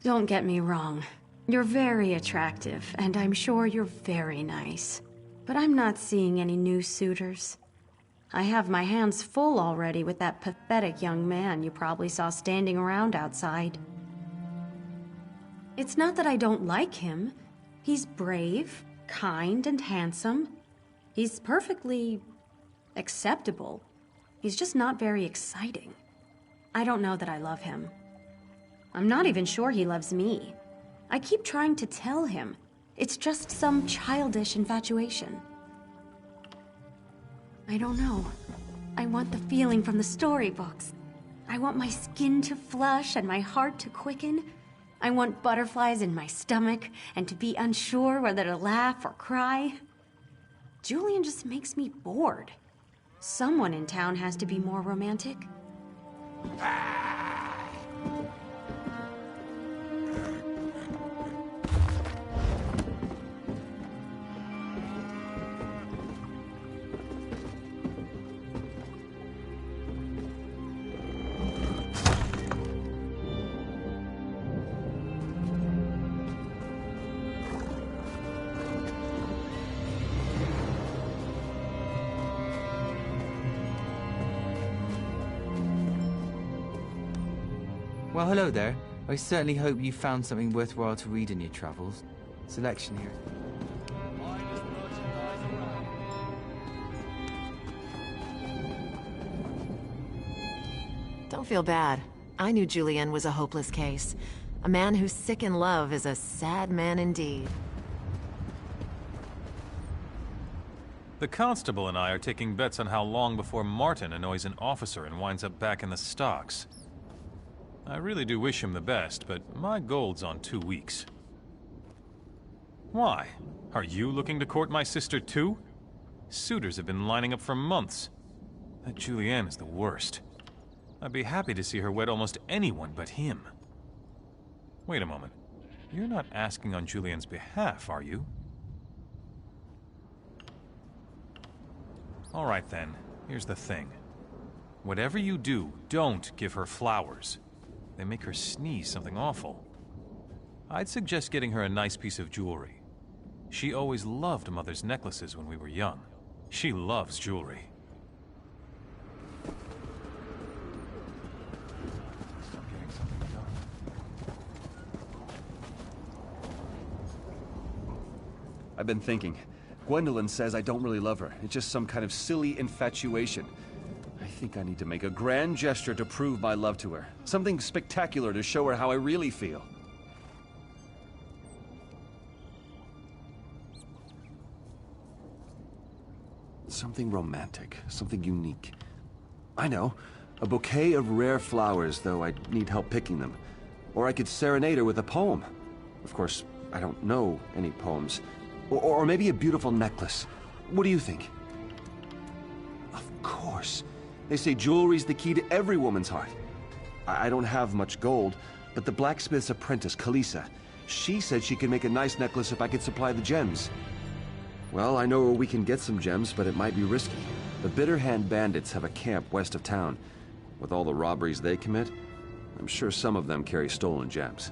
Don't get me wrong. You're very attractive, and I'm sure you're very nice. But I'm not seeing any new suitors. I have my hands full already with that pathetic young man you probably saw standing around outside. It's not that I don't like him. He's brave, kind, and handsome. He's perfectly acceptable. He's just not very exciting. I don't know that I love him. I'm not even sure he loves me. I keep trying to tell him. It's just some childish infatuation. I don't know. I want the feeling from the storybooks. I want my skin to flush and my heart to quicken. I want butterflies in my stomach and to be unsure whether to laugh or cry. Julian just makes me bored. Someone in town has to be more romantic. Well, hello there. I certainly hope you found something worthwhile to read in your travels. Selection here. Don't feel bad. I knew Julien was a hopeless case. A man who's sick in love is a sad man indeed. The constable and I are taking bets on how long before Martin annoys an officer and winds up back in the stocks. I really do wish him the best, but my gold's on 2 weeks. Why? Are you looking to court my sister too? Suitors have been lining up for months. That Julianne is the worst. I'd be happy to see her wed almost anyone but him. Wait a moment. You're not asking on Julianne's behalf, are you? All right then, here's the thing. Whatever you do, don't give her flowers. They make her sneeze something awful. I'd suggest getting her a nice piece of jewelry. She always loved Mother's necklaces when we were young. She loves jewelry. I've been thinking. Gwendolyn says I don't really love her. It's just some kind of silly infatuation. I think I need to make a grand gesture to prove my love to her. Something spectacular to show her how I really feel. Something romantic, something unique. I know. A bouquet of rare flowers, though I'd need help picking them. Or I could serenade her with a poem. Of course, I don't know any poems. Or maybe a beautiful necklace. What do you think? Of course. They say jewelry's the key to every woman's heart. I don't have much gold, but the blacksmith's apprentice, Kalisa, she said she could make a nice necklace if I could supply the gems. Well, I know where we can get some gems, but it might be risky. The Bitterhand bandits have a camp west of town. With all the robberies they commit, I'm sure some of them carry stolen gems.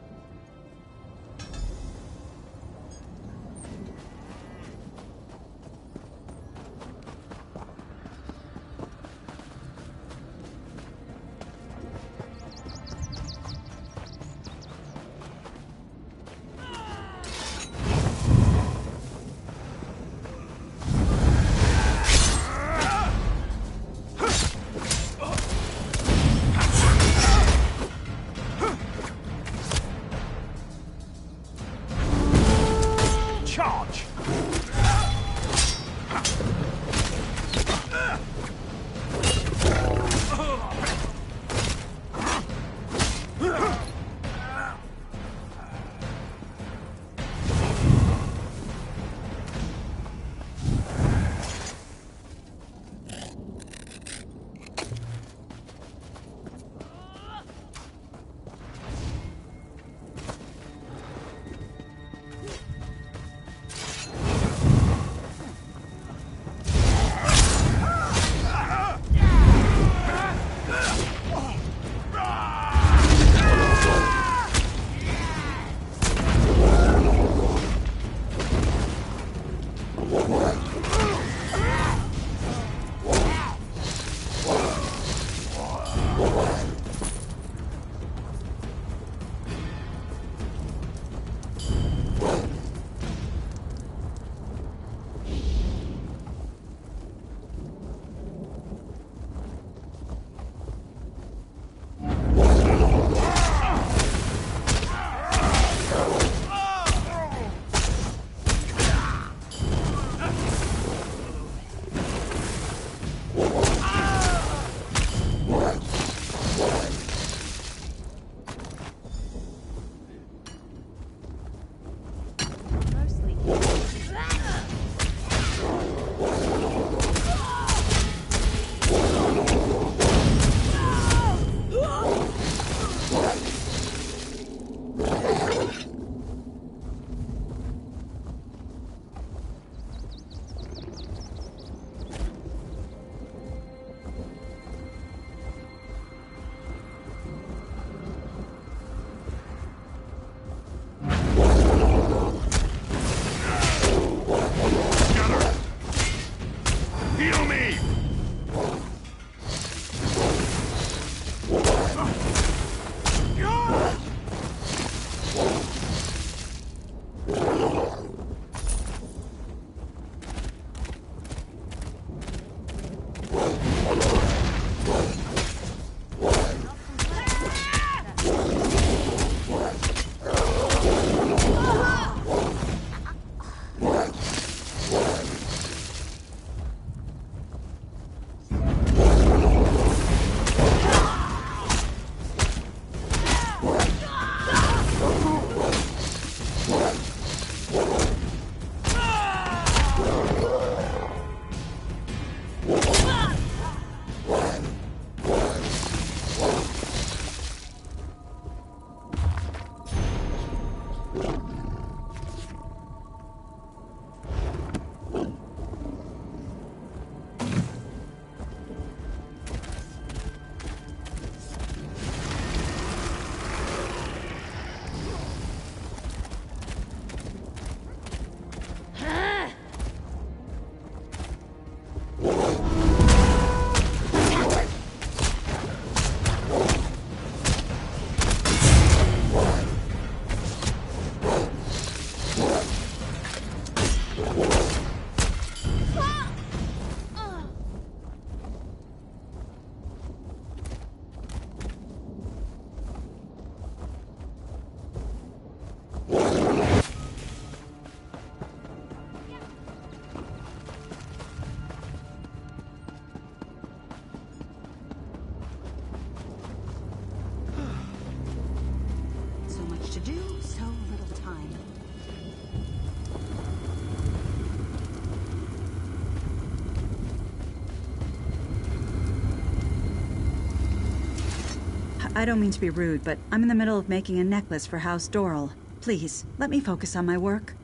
I don't mean to be rude, but I'm in the middle of making a necklace for House Doral. Please, let me focus on my work.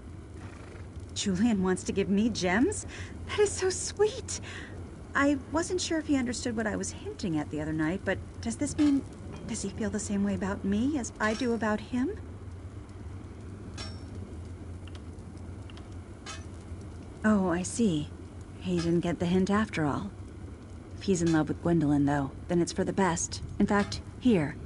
Julian wants to give me gems? That is so sweet. I wasn't sure if he understood what I was hinting at the other night, but does this mean... does he feel the same way about me as I do about him? Oh, I see. He didn't get the hint after all. If he's in love with Gwendolyn, though, then it's for the best. In fact, here.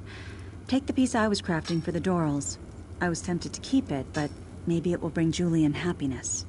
Take the piece I was crafting for the Dorals. I was tempted to keep it, but maybe it will bring Julian happiness.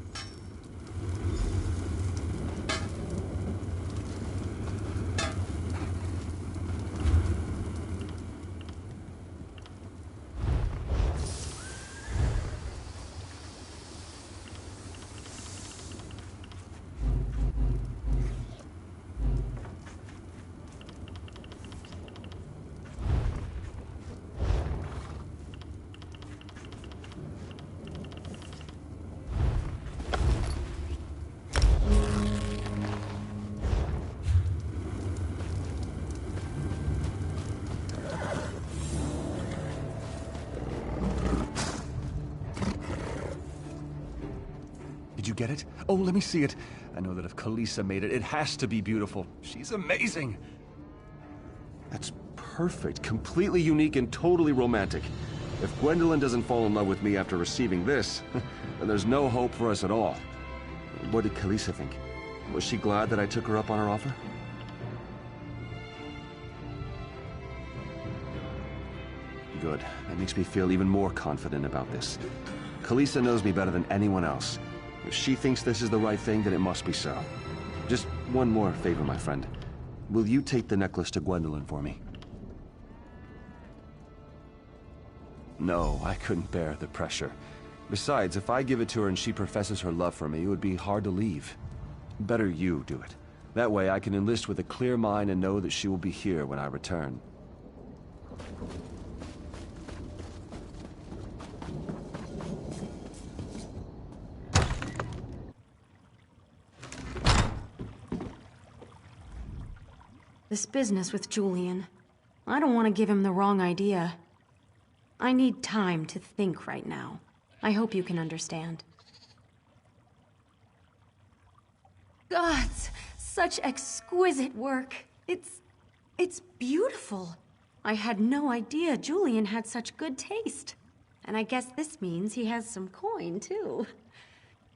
Did you get it? Oh, let me see it. I know that if Kalisa made it, it has to be beautiful. She's amazing. That's perfect. Completely unique and totally romantic. If Gwendolyn doesn't fall in love with me after receiving this, then there's no hope for us at all. What did Kalisa think? Was she glad that I took her up on her offer? Good. That makes me feel even more confident about this. Kalisa knows me better than anyone else. If she thinks this is the right thing, then it must be so. Just one more favor, my friend. Will you take the necklace to Gwendolyn for me? No, I couldn't bear the pressure. Besides, if I give it to her and she professes her love for me, it would be hard to leave. Better you do it. That way I can enlist with a clear mind and know that she will be here when I return. This business with Julian. I don't want to give him the wrong idea. I need time to think right now. I hope you can understand. Gods, such exquisite work. It's beautiful. I had no idea Julian had such good taste. And I guess this means he has some coin, too.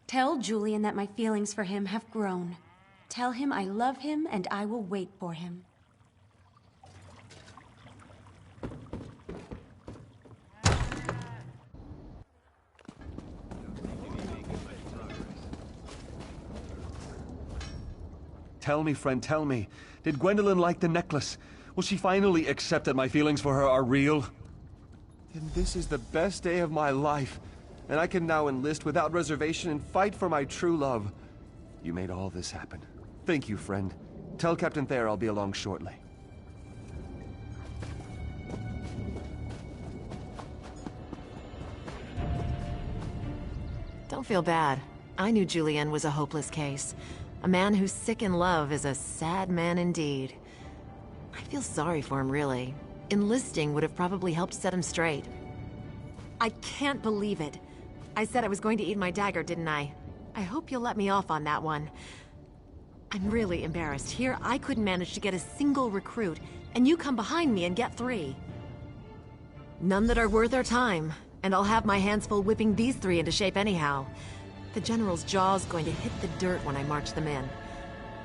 Tell Julian that my feelings for him have grown. Tell him I love him and I will wait for him. Tell me, friend, tell me. Did Gwendolyn like the necklace? Will she finally accept that my feelings for her are real? Then this is the best day of my life, and I can now enlist without reservation and fight for my true love. You made all this happen. Thank you, friend. Tell Captain Thayer I'll be along shortly. Don't feel bad. I knew Julian was a hopeless case. A man who's sick in love is a sad man indeed. I feel sorry for him, really. Enlisting would have probably helped set him straight. I can't believe it. I said I was going to eat my dagger, didn't I? I hope you'll let me off on that one. I'm really embarrassed. Here, I couldn't manage to get a single recruit, and you come behind me and get 3. None that are worth our time, and I'll have my hands full whipping these 3 into shape anyhow. The General's jaw's going to hit the dirt when I march them in.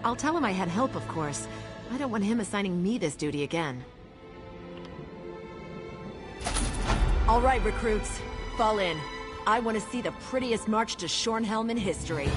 I'll tell him I had help, of course. I don't want him assigning me this duty again. All right, recruits. Fall in. I want to see the prettiest march to Shornhelm in history.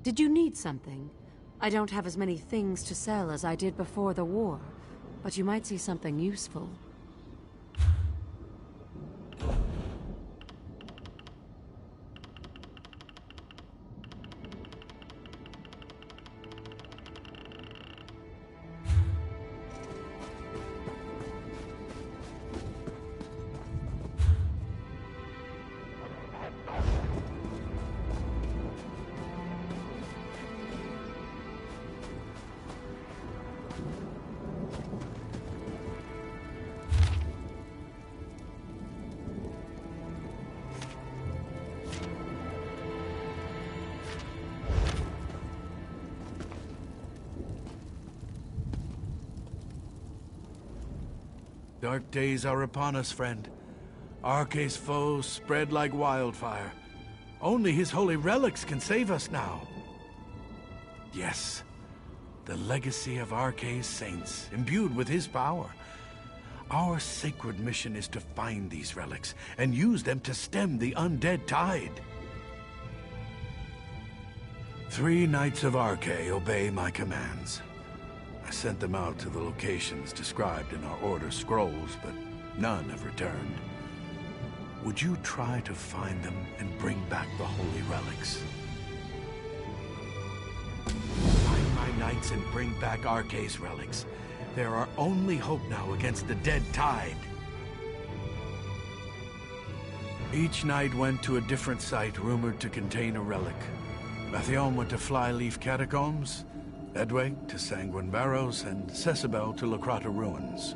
Did you need something? I don't have as many things to sell as I did before the war, but you might see something useful. Dark days are upon us, friend. Arce's foes spread like wildfire. Only his holy relics can save us now. Yes, the legacy of Arce's saints, imbued with his power. Our sacred mission is to find these relics and use them to stem the undead tide. 3 Knights of Arce obey my commands. I sent them out to the locations described in our order scrolls, but none have returned. Would you try to find them and bring back the holy relics? Find my knights and bring back Arce's relics. They're our only hope now against the dead tide. Each knight went to a different site rumored to contain a relic. Mathion went to Flyleaf Catacombs, Edweg to Sanguine Barrows, and Cecibel to Lacrata Ruins.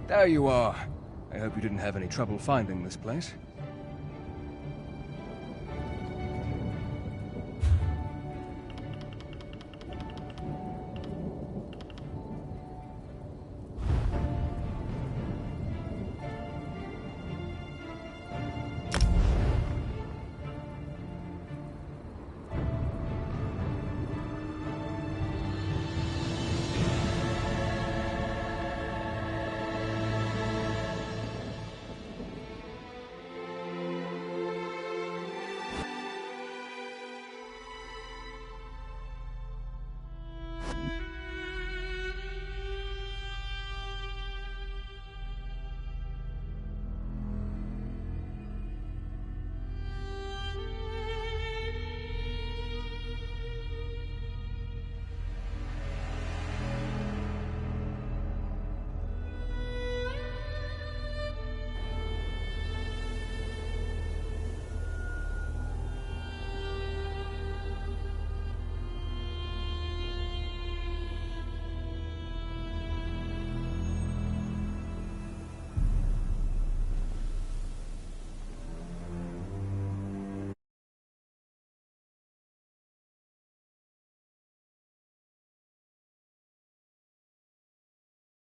There you are. I hope you didn't have any trouble finding this place.